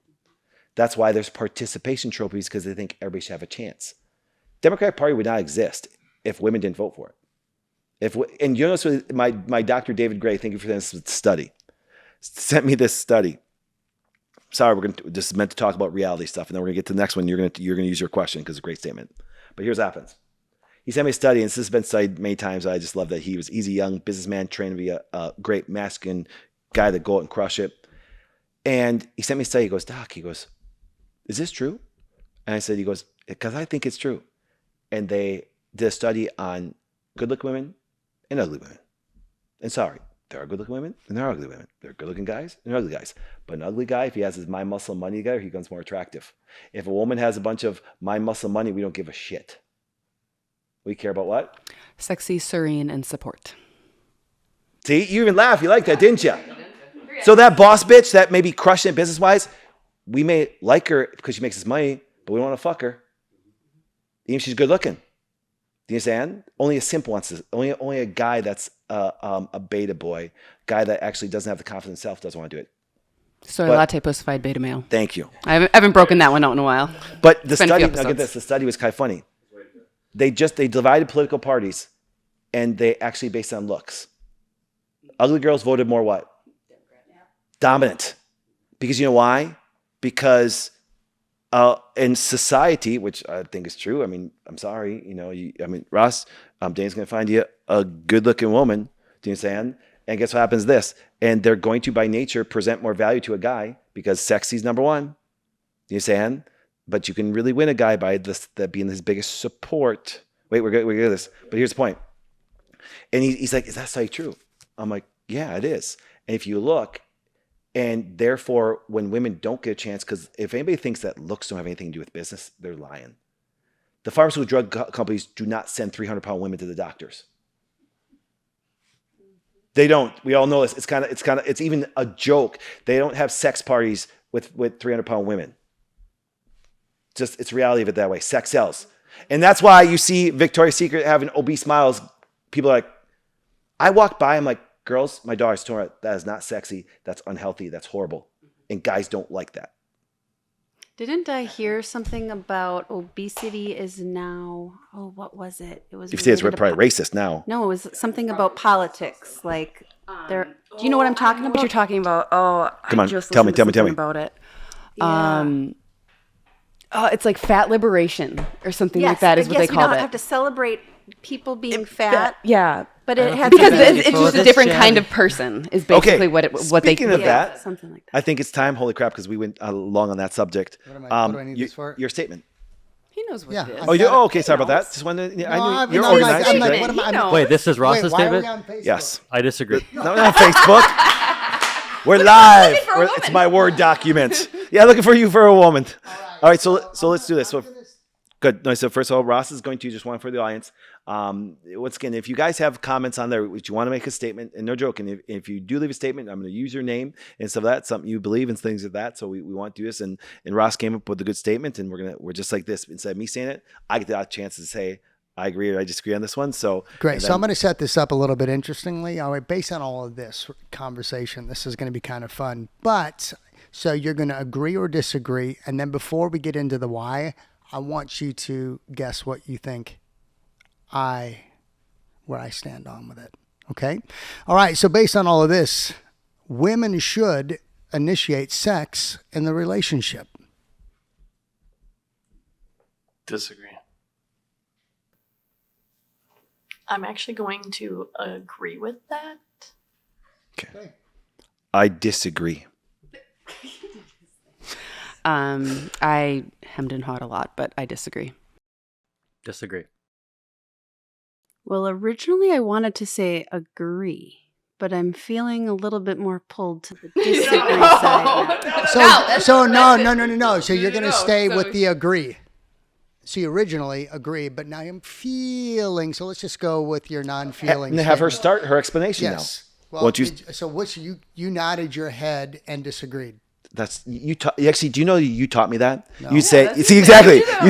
That's why there's participation trophies, because they think everybody should have a chance. Democratic Party would not exist if women didn't vote for it. And you notice my Dr. David Gray, thank you for this study, sent me this study. Sorry, this is meant to talk about reality stuff, and then we're gonna get to the next one. You're gonna use your question because it's a great statement. But here's what happens. He sent me a study, and this has been studied many times. I just love that he's a young businessman trained to be a great masculine guy that go out and crush it. And he sent me a study. He goes, Doc, he goes, is this true? And I said, he goes, because I think it's true. And they did a study on good-looking women and ugly women. And sorry, there are good-looking women and there are ugly women. There are good-looking guys and ugly guys. But an ugly guy, if he has his mind, muscle, and money together, he becomes more attractive. If a woman has a bunch of mind, muscle, and money, we don't give a shit. We care about what? Sexy, serene, and support. See, you even laughed. You liked that, didn't you? So that boss bitch that may be crushing it business-wise, we may like her because she makes us money, but we don't want to fuck her. Even if she's good-looking. Do you understand? Only a simp wants this. Only a guy that's a beta boy, guy that actually doesn't have the confidence in himself doesn't want to do it. Soy latte pussified beta male. Thank you. I haven't broken that one out in a while. But the It's been a few study, now get episodes. this, the study was kind of funny. They divided political parties, and they actually based it on looks. Ugly girls voted more what? Dominant. Because you know why? Because in society, which I think is true. I mean, I'm sorry, Ross, Dane's going to find you a good-looking woman. Do you understand? And guess what happens? This, and they're going to by nature present more value to a guy because sexy's number one. Do you understand? But you can really win a guy by that being his biggest support. Wait, we're good at this. But here's the point. And he's like, is that so true? I'm like, yeah, it is. And if you look, and therefore, when women don't get a chance, because if anybody thinks that looks don't have anything to do with business, they're lying. The pharmaceutical drug companies do not send 300-pound women to the doctors. They don't. We all know this. It's even a joke. They don't have sex parties with 300-pound women. It's reality of it that way. Sex sells. And that's why you see Victoria's Secret having obese models. People are like, I walk by, I'm like, girls, my daughter's told her that is not sexy. That's unhealthy. That's horrible. And guys don't like that. Didn't I hear something about obesity is now, what was it? It was If you say it's related to probably racist now. No, it was something about politics. Like, do you know what I'm talking about? What you're talking about? Come on, I just tell me listened to something me. about it. Yeah. It's like fat liberation or something like that is what they we called don't it. have to celebrate people being fat, Yeah. but it has Because to be it's just a different kind of person is basically what they Speaking of that, something like that. I think it's time. Holy crap, because we went long on that subject. What do I need this for? Your statement. He knows what Yeah, it is. Oh, you? Oh, okay. Sorry about that. Just wanted. No, I knew I'm you're like- organized. I'm You're like, great. what am I- knows. Wait, this is Ross's Why are we statement? on Facebook? Yes. I disagree. No, not on Facebook. We're live. for a woman. It's my Word document. Yeah, looking for you for a woman. All right, so let's do this. So good. No, so first of all, Ross is going to just one for the audience. Once again, if you guys have comments on there, which you want to make a statement, and no joking, if you do leave a statement, I'm going to use your name and stuff like that, something you believe and things like that. So we want to do this, and Ross came up with a good statement, and we're just like this. Instead of me saying it, I get the chance to say I agree or I disagree on this one. So Great. So I'm going to set this up a little bit interestingly. All right, based on all of this conversation, this is going to be kind of fun. But so you're going to agree or disagree, and then before we get into the why, I want you to guess what you think where I stand on with it. Okay? All right, so based on all of this, women should initiate sex in the relationship. Disagree. I'm actually going to agree with that. okay. I disagree. I hemmed and hawed a lot, but I disagree. Disagree. Well, originally I wanted to say agree, but I'm feeling a little bit more pulled to the disagree side now. No. So you're going to stay with the agree. So you originally agree, but now I'm feeling. So let's just go with your non-feeling. And have her statement. start her explanation Yes. now. Well, so what's you nodded your head and disagreed. That's you. Actually, do you know you taught me that? No. You say, that's see the exactly. thing.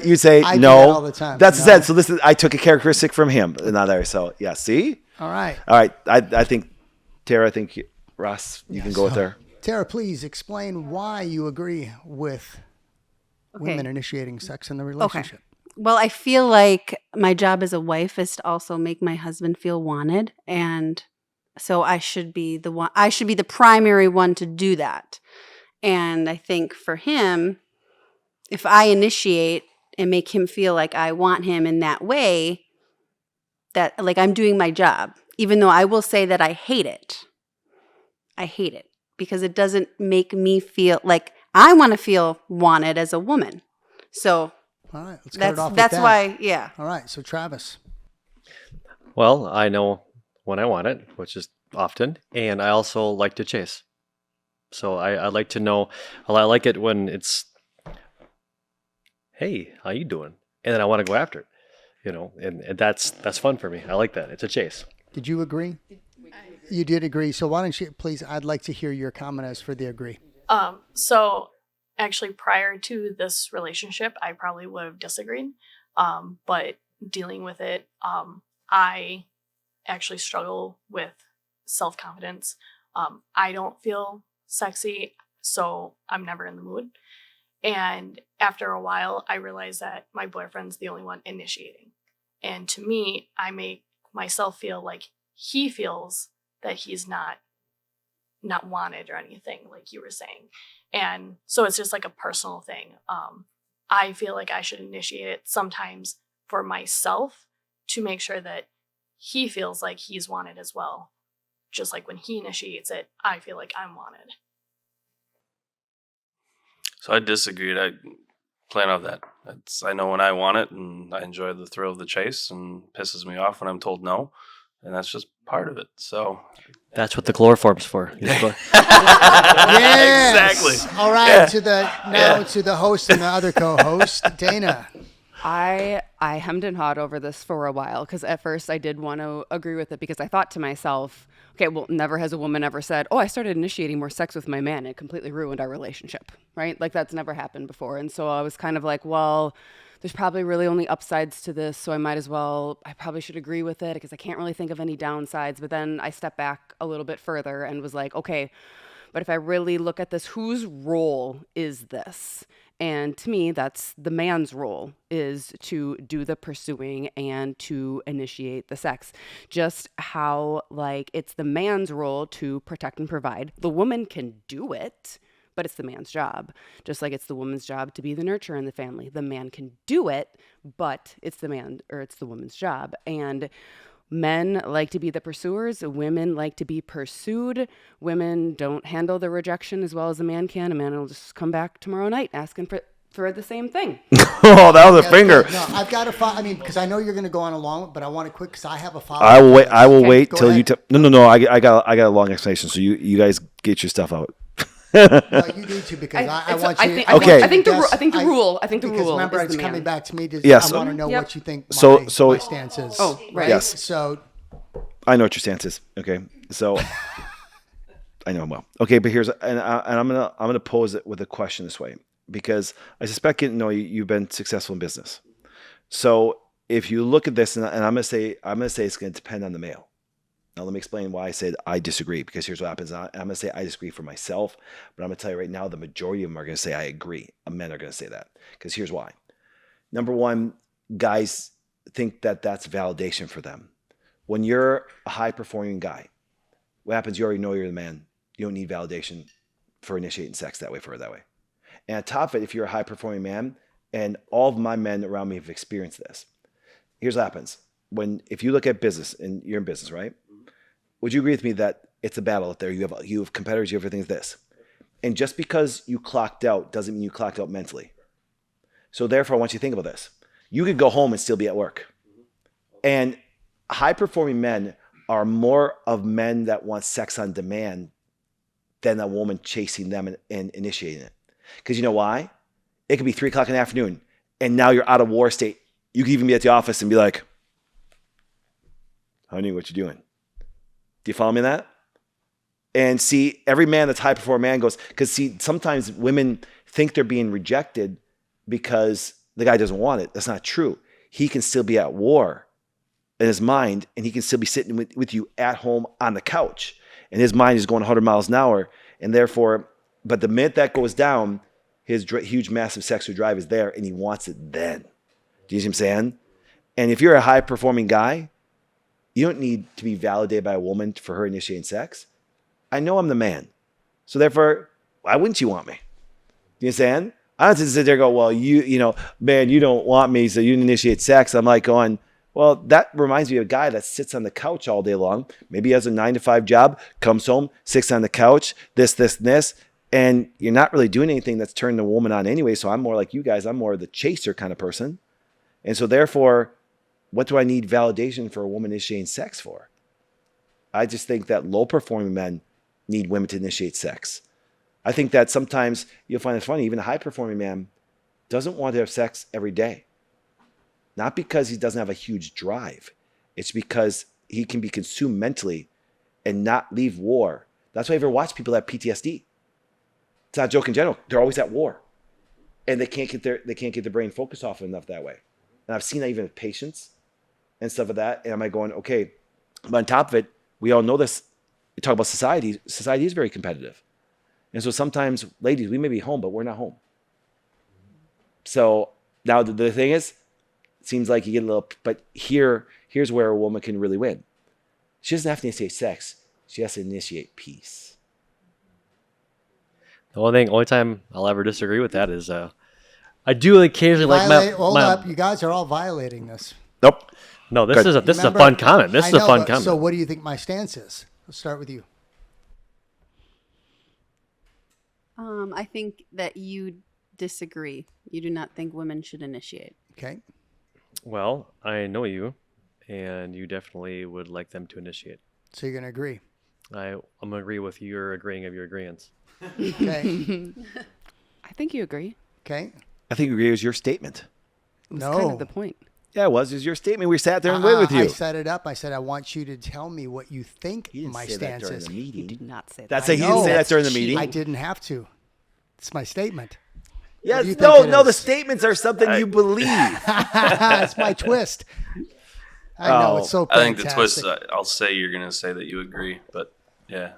You say I do no. that all the time. That's No. said. So this is I took a characteristic from him, not there. So yeah, see. All right. All right. I think Tara. I think Ross. You can go with her. Tara, please explain why you agree with women initiating sex in the relationship. Well, I feel like my job as a wife is to also make my husband feel wanted, and so I should be the one. I should be the primary one to do that. And I think for him, if I initiate and make him feel like I want him in that way, that like I'm doing my job, even though I will say that I hate it. I hate it because it doesn't make me feel like I want to feel wanted as a woman. So All right. Let's cut it off with that's that. why, yeah. All right. So Travis. Well, I know when I want it, which is often, and I also like to chase. So I like to know. Well, I like it when it's, hey, how you doing? And then I want to go after it, and that's fun for me. I like that. It's a chase. Did you agree? You did agree. So why don't you please? I'd like to hear your comment as for the agree. So actually prior to this relationship, I probably would have disagreed. But dealing with it, I actually struggle with self-confidence. I don't feel sexy, so I'm never in the mood. And after a while, I realized that my boyfriend's the only one initiating. And to me, I make myself feel like he feels that he's not wanted or anything, like you were saying. And so it's just like a personal thing. I feel like I should initiate it sometimes for myself to make sure that he feels like he's wanted as well. Just like when he initiates it, I feel like I'm wanted. So I disagreed. I plan off that. I know when I want it, and I enjoy the thrill of the chase, and pisses me off when I'm told no, and that's just part of it. So That's what the chloroform's for. Yes. Exactly. All right. Yeah. To the host and the other co-host, Dana. I hemmed and hawed over this for a while because at first I did want to agree with it because I thought to myself, okay, well, never has a woman ever said, oh, I started initiating more sex with my man. It completely ruined our relationship, right? Like that's never happened before. And so I was kind of like, well, there's probably really only upsides to this. So I probably should agree with it because I can't really think of any downsides. But then I stepped back a little bit further and was like, okay, but if I really look at this, whose role is this? And to me, that's the man's role, is to do the pursuing and to initiate the sex. Just how, like, it's the man's role to protect and provide. The woman can do it, but it's the man's job. Just like it's the woman's job to be the nurturer in the family. The man can do it, but it's the woman's job. And men like to be the pursuers. Women like to be pursued. Women don't handle the rejection as well as a man can. A man will just come back tomorrow night asking for the same thing. Oh, that was a finger. No, I've got to follow. I mean, because I know you're going to go on along, but I want to quick because I have a follow. I will wait. I will wait go till ahead. you. No. I got a long explanation. So you guys get your stuff out. No, you need to because I want you. Okay. I think the rule Because remember, is it's the man. coming back to me. Yes. I want to know Yep. what you think. So- My stance is. Oh, right. Yes. So I know what your stance is. Okay, so I know him well. Okay, but I'm gonna pose it with a question this way because I suspect you've been successful in business. So if you look at this, and I'm gonna say it's gonna depend on the male. Now let me explain why I said I disagree because here's what happens. I'm gonna say I disagree for myself, but I'm gonna tell you right now the majority of them are gonna say I agree. Men are gonna say that because here's why. Number one, guys think that that's validation for them. When you're a high-performing guy, what happens? You already know you're the man. You don't need validation for initiating sex that way. And on top of it, if you're a high-performing man, and all of my men around me have experienced this, here's what happens. If you look at business, and you're in business, right? would you agree with me that it's a battle out there? You have competitors, you have everything this. And just because you clocked out doesn't mean you clocked out mentally. So therefore, I want you to think about this. You could go home and still be at work. And high-performing men are more of men that want sex on demand than a woman chasing them and initiating it. Because you know why? It could be 3 o'clock in the afternoon, and now you're out of war state. You could even be at the office and be like, honey, what you doing? Do you follow me in that? And see, every man that's high-performing man goes, because see, sometimes women think they're being rejected because the guy doesn't want it. That's not true. He can still be at war in his mind, and he can still be sitting with you at home on the couch. And his mind is going 100 miles an hour. And therefore, but the minute that goes down, his huge, massive sexual drive is there, and he wants it then. Do you see what I'm saying? And if you're a high-performing guy, you don't need to be validated by a woman for her initiating sex. I know I'm the man. So therefore, why wouldn't you want me? You understand? I don't have to sit there and go, well, man, you don't want me, so you initiate sex. I'm like going, well, that reminds me of a guy that sits on the couch all day long. Maybe he has a 9-to-5 job, comes home, sits on the couch, this, and you're not really doing anything that's turning the woman on anyway. So I'm more like you guys. I'm more of the chaser kind of person. And so therefore, what do I need validation for a woman initiating sex for? I just think that low-performing men need women to initiate sex. I think that sometimes you'll find it funny, even a high-performing man doesn't want to have sex every day. Not because he doesn't have a huge drive. It's because he can be consumed mentally and not leave war. That's why I ever watch people that have PTSD. It's not a joke in general. They're always at war. And they can't get their brain focused off enough that way. And I've seen that even with patients and stuff like that. And I'm like going, okay, but on top of it, we all know this. You talk about society. Society is very competitive. And so sometimes, ladies, we may be home, but we're not home. So now the thing is, it seems like you get a little, but here's where a woman can really win. She doesn't have to initiate sex. She has to initiate peace. The only time I'll ever disagree with that is I do occasionally like Hold up, you guys are all violating this. Nope. No, this is a fun comment. This is a fun comment. So what do you think my stance is? Let's start with you. I think that you disagree. You do not think women should initiate. Okay. Well, I know you, and you definitely would like them to initiate. So you're going to agree? I'm going to agree with your agreeing of your agreements. Okay. I think you agree. Okay. I think you agree with your statement. It was No. kind of the point. Yeah, it was. It was your statement. We sat there and waited with you. I set it up. I said, I want you to tell me what you think You didn't my say that stance during is. the You meeting. did not say that. That's he didn't say that during the meeting. I didn't have to. It's my statement. Yes, do you think no, it the is? statements are something you believe. It's my twist. I know, it's so I think fantastic. the twist, I'll say you're going to say that you agree, but yeah.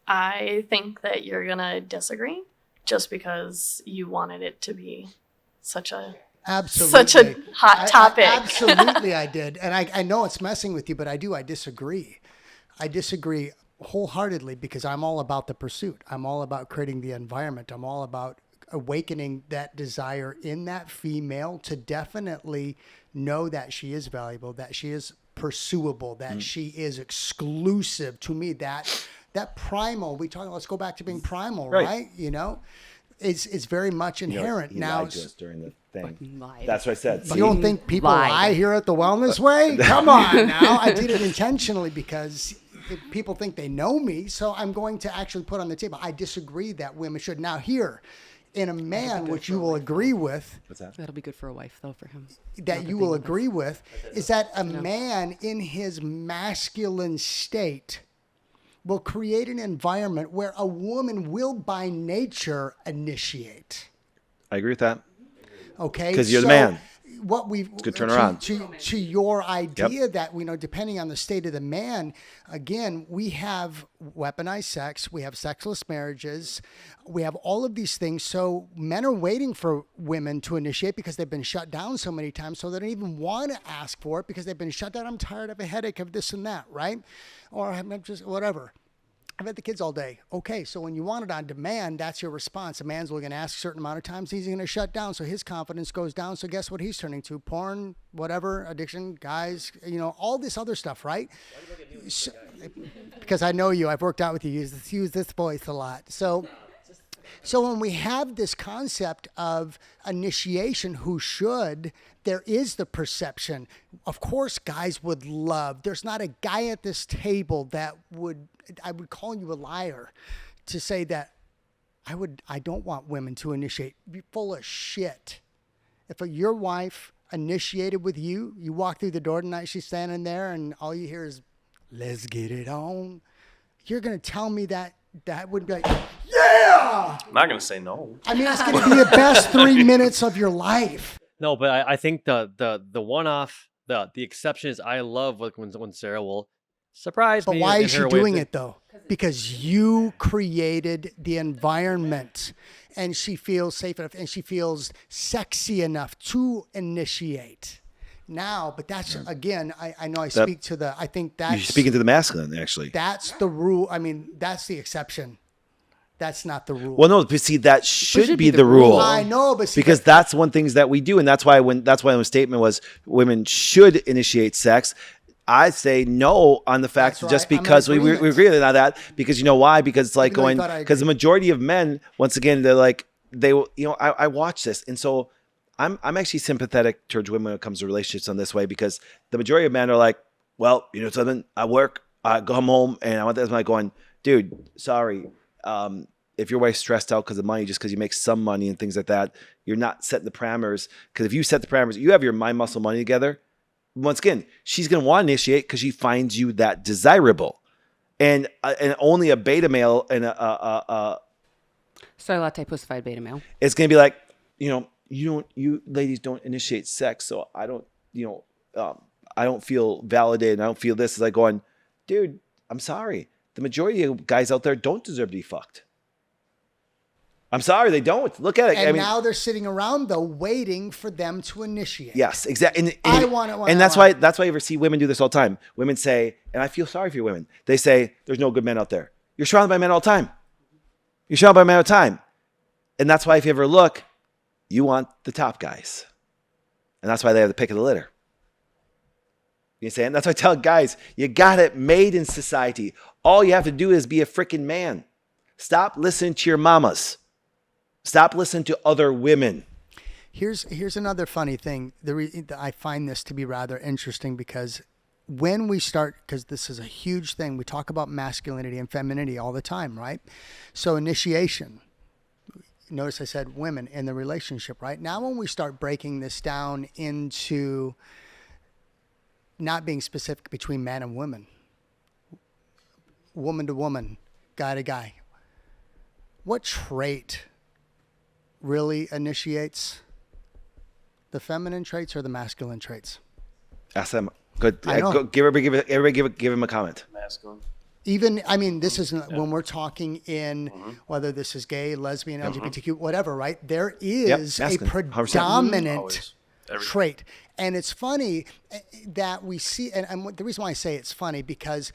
I think that you're gonna disagree just because you wanted it to be such a hot topic. Absolutely, I did. And I know it's messing with you, but I disagree. I disagree wholeheartedly because I'm all about the pursuit. I'm all about creating the environment. I'm all about awakening that desire in that female to definitely know that she is valuable, that she is pursuable, that she is exclusive to me, that primal, let's go back to being primal, right? You know, it's very much inherent. He now. lied to us during the thing. Lied. That's what I said. You don't think people Lied. lie here at the Wellness Way? Come on now. I did it intentionally because people think they know me. So I'm going to actually put on the table. I disagree that women should. Now here, in a man, which you will agree with, What's that? That'll be good for a wife, though, for him. that you will agree with, is that a man in his masculine state will create an environment where a woman will by nature initiate. I agree with that. Okay, 'Cause you're the man. What we've good turn around. to your idea that depending on the state of the man, again, we have weaponized sex, we have sexless marriages, we have all of these things. So men are waiting for women to initiate because they've been shut down so many times, so they don't even want to ask for it because they've been shut down. I'm tired of a headache of this and that, right? Or I'm just whatever. I've had the kids all day. Okay, so when you want it on demand, that's your response. A man's only going to ask a certain amount of times. He's going to shut down, so his confidence goes down. So guess what he's turning to? Porn, whatever, addiction, guys, all this other stuff, right? So, because I know you. I've worked out with you. Use this voice a lot. So when we have this concept of initiation, there is the perception. Of course, guys would love. There's not a guy at this table that I would call you a liar to say that I don't want women to initiate. Be full of shit. If your wife initiated with you, you walk through the door tonight, she's standing there, and all you hear is, "Let's get it on." You're going to tell me that would be like, yeah! I'm not going to say no. I mean, it's going to be the best 3 minutes of your life. No, but I think the one-off, the exception is I love when Sarah will surprise me. But why in is she her way doing that- it, though? Because you created the environment, and she feels safe enough, and she feels sexy enough to initiate. Now, but that's, again, I know I speak to the, I think that's... You're speaking to the masculine, actually. That's the rule. I mean, that's the exception. That's not the rule. Well, no, but see, that should be the rule. I know, but see, because that's one things that we do, and that's why the statement was women should initiate sex. I say no on the fact That's just right. I'm in because we agreement. agree on that, because you know why? Because it's like Even though you going, thought I because the agreed. majority of men, once again, they're like, I watch this, and so I'm actually sympathetic towards women when it comes to relationships on this way, because the majority of men are like, well, you know something, I work, I come home, and I want this. I'm like going, dude, sorry. If your wife's stressed out because of money, just because you make some money and things like that, you're not setting the parameters. Because if you set the parameters, you have your mind, muscle, money together. Once again, she's going to want to initiate because she finds you that desirable. And only a beta male and Soy latte pussified beta male. it's going to be like, you ladies don't initiate sex, so I don't, I don't feel validated. And I don't feel this. It's like going, dude, I'm sorry. The majority of guys out there don't deserve to be fucked. I'm sorry, they don't. Look at it. And now they're sitting around, though, waiting for them to initiate. Yes, exactly. I want it. And that's why you ever see women do this all the time. Women say, and I feel sorry for you women. They say, there's no good men out there. You're surrounded by men all the time. You're surrounded by men all the time. And that's why if you ever look, you want the top guys. And that's why they have the pick of the litter. You know what I'm saying? That's why I tell guys, you got it made in society. All you have to do is be a freaking man. Stop listening to your mamas. Stop listening to other women. Here's another funny thing. I find this to be rather interesting, because when we start, because this is a huge thing, we talk about masculinity and femininity all the time, right? So initiation. Notice I said women in the relationship, right? Now when we start breaking this down into not being specific between man and woman, woman to woman, guy to guy, what trait really initiates the feminine traits or the masculine traits? Ask them. Good. I know. Everybody give him a comment. Masculine. Even, I mean, this isn't when we're talking in whether this is gay, lesbian, LGBTQ, whatever, right? There is a masculine, 100%. predominant Always. Every trait. And it's funny that we see, and the reason why I say it's funny, because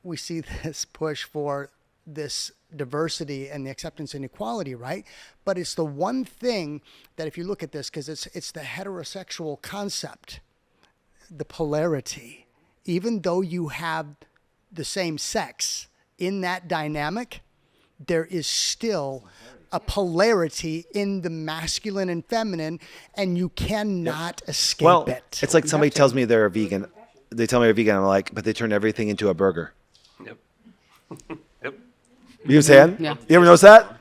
we see this push for this diversity and the acceptance and equality, right? But it's the one thing that, if you look at this, because it's the heterosexual concept, the polarity, even though you have the same sex in that dynamic, there is still a polarity in the masculine and feminine, and you cannot escape it. It's like somebody tells me they're a vegan. They tell me they're vegan. I'm like, but they turn everything into a burger. Yep. Yep. You know what I'm saying? Yeah. You ever notice that?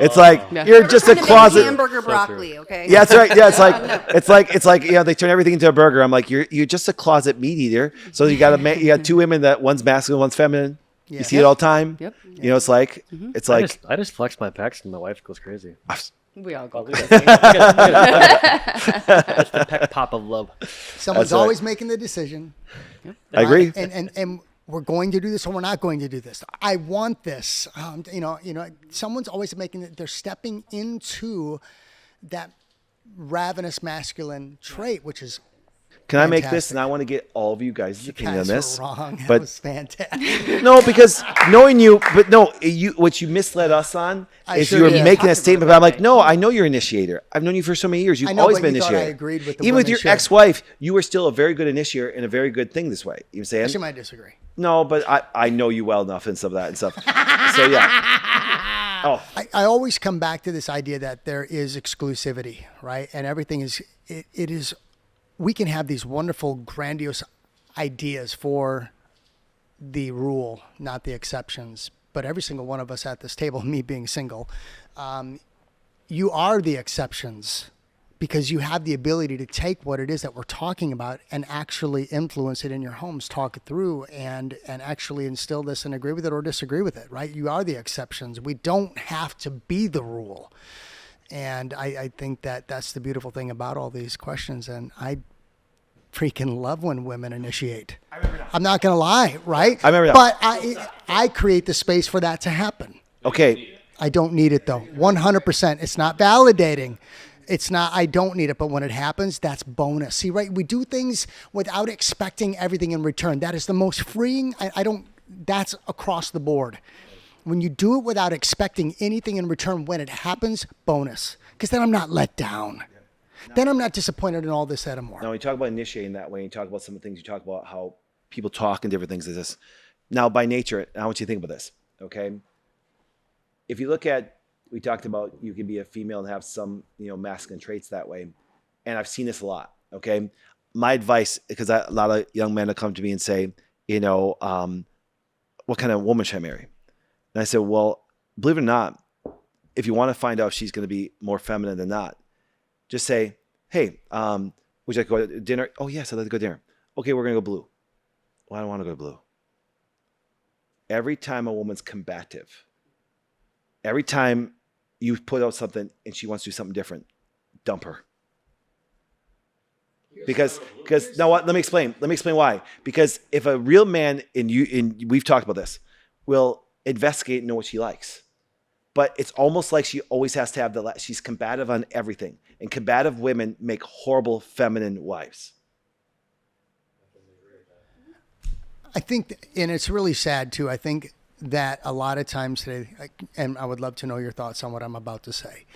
It's like Yeah. you're just a Trying to make closet. hamburger broccoli, okay? Yeah, that's right. Yeah, it's like they turn everything into a burger. I'm like, you're just a closet meat eater. So you got two women that one's masculine, one's feminine. Yeah. You see it all the time. Yep. You know, it's like I just flex my pecs and my wife goes crazy. We all go. That's the peck pop of love. Someone's That's right. always making the decision. I agree. And we're going to do this or we're not going to do this. I want this. Someone's always making it. They're stepping into that ravenous masculine trait, which is Can I make this? Fantastic. And I want to get all of you guys' opinion on Guys this. were wrong. That But was fantastic. no, because knowing you, but no, what you misled us on I is sure you were did. making a statement. But I'm like, no, I know you're an initiator. I've known you for so many years. You've I know, always but been you an thought I initiator. agreed with the Even with women your share. ex-wife, you were still a very good initiator and a very good thing this way. You know what I'm saying? She might disagree. No, but I know you well enough and stuff like that and stuff. So yeah. Oh, I always come back to this idea that there is exclusivity, right? And everything is, it is, we can have these wonderful, grandiose ideas for the rule, not the exceptions. But every single one of us at this table, me being single, you are the exceptions because you have the ability to take what it is that we're talking about and actually influence it in your homes, talk it through, and actually instill this and agree with it or disagree with it, right? You are the exceptions. We don't have to be the rule. And I think that that's the beautiful thing about all these questions. And I freaking love when women initiate. I'm not going to lie, right? I remember that. But I create the space for that to happen. okay. I don't need it though. 100%. It's not validating. It's not, I don't need it, but when it happens, that's bonus. See, right? We do things without expecting everything in return. That is the most freeing. That's across the board. When you do it without expecting anything in return, when it happens, bonus. Because then I'm not let down. Then I'm not disappointed in all this anymore. Now, when you talk about initiating that way, you talk about some of the things, you talk about how people talk and different things like this. Now, by nature, I want you to think about this, okay? If you look at, we talked about you can be a female and have some, masculine traits that way. And I've seen this a lot, okay? My advice, because a lot of young men will come to me and say, what kind of woman should I marry? And I said, well, believe it or not, if you want to find out if she's going to be more feminine than not, just say, hey, would you like to go to dinner? Oh, yes, I'd like to go to dinner. Okay, we're going to go blue. Well, I don't want to go to blue. Every time a woman's combative, every time you put out something and she wants to do something different, dump her. Because now what? Let me explain why. Because if a real man, and we've talked about this, will investigate and know what she likes. But it's almost like she always has to have she's combative on everything. And combative women make horrible feminine wives. I think, and it's really sad too, I think that a lot of times today, and I would love to know your thoughts on what I'm about to say,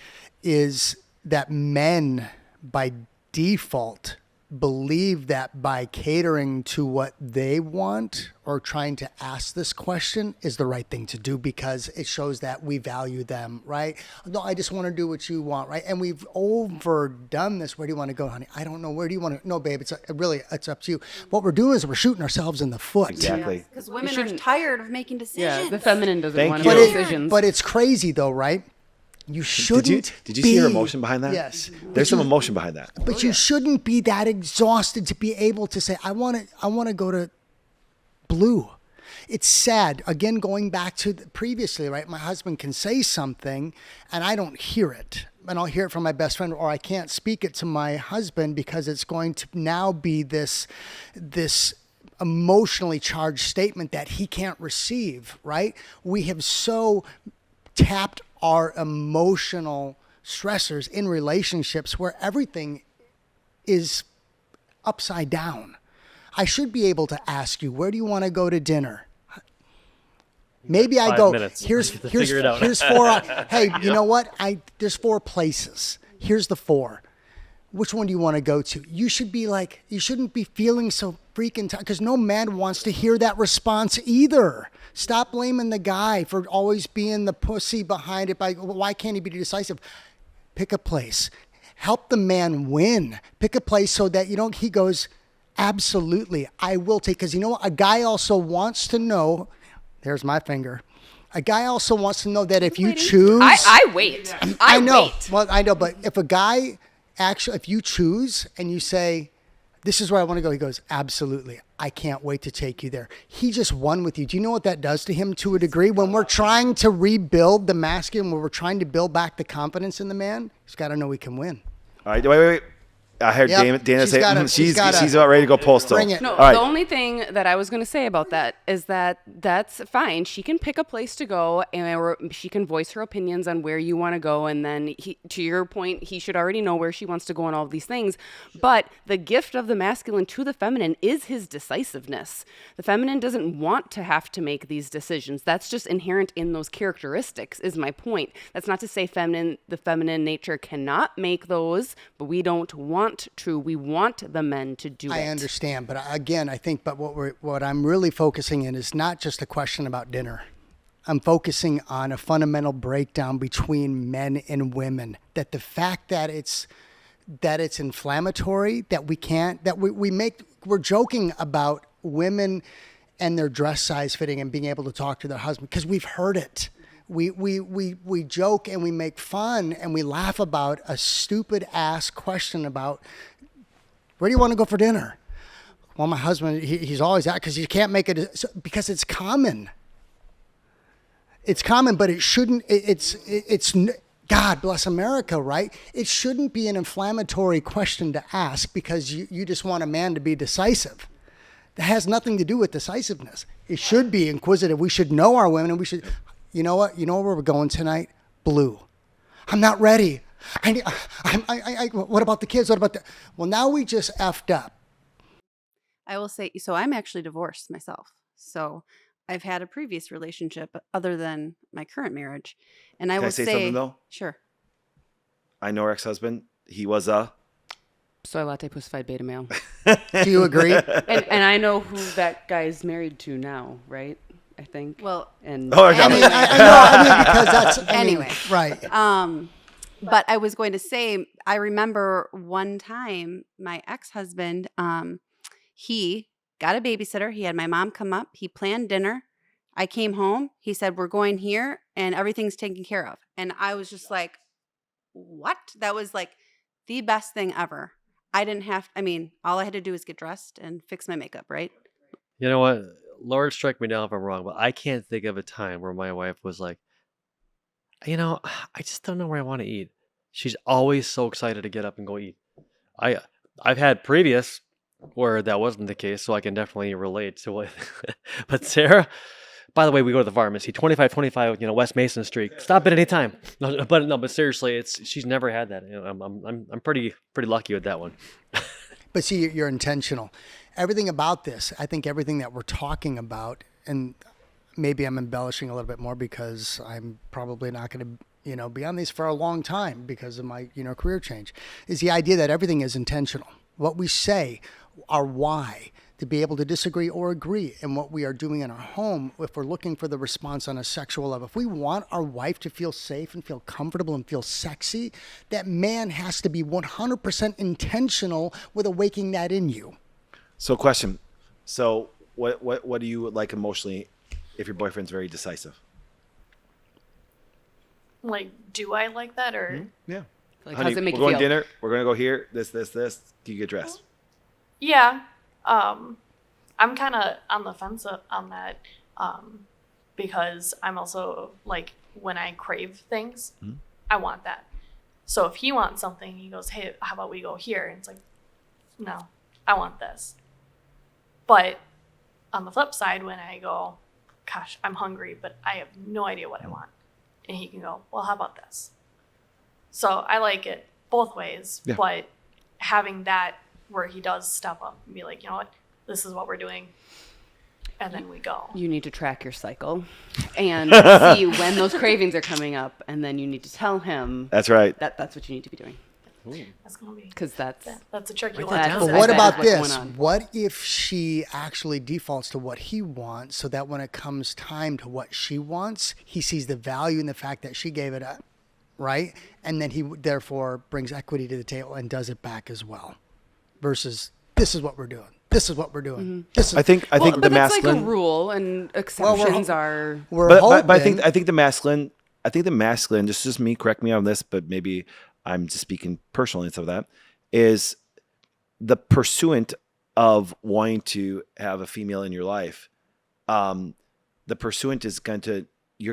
is that men by default believe that by catering to what they want or trying to ask this question is the right thing to do because it shows that we value them, right? No, I just want to do what you want, right? And we've overdone this. Where do you want to go, honey? I don't know. Where do you want to? No, babe, it's up to you. What we're doing is we're shooting ourselves in the foot. Exactly. Because women are tired of making decisions. Yeah, the feminine doesn't Thank want you. to make decisions. But it's crazy though, right? You shouldn't. Did you see her emotion behind that? Yes. There's some emotion behind that. But you shouldn't be that exhausted to be able to say, I want to go to blue. It's sad. Again, going back to previously, right? My husband can say something and I don't hear it. And I'll hear it from my best friend, or I can't speak it to my husband because it's going to now be this emotionally charged statement that he can't receive, right? We have so tapped our emotional stressors in relationships where everything is upside down. I should be able to ask you, where do you want to go to dinner? Maybe I 5 go, minutes. here's Figure it out. here's 4. Hey, you know what? There's 4 places. Here's the 4. Which one do you want to go to? You should be like, you shouldn't be feeling so freaking tired because no man wants to hear that response either. Stop blaming the guy for always being the pussy behind it. Why can't he be decisive? Pick a place. Help the man win. Pick a place so that he goes, absolutely, I will take. Because you know what? A guy also wants to know, there's my finger. A guy also wants to know that if you choose. I wait. I know. Wait. Well, I know. But if a guy actually, if you choose and you say, this is where I want to go, he goes, absolutely. I can't wait to take you there. He just won with you. Do you know what that does to him to a degree? When we're trying to rebuild the masculine, when we're trying to build back the confidence in the man, he's got to know he can win. All right, wait. I heard Yep. Dana She's say gotta- she's gotta- about ready to go postal. Bring it. No, All right. the only thing that I was going to say about that is that that's fine. She can pick a place to go, and she can voice her opinions on where you want to go. And then, to your point, he should already know where she wants to go and all of these things. But the gift of the masculine to the feminine is his decisiveness. The feminine doesn't want to have to make these decisions. That's just inherent in those characteristics, is my point. That's not to say the feminine nature cannot make those, but we don't want to. We want the men to do it. I understand, but again, I think, but what I'm really focusing in is not just a question about dinner. I'm focusing on a fundamental breakdown between men and women. That the fact that it's inflammatory, that we're joking about women and their dress size fitting and being able to talk to their husband because we've heard it. We joke and we make fun and we laugh about a stupid ass question about where do you want to go for dinner? Well, my husband, he's always out because you can't make it because it's common. It's common, but it shouldn't. It's God bless America, right? It shouldn't be an inflammatory question to ask because you just want a man to be decisive. That has nothing to do with decisiveness. It should be inquisitive. We should know our women, and we should. You know what? You know where we're going tonight? Blue. I'm not ready. What about the kids? What about the? Well, now we just effed up. I will say, so I'm actually divorced myself. So I've had a previous relationship other than my current marriage. And I Can will I say something though? Sure. I know her ex-husband. He was a Soy latte pussified beta male. Do you agree? and I know who that guy's married to now, right? I think. Well, and Oh, I mean, I mean, because that's Anyway. right. But I was going to say, I remember one time my ex-husband, he got a babysitter. He had my mom come up. He planned dinner. I came home. He said, we're going here and everything's taken care of. And I was just like, what? That was like the best thing ever. All I had to do was get dressed and fix my makeup, right? You know what? Lord, strike me down if I'm wrong, but I can't think of a time where my wife was like, I just don't know where I want to eat. She's always so excited to get up and go eat. I've had previous where that wasn't the case, so I can definitely relate to what. But Sarah, by the way, we go to the pharmacy, 2525, West Mason Street. Stop at any time. But seriously, she's never had that. I'm pretty lucky with that one. But see, you're intentional. Everything about this, I think everything that we're talking about, and maybe I'm embellishing a little bit more because I'm probably not going to, be on these for a long time because of my, career change, is the idea that everything is intentional. What we say, our why, to be able to disagree or agree in what we are doing in our home, if we're looking for the response on a sexual level. If we want our wife to feel safe and feel comfortable and feel sexy, that man has to be 100% intentional with awakening that in you. So question. So what do you like emotionally if your boyfriend's very decisive? Like, do I like that or? Yeah. like, Honey, how's it make we're you going feel? dinner. We're going to go here. This. Do you get dressed? Yeah. I'm kind of on the fence on that because I'm also like when I crave things, I want that. So if he wants something, he goes, "Hey, how about we go here?" And it's like, "No, I want this." But on the flip side, when I go, "Gosh, I'm hungry, but I have no idea what I want," and he can go, "Well, how about this?" So I like it both ways, Yeah. but having that where he does step up and be like, "You know what? This is what we're doing," and then we go. You need to track your cycle and see when those cravings are coming up, and then you need to tell him That's right. that's what you need to be doing. That's gonna be Because that's that's a tricky Write one. that down. But I what bet about what's going this? on. What if she actually defaults to what he wants so that when it comes time to what she wants, he sees the value in the fact that she gave it up, right? And then he therefore brings equity to the table and does it back as well. Versus, this is what we're doing. This is what we're doing. This is, I think but the that's masculine. like a rule, and exceptions are. we're But hoping. I think the masculine. This is just me. Correct me on this, but maybe I'm just speaking personally and stuff like that. Is the pursuant of wanting to have a female in your life. The pursuant is you're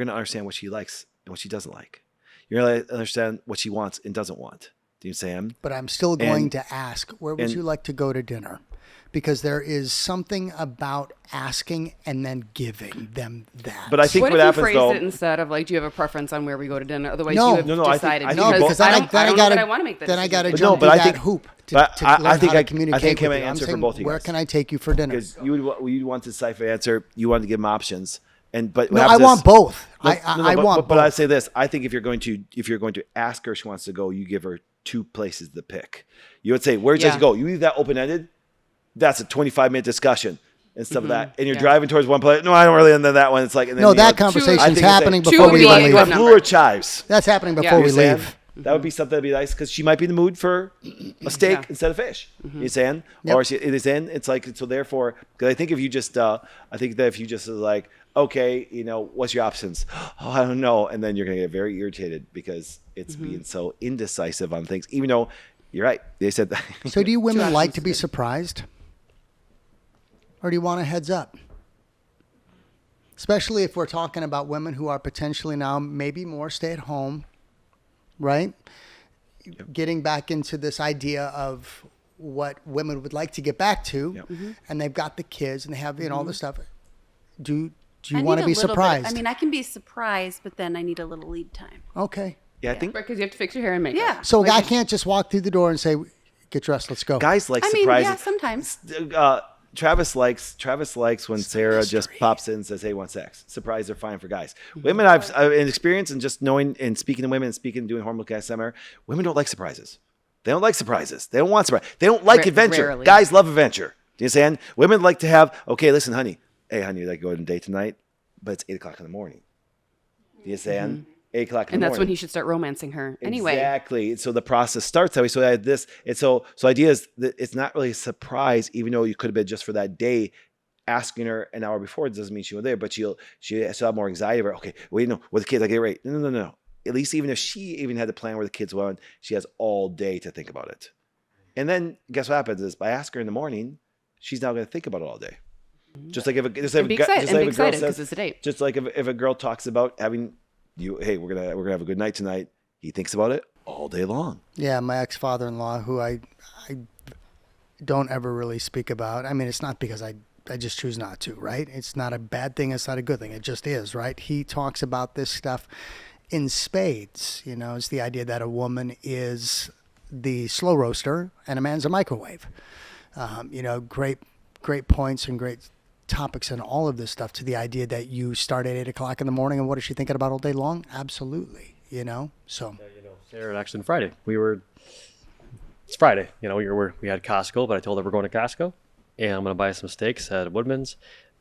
going to understand what she likes and what she doesn't like. You're going to understand what she wants and doesn't want. Do you understand? But I'm still going And- to ask, where would and- you like to go to dinner? Because there is something about asking and then giving them that. But I think What what if you happens phrase though. it instead of like, do you have a preference on where we go to dinner? Otherwise, No. you have No, I think- decided. I think no, both- because then I don't know gotta, that I want to make that then I got to decision. No, jump but through I that think- hoop to but to I learn think how to I communicate think I have with an you. I'm answer for saying, both of you where guys. can I take you for dinner? Because you'd want to decipher answer. You want to give them options. But what No, I happens is- want both. No, I but, want but I both. say this: I think if you're going to ask her, she wants to go, you give her 2 places to pick. You would say, "Where'd you like to Yeah. go?" You leave that open ended. That's a 25-minute discussion and stuff like that. And you're Yeah. driving towards one place. No, I don't really end that one. It's like, and then No, you that know, I conversation's think it's happening two before would we be a leave. good Fool or chives. That's happening before Yeah. we You understand? leave. That would be something that'd be nice because she might be in the mood for a steak Yeah. instead of fish. You saying? Yep. Or it is in. It's like so. Therefore, because I think if you just, I think that if you just is like, okay, what's your options? Oh, I don't know, and then you're gonna get very irritated because it's being so indecisive on things. Even though you're right, they said that. So do you women like options to be is good. surprised? Or do you want a heads up? Especially if we're talking about women who are potentially now maybe more stay at home, right? Getting back into this idea of what women would like to get back to, and they've got the kids and they have all this stuff. Do you I want need to a be little bit- surprised? I mean, I can be surprised, but then I need a little lead time. Okay. Yeah, I think Because you have to fix your hair and makeup. Yeah. So a guy can't just walk through the door and say, "Get dressed, let's go." guys like I mean, surprises. yeah, sometimes. Travis likes when Sarah just pops in and says, "Hey, want sex?" Surprise are fine for guys. Women, I've in experience and just knowing and speaking to women and doing hormone cast seminar, women don't like surprises. They don't like surprises. They don't want surprise. They don't like adventure. Rarely. Guys love adventure. Do you understand? Women like to have. Okay, listen, honey. Hey, honey, you like to go on a date tonight, but it's 8:00 in the morning. Do you understand? 8:00 in the morning. And that's when he should start romancing her. Anyway. Exactly. So the process starts that way. So I had this. It's so idea is that it's not really a surprise, even though you could have been just for that day asking her an hour before. It doesn't mean she was there, but she'll have more anxiety about, okay, wait, no, with the kids, I get ready. No. At least even if she even had the plan where the kids went, she has all day to think about it. And then guess what happens is by asking her in the morning, she's now going to think about it all day. Just like if a, just like And be a, gu- excited- just and like be if a girl excited 'cause says, it's a date. just like if a girl talks about having you, hey, we're gonna have a good night tonight. He thinks about it all day long. Yeah, my ex-father-in-law, who I don't ever really speak about. I mean, it's not because I just choose not to, right? It's not a bad thing. It's not a good thing. It just is, right? He talks about this stuff in spades. It's the idea that a woman is the slow roaster and a man's a microwave. Great points and great topics and all of this stuff to the idea that you start at 8:00 in the morning and what is she thinking about all day long? Absolutely. So Sarah and actually Friday, it's Friday, we had Costco, but I told her we're going to Costco and I'm going to buy some steaks at Woodman's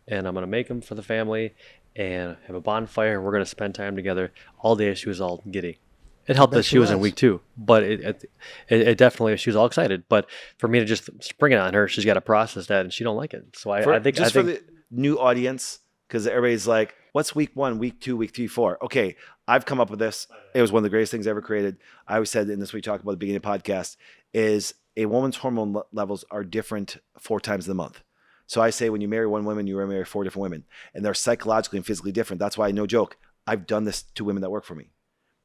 and I'm going to make them for the family and have a bonfire. We're going to spend time together all day. She was all giddy. It helped bet that she she was in was. week 2, but it definitely, she was all excited. But for me to just spring it on her, she's got to process that and she don't like it. So I think for the new audience, because everybody's like, what's week 1, week 2, week 3, 4? Okay, I've come up with this. It was one of the greatest things I ever created. I always said, and this we talked about at the beginning of the podcast, is a woman's hormone levels are different 4 times in the month. So I say when you marry one woman, you marry 4 different women. And they're psychologically and physically different. That's why, no joke, I've done this to women that work for me.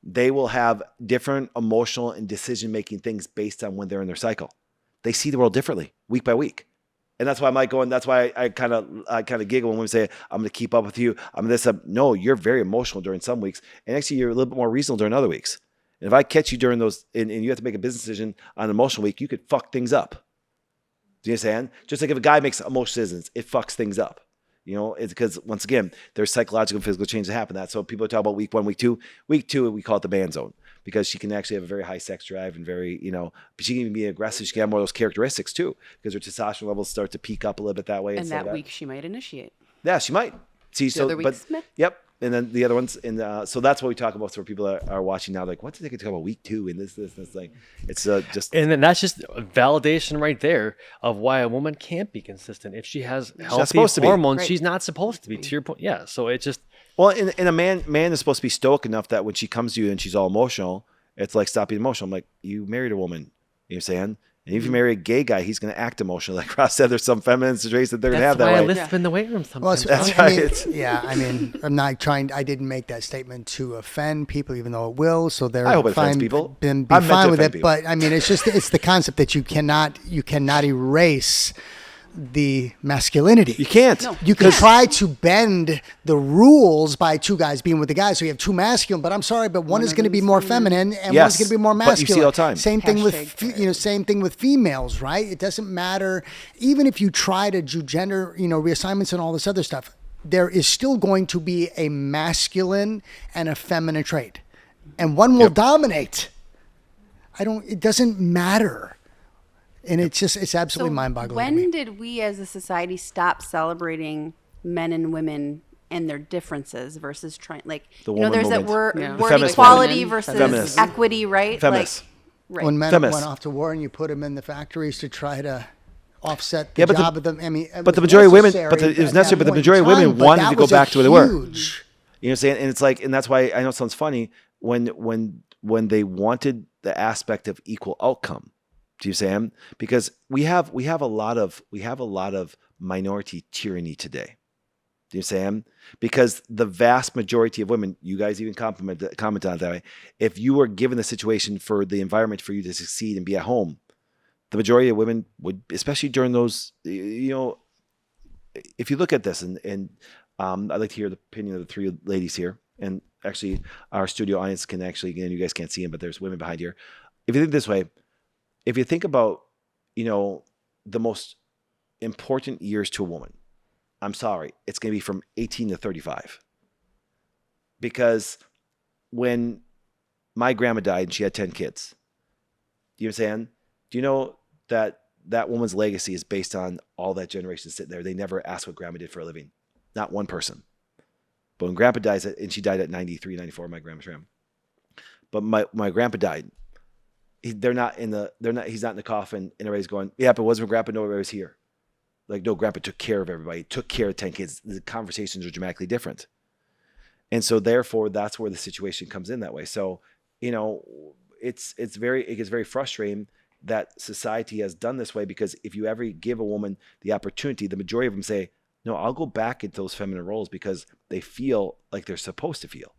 They will have different emotional and decision-making things based on when they're in their cycle. They see the world differently week by week. And that's why I'm like going, that's why I kind of giggle when women say, I'm going to keep up with you. I'm this. No, you're very emotional during some weeks. And actually you're a little bit more reasonable during other weeks. And if I catch you during those, and you have to make a business decision on an emotional week, you could fuck things up. Do you understand? Just like if a guy makes emotional decisions, it fucks things up. It's because once again, there's psychological and physical change that happen. That's so people talk about week 1, week 2. Week 2, we call it the man zone because she can actually have a very high sex drive and very, but she can even be aggressive. She can have more of those characteristics too because her testosterone levels start to peak up a little bit that way. And that week she might initiate. Yeah, she might. See, The other weeks, meh. Yep. And then the other ones, and so that's what we talk about for people that are watching now. Like, what did they talk about week 2 and this, like, it's just. And then that's just validation right there of why a woman can't be consistent. If she has healthy supposed to be. hormones, Right. she's not supposed to be. To your point, yeah. So it just Well, and a man is supposed to be stoic enough that when she comes to you and she's all emotional, it's like, stop being emotional. I'm like, you married a woman, you know what I'm saying? And if you marry a gay guy, he's going to act emotional. Like Ross said, there's some feminine traits that they're going to have That's that why I way. lisp in the weight room Well, sometimes. That's I right. mean, I'm not trying. I didn't make that statement to offend people, even though it will. So they're I hope it fine. offends people. Be I'm meant fine to with it. offend people. But I mean, it's the concept that you cannot erase the masculinity. You can't. No. You can try to bend the rules by two guys being with the guys, so you have two masculine. But I'm sorry, but one is of going to be them's more feminine. feminine, and Yes, one's going to be more but you masculine. see it all the time. Same thing with Hashtag same thing with females, right? It doesn't matter. Even if you try to do gender, reassignments and all this other stuff, there is still going to be a masculine and a feminine trait, and one will dominate. It doesn't matter. And it's absolutely mind-boggling. to me. When did we as a society stop celebrating men and women and their differences versus trying, like, The there's woman that movement. word, Yeah. word feminist equality movement. versus Feminist. equity, right? Feminist. Like, right. When men Feminist. went off to war and you put them in the factories to try to offset Yeah, the but the- job of them. I mean, it But the was majority of women, necessary but it was at that necessary. But the point in majority of women time, but wanted that to go was a back to where they were. huge- You know what I'm saying? And it's like, and that's why I know it sounds funny when they wanted the aspect of equal outcome. Do you say? Because we have a lot of minority tyranny today. Do you say? Because the vast majority of women, you guys even comment on it that way. If you were given the situation for the environment for you to succeed and be at home, the majority of women would, especially during those, if you look at this, and I'd like to hear the opinion of the three ladies here. And actually, our studio audience can actually, again, you guys can't see them, but there's women behind here. If you think this way, if you think about, the most important years to a woman, I'm sorry, it's going to be from 18 to 35. Because when my grandma died and she had 10 kids, do you understand? Do you know that woman's legacy is based on all that generation sitting there? They never asked what grandma did for a living. Not one person. But when grandpa dies, and she died at 93, 94, my grandma's grandma. But my grandpa died. He's not in the coffin, and everybody's going, yeah, but wasn't grandpa? No, everybody was here. Like, no, grandpa took care of everybody. Took care of 10 kids. The conversations are dramatically different. And so therefore, that's where the situation comes in that way. So, it gets very frustrating that society has done this way, because if you ever give a woman the opportunity, the majority of them say, no, I'll go back into those feminine roles because they feel like they're supposed to feel.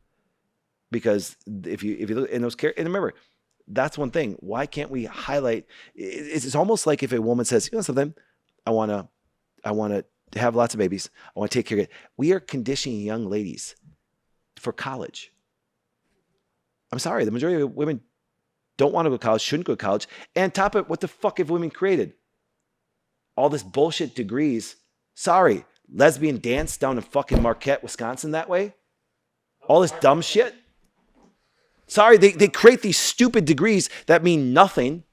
Because if you look in those and remember, that's one thing. Why can't we highlight? It's almost like if a woman says, you know something, I want to have lots of babies. I want to take care of it. We are conditioning young ladies for college. I'm sorry, the majority of women don't want to go to college, shouldn't go to college. And top it, what the fuck have women created? All this bullshit degrees. Sorry, lesbian dance down in fucking Marquette, Wisconsin that way? All this dumb shit? Sorry, they create these stupid degrees that mean nothing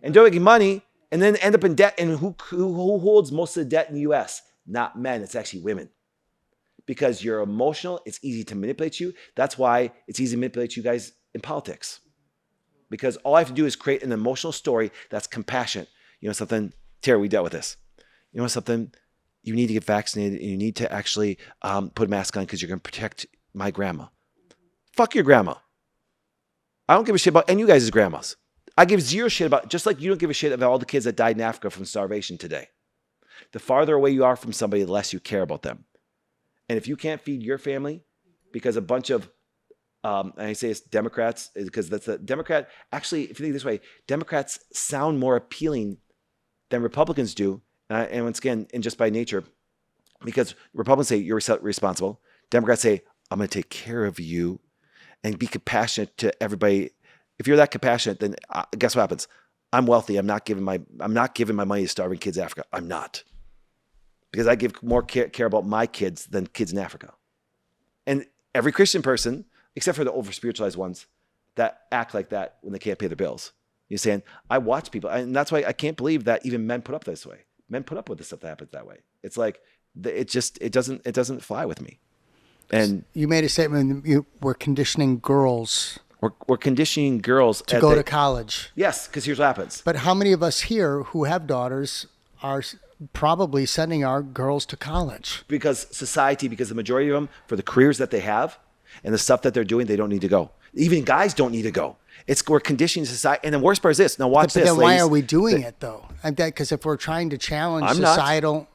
and don't make money and then end up in debt. And who holds most of the debt in the U.S.? Not men, it's actually women. Because you're emotional, it's easy to manipulate you. That's why it's easy to manipulate you guys in politics. Because all I have to do is create an emotional story that's compassionate. You know something? Tara, we dealt with this. You know something? You need to get vaccinated and you need to actually put a mask on because you're going to protect my grandma. Fuck your grandma. I don't give a shit about any of you guys' grandmas. I give zero shit about, just like you don't give a shit about all the kids that died in Africa from starvation today. The farther away you are from somebody, the less you care about them. And if you can't feed your family because a bunch of, and I say it's Democrats, because that's the Democrat, actually, if you think this way, Democrats sound more appealing than Republicans do. And once again, and just by nature, because Republicans say you're responsible. Democrats say, I'm going to take care of you and be compassionate to everybody. If you're that compassionate, then guess what happens? I'm wealthy. I'm not giving my money to starving kids in Africa. I'm not. Because I give more care about my kids than kids in Africa. And every Christian person, except for the over-spiritualized ones that act like that when they can't pay their bills. You're saying, I watch people, and that's why I can't believe that even men put up this way. Men put up with the stuff that happens that way. It's like, it doesn't fly with me. And you made a statement, we're conditioning girls we're conditioning girls to go to college. Yes, because here's what happens. But how many of us here who have daughters are probably sending our girls to college? Because the majority of them, for the careers that they have and the stuff that they're doing, they don't need to go. Even guys don't need to go. We're conditioning society. And the worst part is this. Now watch But this, then why ladies. are we doing it though? Because if we're trying to challenge I'm not. societal,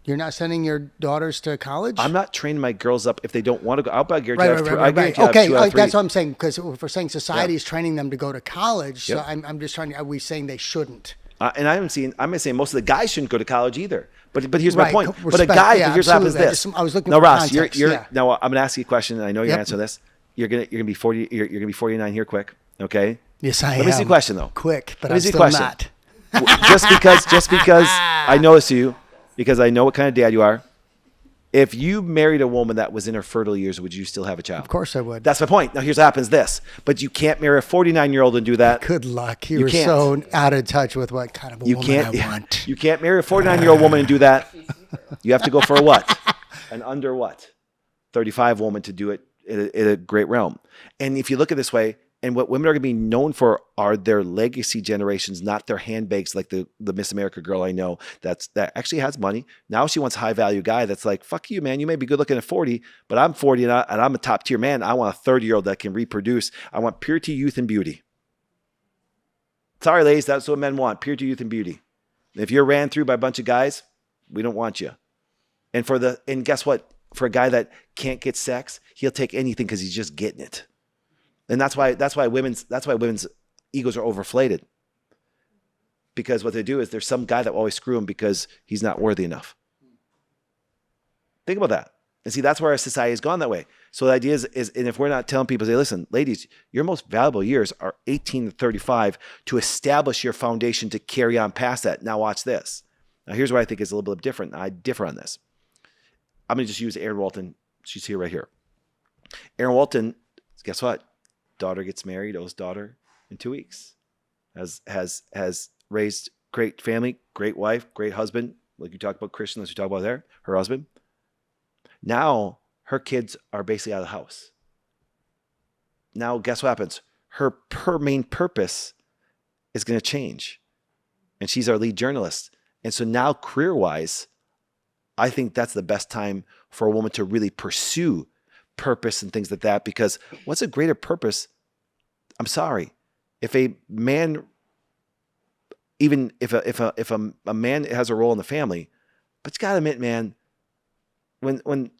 you're not sending your daughters to college. I'm not training my girls up if they don't want to go. I'll guarantee Right. I guarantee I have Okay, 2 out of 3. that's what I'm saying. Because if we're saying society is training them to go to college, so Yep. I'm just trying. Are we saying they shouldn't? And I'm not saying most of the guys shouldn't go to college either. But here's my Right, point. respect, But a guy, yeah, here's what happens absolutely. this. I was looking now, for Ross, context, you're yeah. now I'm gonna ask you a question, and I know you're Yep. gonna answer this. You're gonna be 40. You're gonna be 49 here quick. Okay. Yes, I am. Let me see the question though. Quick, but Let me I'm see the still question. not. just because I know this to you, because I know what kind of dad you are. If you married a woman that was in her fertile years, would you still have a child? Of course I would. That's my point. Now here's what happens this. But you can't marry a 49-year-old and do that. Good luck. You You're can't. so out of touch with what kind of a You woman can't. I want. You can't marry a 49-year-old woman and do that. You have to go for a what? An under what? 35 woman to do it in a great realm. And if you look at it this way, and what women are going to be known for are their legacy generations, not their handbags like the Miss America girl I know that actually has money. Now she wants a high value guy that's like, fuck you, man. You may be good looking at 40, but I'm 40 and I'm a top tier man. I want a 30-year-old that can reproduce. I want purity, youth, and beauty. Sorry, ladies, that's what men want, purity, youth, and beauty. If you're ran through by a bunch of guys, we don't want you. And guess what? For a guy that can't get sex, he'll take anything because he's just getting it. And that's why women's egos are overinflated. Because what they do is there's some guy that will always screw him because he's not worthy enough. Think about that. And see, that's where our society has gone that way. So the idea is and if we're not telling people, say, listen, ladies, your most valuable years are 18 to 35 to establish your foundation to carry on past that. Now watch this. Now here's what I think is a little bit different. I differ on this. I'm going to just use Erin Walton. She's here right here. Erin Walton, guess what? Daughter gets married, owes daughter in 2 weeks. Has raised great family, great wife, great husband. Like you talked about Christian, as you talk about there, her husband. Now her kids are basically out of the house. Now guess what happens? Her main purpose is going to change. And she's our lead journalist. And so now career-wise, I think that's the best time for a woman to really pursue purpose and things like that, because what's a greater purpose? I'm sorry, if a man, even if a man has a role in the family, but you gotta admit, man, when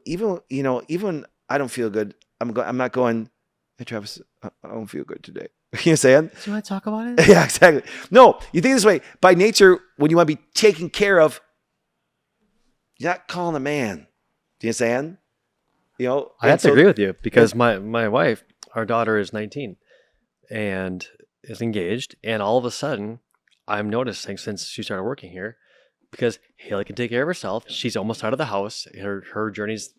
even I don't feel good, I'm not going, hey Travis, I don't feel good today. You know what I'm saying? Do you want to talk about it? Yeah, exactly. No, you think this way, by nature, when you want to be taken care of, you're not calling a man. Do you know what I'm saying? You know, I have to agree with you because my wife, our daughter is 19 and is engaged. And all of a sudden, I'm noticing since she started working here, because Haley can take care of herself. She's almost out of the house. Her journey's,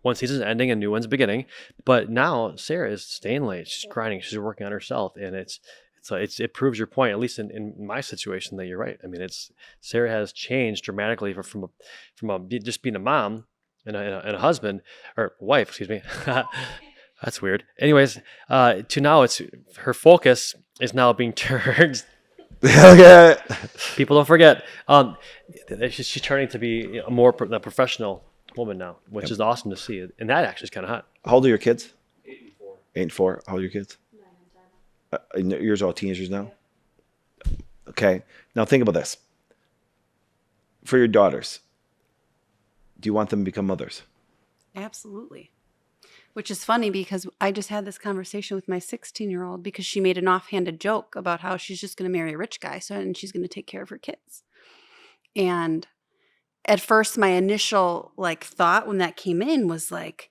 one season's ending and new one's beginning. But now Sarah is staying late. She's grinding. She's working on herself. And it proves your point, at least in my situation, that you're right. I mean, Sarah has changed dramatically from just being a mom and a husband or wife, excuse me. That's weird. Anyways, to now it's her focus is now being turned. Okay. People don't forget. She's turning to be a more professional woman now, which is awesome to see. And that actually is kind of hot. How old are your kids? 8 and 4. 8 and 4. How old are your kids? 9 and 10. Yours are all teenagers now? Okay. Now think about this. For your daughters, do you want them to become mothers? Absolutely. Which is funny because I just had this conversation with my 16-year-old because she made an offhanded joke about how she's just going to marry a rich guy and she's going to take care of her kids. And at first my initial thought when that came in was like,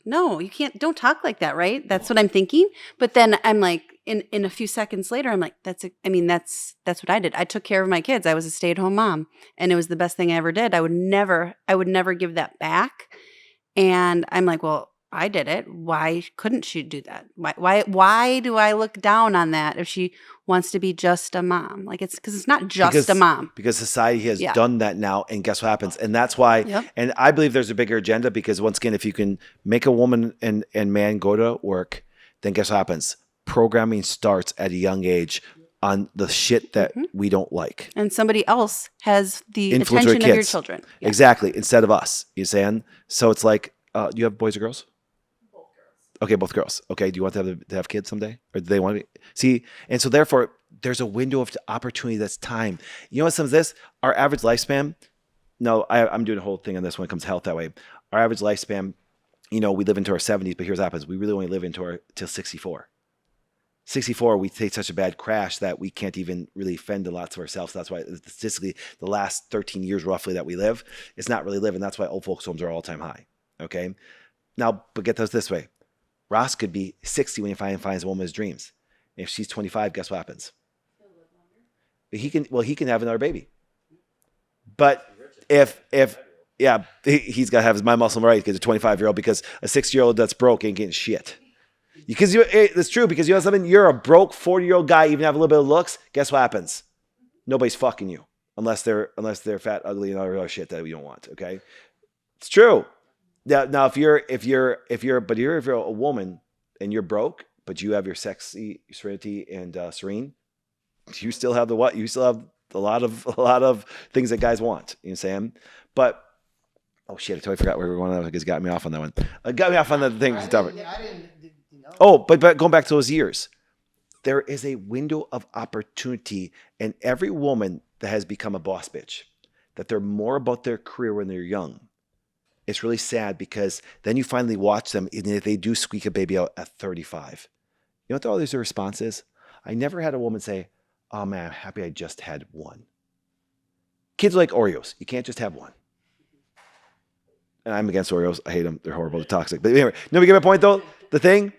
no, you can't, don't talk like that, right? That's what I'm thinking. But then I'm like, in a few seconds later, I'm like, that's what I did. I took care of my kids. I was a stay-at-home mom and it was the best thing I ever did. I would never give that back. And I'm like, well, I did it. Why couldn't she do that? Why do I look down on that if she wants to be just a mom? It's because it's not just a mom. Because society has done that now, and guess what happens? And that's why, and I believe there's a bigger agenda because once again, if you can make a woman and man go to work, then guess what happens? Programming starts at a young age on the shit that we don't like. And somebody else has the Influence attention kids. of your children. Yeah. Exactly. Instead of us, you saying? So it's like, do you have boys or girls? Okay, both girls. Okay, do you want to have kids someday, or do they want to see? And so therefore, there's a window of opportunity. That's time. You know what? Some of this, our average lifespan. No, I'm doing a whole thing on this when it comes to health that way. Our average lifespan, we live into our 70s, but here's what happens: we really only live till 64. 64, we take such a bad crash that we can't even really fend to lots of ourselves. That's why statistically, the last 13 years roughly that we live, it's not really living. That's why old folks' homes are all-time high. Okay, now, but get this way. Ross could be 60 when he finds a woman of his dreams. And if she's 25, guess what happens? He can have another baby. But he's got to have his mind muscle right because a 25-year-old, because a 6-year-old that's broke ain't getting shit. Because it's true, because you know something, you're a broke 40-year-old guy, even have a little bit of looks, guess what happens? Nobody's fucking you unless they're fat, ugly, and other shit that we don't want. Okay, it's true. Now, if you're a woman and you're broke, but you have your sexy, serenity, and serene, you still have you still have a lot of things that guys want. You know what I'm saying? But oh shit, I totally forgot where we were going. That because got me off on that one. Got me off on the thing. Oh, but going back to those years, there is a window of opportunity, and every woman that has become a boss bitch, that they're more about their career when they're young. It's really sad because then you finally watch them, and if they do squeak a baby out at 35. You know what all these response is? I never had a woman say, oh man, I'm happy I just had one. Kids are like Oreos. You can't just have one. And I'm against Oreos. I hate them. They're horrible. They're toxic. But anyway, you get my point though? The thing?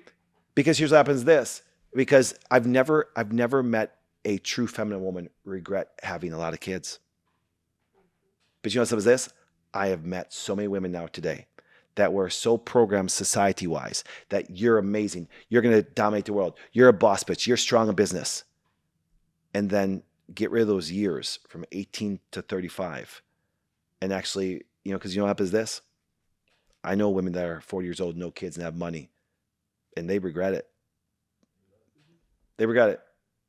Because here's what happens this. Because I've never met a true feminine woman regret having a lot of kids. But you know what some of this? I have met so many women now today that were so programmed society-wise that you're amazing. You're going to dominate the world. You're a boss bitch. You're strong in business. And then get rid of those years from 18 to 35. And actually, because what happens this? I know women that are 40 years old, no kids, and have money. And they regret it. They regret it.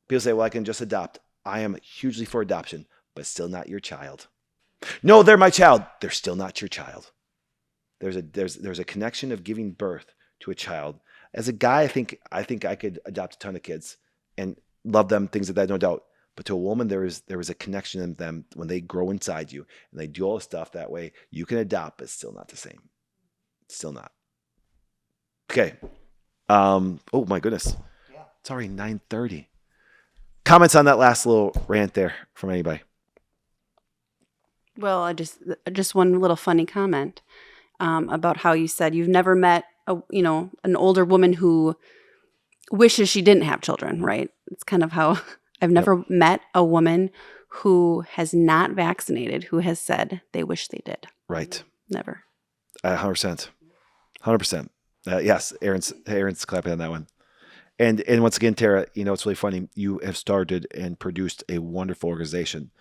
People say, well, I can just adopt. I am hugely for adoption, but still not your child. No, they're my child. They're still not your child. There's a connection of giving birth to a child. As a guy, I think I could adopt a ton of kids and love them, things like that, no doubt. But to a woman, there is a connection in them when they grow inside you and they do all the stuff that way. You can adopt, but it's still not the same. Still not. Okay. Oh my goodness. Yeah. It's already 9:30. Comments on that last little rant there from anybody? Well, I just one little funny comment about how you said you've never met an older woman who wishes she didn't have children, right? It's kind of how I've never met a woman who has not vaccinated who has said they wish they did. Right. Never. 100%. 100%. Yes, Aaron's clapping on that one. And once again, Tara, it's really funny. You have started and produced a wonderful organization.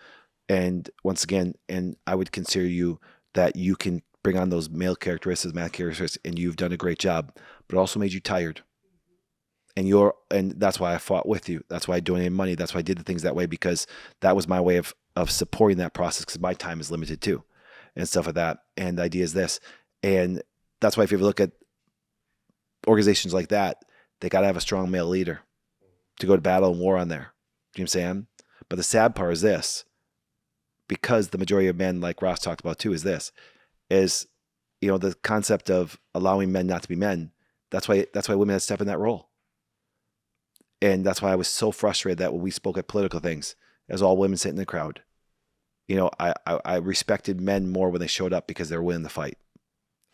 And once again, and I would consider you that you can bring on those male characteristics, and you've done a great job, but it also made you tired. And that's why I fought with you. That's why I donated money. That's why I did the things that way, because that was my way of supporting that process, because my time is limited too and stuff like that. And the idea is this. And that's why if you ever look at organizations like that, they got to have a strong male leader to go to battle and war on there. Do you know what I'm saying? But the sad part is this, because the majority of men, like Ross talked about too, is the concept of allowing men not to be men. That's why women had to step in that role. And that's why I was so frustrated that when we spoke at political things, it was all women sitting in the crowd. I respected men more when they showed up because they were willing to fight.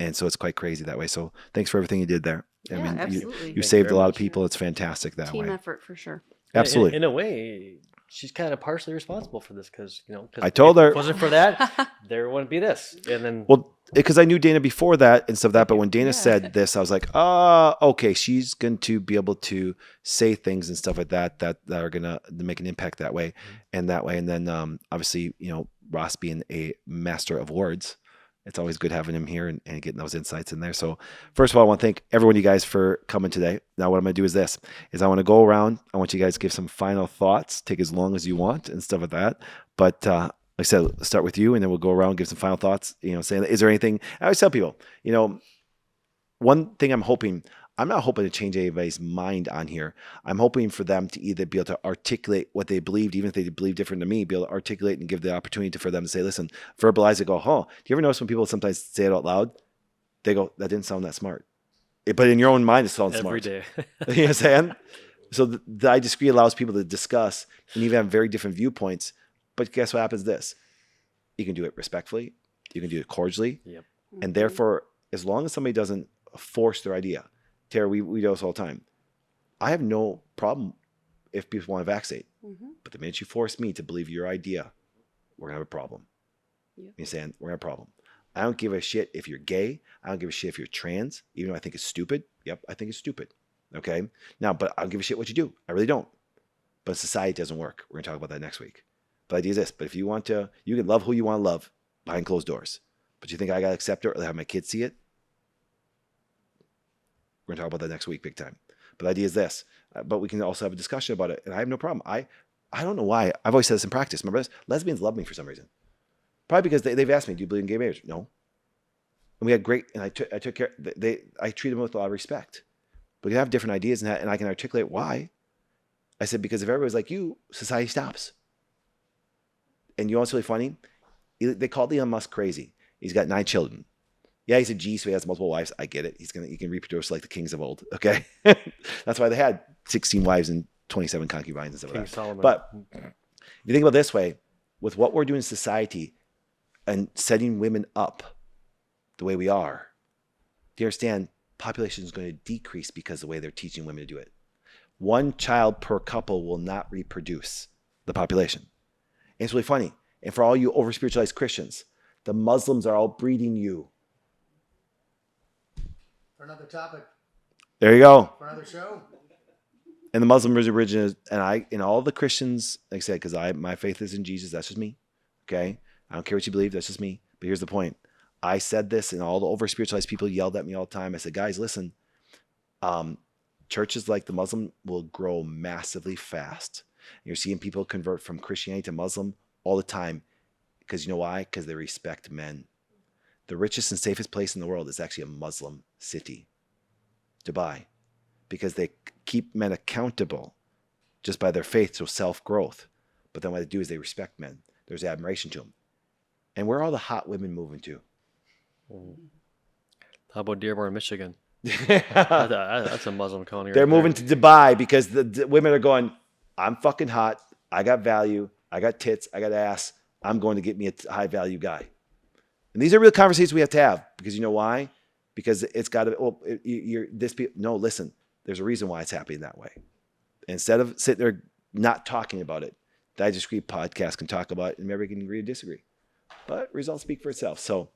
And so it's quite crazy that way. So thanks for everything you did there. Yeah, absolutely. You saved a lot of people. It's fantastic that way. Team effort for sure. Absolutely. In a way, she's kind of partially responsible for this because, I told her if it wasn't for that, there wouldn't be this. And then, well, because I knew Dana before that and stuff like that, but when Dana said this, I was like, okay, she's going to be able to say things and stuff like that are going to make an impact that way and that way. And then obviously, Ross being a master of words, it's always good having him here and getting those insights in there. So first of all, I want to thank everyone you guys for coming today. Now what I'm going to do is I want to go around. I want you guys to give some final thoughts, take as long as you want and stuff like that. But like I said, let's start with you and then we'll go around and give some final thoughts, saying, is there anything, I always tell people, one thing I'm hoping, I'm not hoping to change anybody's mind on here. I'm hoping for them to either be able to articulate what they believed, even if they believe different than me, be able to articulate and give the opportunity for them to say, listen, verbalize it, go, do you ever notice when people sometimes say it out loud? They go, that didn't sound that smart. But in your own mind, it sounds Every smart. day. You know what I'm saying? So the I disagree allows people to discuss and even have very different viewpoints. But guess what happens this? You can do it respectfully. You can do it cordially. Yep. And therefore, as long as somebody doesn't force their idea, Tara, we do this all the time. I have no problem if people want to vaccinate. But the minute you force me to believe your idea, we're going to have a problem. Yep. You're saying we're going to have a problem. I don't give a shit if you're gay. I don't give a shit if you're trans, even though I think it's stupid. Yep, I think it's stupid. Okay? Now, but I don't give a shit what you do. I really don't. But society doesn't work. We're going to talk about that next week. But the idea is this. But if you want to, you can love who you want to love behind closed doors. But you think I got to accept it or have my kids see it? We're going to talk about that next week big time. But the idea is this. But we can also have a discussion about it. And I have no problem. I don't know why. I've always said this in practice. Remember this? Lesbians love me for some reason. Probably because they've asked me, do you believe in gay marriage? No. And we had great, and I took care, I treat them with a lot of respect. But we have different ideas and I can articulate why. I said, because if everybody's like you, society stops. And you know what's really funny? They called Elon Musk crazy. He's got 9 children. Yeah, he's a G, so he has multiple wives. I get it. He can reproduce like the kings of old. Okay, that's why they had 16 wives and 27 concubines and stuff like that. Solomon. But if you think about it this way, with what we're doing in society and setting women up the way we are, do you understand? Population is going to decrease because of the way they're teaching women to do it. 1 child per couple will not reproduce the population. And it's really funny. And for all you over-spiritualized Christians, the Muslims are all breeding you. For another topic, There you go. for another show. And the Muslim religion is, and all the Christians, like I said, because my faith is in Jesus. That's just me. Okay, I don't care what you believe. That's just me. But here's the point. I said this, and all the over spiritualized people yelled at me all the time. I said, guys, listen. Churches like the Muslim will grow massively fast. You're seeing people convert from Christianity to Muslim all the time. Because you know why? Because they respect men. The richest and safest place in the world is actually a Muslim city, Dubai, because they keep men accountable just by their faith, so self-growth. But then what they do is they respect men. There's admiration to them. And where are all the hot women moving to? How about Dearborn, Michigan? They're That's a Muslim colony. Right moving to Dubai because the women are going, I'm fucking hot. I got value. I got tits. I got ass. I'm going to get me a high-value guy. And these are real conversations we have to have because you know why? Because it's got to, no, listen, there's a reason why it's happening that way. Instead of sitting there not talking about it, the I Disagree podcast can talk about it and maybe can agree or disagree. But results speak for itself. So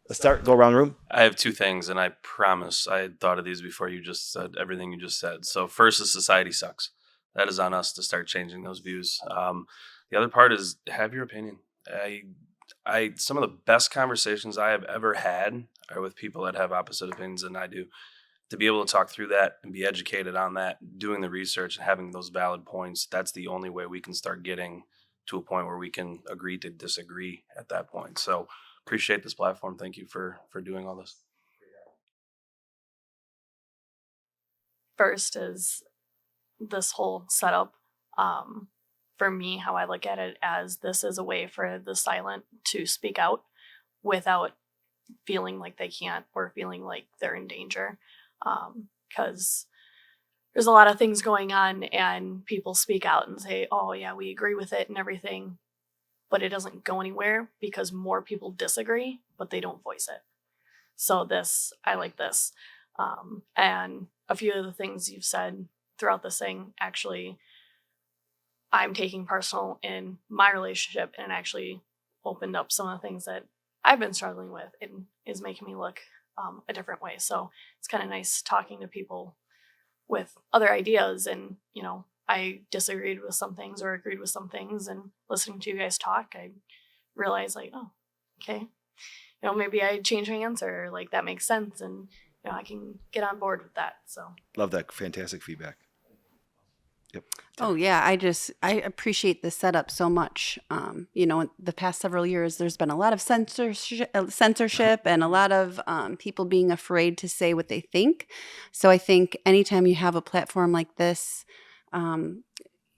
let's go around the room. I have 2 things, and I promise I had thought of these before you just said everything you just said. So first is society sucks. That is on us to start changing those views. The other part is have your opinion. Some of the best conversations I have ever had are with people that have opposite opinions than I do. To be able to talk through that and be educated on that, doing the research and having those valid points, that's the only way we can start getting to a point where we can agree to disagree at that point. So appreciate this platform. Thank you for doing all this. First is this whole setup. For me, how I look at it as this is a way for the silent to speak out without feeling like they can't or feeling like they're in danger. Because there's a lot of things going on and people speak out and say, oh yeah, we agree with it and everything, but it doesn't go anywhere because more people disagree, but they don't voice it. So I like this. And a few of the things you've said throughout this thing, actually, I'm taking personal in my relationship and actually opened up some of the things that I've been struggling with and is making me look a different way. So it's kind of nice talking to people with other ideas. And, I disagreed with some things or agreed with some things, and listening to you guys talk, I realized like, oh, okay, maybe I changed my answer. Like that makes sense. And, I can get on board with that. So Love that. Fantastic feedback. Yep. Oh yeah, I appreciate the setup so much. The past several years, there's been a lot of censorship and a lot of people being afraid to say what they think. So I think anytime you have a platform like this,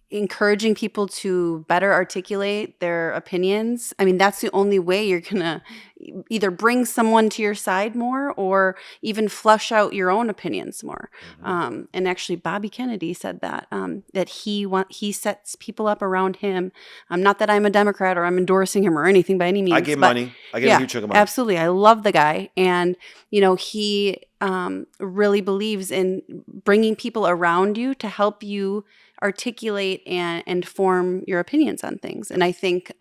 encouraging people to better articulate their opinions. I mean, that's the only way you're going to either bring someone to your side more or even flush out your own opinions more. And actually, Bobby Kennedy said that he sets people up around him. Not that I'm a Democrat or I'm endorsing him or anything by any means. I gave money. I gave a huge chunk of money. Absolutely. I love the guy. And, he really believes in bringing people around you to help you articulate and form your opinions on things. And I think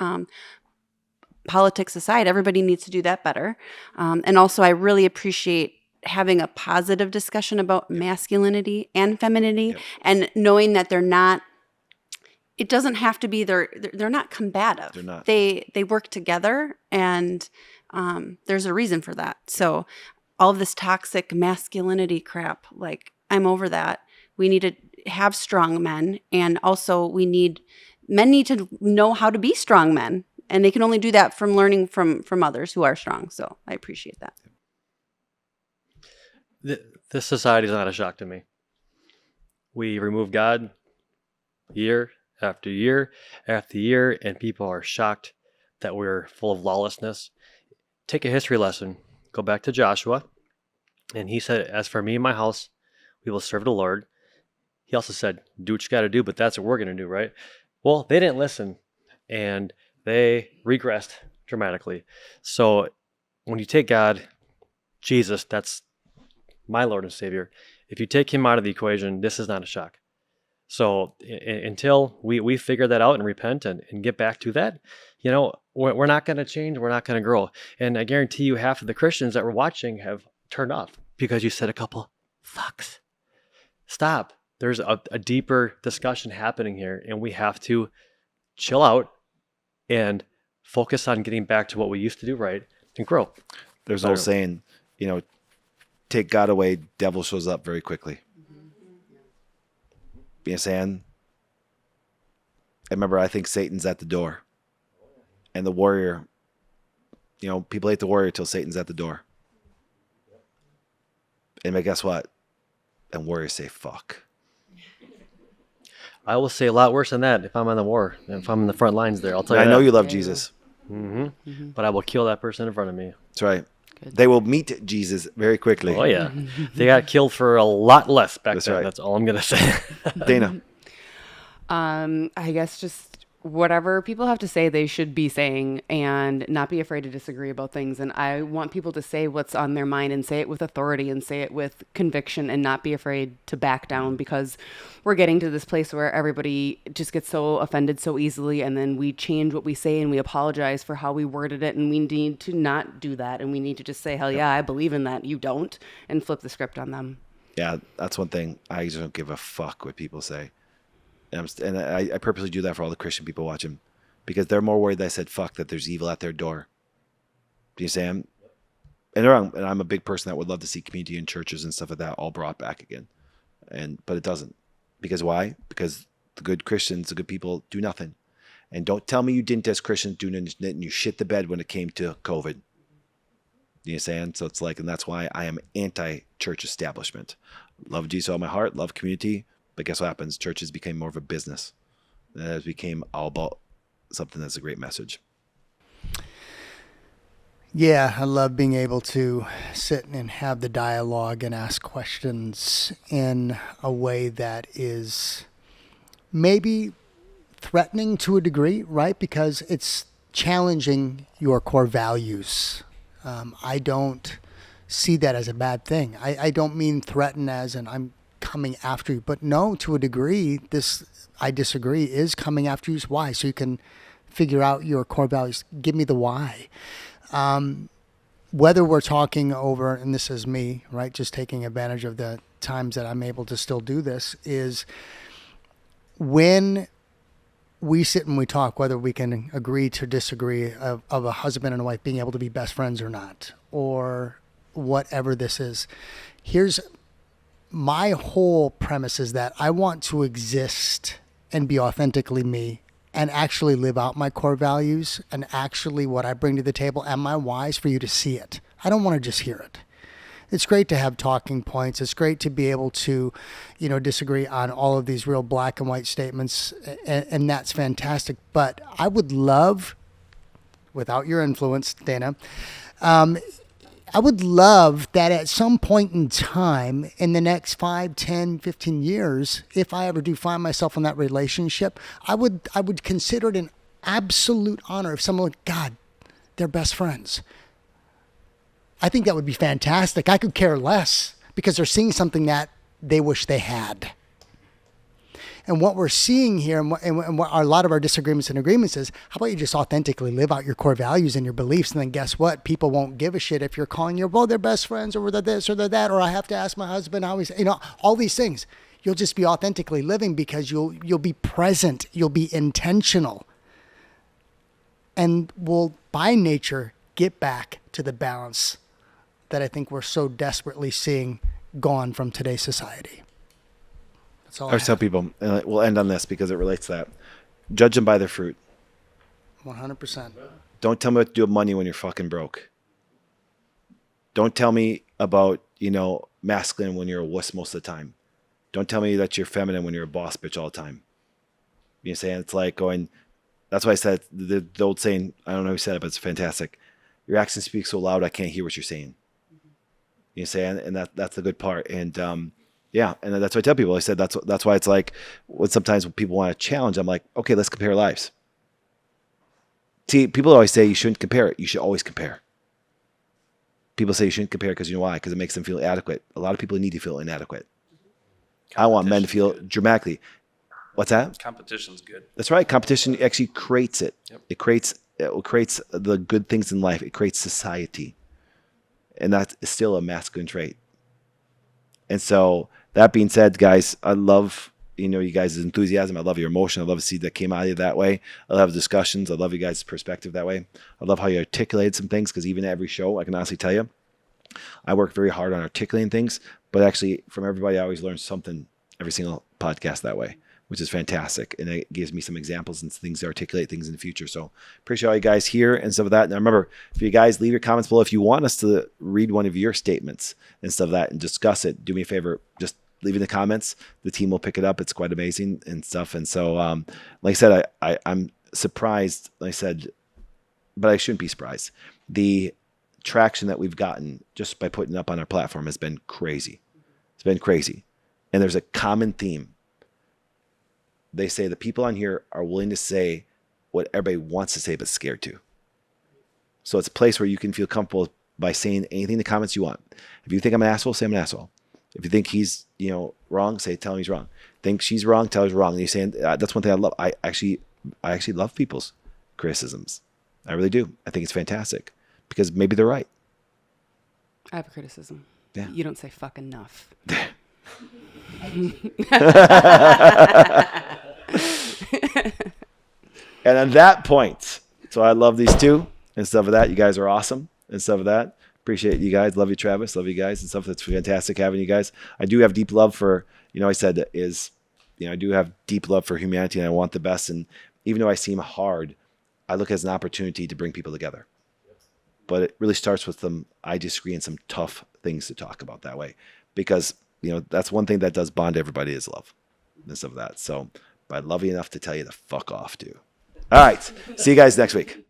politics aside, everybody needs to do that better. And also, I really appreciate having a positive discussion about masculinity and femininity and knowing that they're not, it doesn't have to be, they're not combative. They're not. They work together, and there's a reason for that. So all of this toxic masculinity crap, like, I'm over that. We need to have strong men, and also men need to know how to be strong men, and they can only do that from learning from others who are strong. So I appreciate that. This society is not a shock to me. We remove God year after year after year, and people are shocked that we're full of lawlessness. Take a history lesson. Go back to Joshua, and he said, "As for me and my house, we will serve the Lord." He also said, "Do what you got to do," but that's what we're going to do, right? Well, they didn't listen, and they regressed dramatically. So when you take God, Jesus, that's my Lord and Savior, if you take him out of the equation, this is not a shock. So until we figure that out and repent and get back to that, we're not going to change. We're not going to grow. And I guarantee you half of the Christians that were watching have turned off because you said a couple fucks. Stop. There's a deeper discussion happening here, and we have to chill out and focus on getting back to what we used to do right and grow. There's an old saying, take God away, devil shows up very quickly. You know what I'm saying? I think Satan's at the door. And the warrior, people hate the warrior till Satan's at the door. And guess what? And warriors say, fuck. I will say a lot worse than that if I'm on the war, if I'm in the front lines there. I'll tell you I know that. you love Jesus. But I will kill that person in front of me. That's right. Good. They will meet Jesus very quickly. Oh, yeah. They got killed for a lot less back then. Right. That's all I'm going to say. Dana. I guess just whatever people have to say, they should be saying, and not be afraid to disagree about things. And I want people to say what's on their mind and say it with authority and say it with conviction and not be afraid to back down, because we're getting to this place where everybody just gets so offended so easily, and then we change what we say and we apologize for how we worded it, and we need to not do that, and we need to just say, hell yeah, I believe in that, you don't, and flip the script on them. Yeah, that's one thing. I just don't give a fuck what people say. And I purposely do that for all the Christian people watching, because they're more worried that I said fuck, that there's evil at their door. Do you see? And I'm a big person that would love to see community and churches and stuff like that all brought back again. But it doesn't. Because why? Because the good Christians, the good people, do nothing. And don't tell me you didn't, as Christians, do nothing, and you shit the bed when it came to COVID. You know what I'm saying? So it's like, and that's why I am anti-church establishment. Love Jesus all my heart, love community. But guess what happens? Churches became more of a business. And it became all about something that's a great message. Yeah, I love being able to sit and have the dialogue and ask questions in a way that is maybe threatening to a degree, right? Because it's challenging your core values. I don't see that as a bad thing. I don't mean threaten as in I'm coming after you, but no, to a degree, this I disagree is coming after you. Why? So you can figure out your core values. Give me the why. Whether we're talking over, and this is me, right, just taking advantage of the times that I'm able to still do this, is when we sit and we talk, whether we can agree to disagree of a husband and a wife being able to be best friends or not, or whatever this is. Here's my whole premise is that I want to exist and be authentically me and actually live out my core values and actually what I bring to the table and my whys for you to see it. I don't want to just hear it. It's great to have talking points. It's great to be able to, disagree on all of these real black and white statements, and that's fantastic. But I would love, without your influence, Dana, I would love that at some point in time in the next 5, 10, 15 years, if I ever do find myself in that relationship, I would consider it an absolute honor if someone, God, they're best friends. I think that would be fantastic. I could care less because they're seeing something that they wish they had. And what we're seeing here and what a lot of our disagreements and agreements is, how about you just authentically live out your core values and your beliefs, and then guess what? People won't give a shit if you're calling they're best friends, or they're this or they're that, or I have to ask my husband how he's, all these things. You'll just be authentically living because you'll be present. You'll be intentional. And will, by nature, get back to the balance that I think we're so desperately seeing gone from today's society. That's all I always tell people, and we'll end on this because it relates to that. Judge them by their fruit. 100%. Don't tell me what to do with money when you're fucking broke. Don't tell me about, masculine when you're a wuss most of the time. Don't tell me that you're feminine when you're a boss bitch all the time. You know what I'm saying? It's like going, that's why I said the old saying, I don't know who said it, but it's fantastic. Your accent speaks so loud, I can't hear what you're saying. You know what I'm saying? And that's the good part. And, yeah, and that's what I tell people. I said that's why it's like sometimes when people want to challenge, I'm like, okay, let's compare lives. See, people always say you shouldn't compare it. You should always compare. People say you shouldn't compare because you know why? Because it makes them feel inadequate. A lot of people need to feel inadequate. I want men to feel dramatically. What's that? Competition's good. That's right. Competition actually creates it. Yep. It creates the good things in life. It creates society. And that is still a masculine trait. And so that being said, guys, I love, you guys' enthusiasm. I love your emotion. I love to see that came out of you that way. I love discussions. I love you guys' perspective that way. I love how you articulated some things, because even every show, I can honestly tell you, I work very hard on articulating things, but actually from everybody, I always learn something every single podcast that way, which is fantastic. And it gives me some examples and things to articulate things in the future. So appreciate all you guys here and stuff like that. And remember, if you guys leave your comments below, if you want us to read one of your statements and stuff like that and discuss it, do me a favor, just leave in the comments. The team will pick it up. It's quite amazing and stuff. And so, like I said, I'm surprised, like I said, but I shouldn't be surprised. The traction that we've gotten just by putting it up on our platform has been crazy. It's been crazy. And there's a common theme. They say the people on here are willing to say what everybody wants to say but scared to. So it's a place where you can feel comfortable by saying anything in the comments you want. If you think I'm an asshole, say I'm an asshole. If you think he's wrong, tell him he's wrong. Think she's wrong, tell her he's wrong. And you're saying that's one thing I love. I actually love people's criticisms. I really do. I think it's fantastic because maybe they're right. I have a criticism. Yeah. You don't say fuck enough. And on that point, so I love these two and stuff of that. You guys are awesome and stuff of that. Appreciate you guys. Love you, Travis. Love you guys and stuff. That's fantastic having you guys. I do have deep love for, I said is, I do have deep love for humanity and I want the best. And even though I seem hard, I look as an opportunity to bring people together. But it really starts with some I disagree and some tough things to talk about that way. Because, that's one thing that does bond everybody is love and stuff of that. So, but I love you enough to tell you to fuck off too. All right. See you guys next week.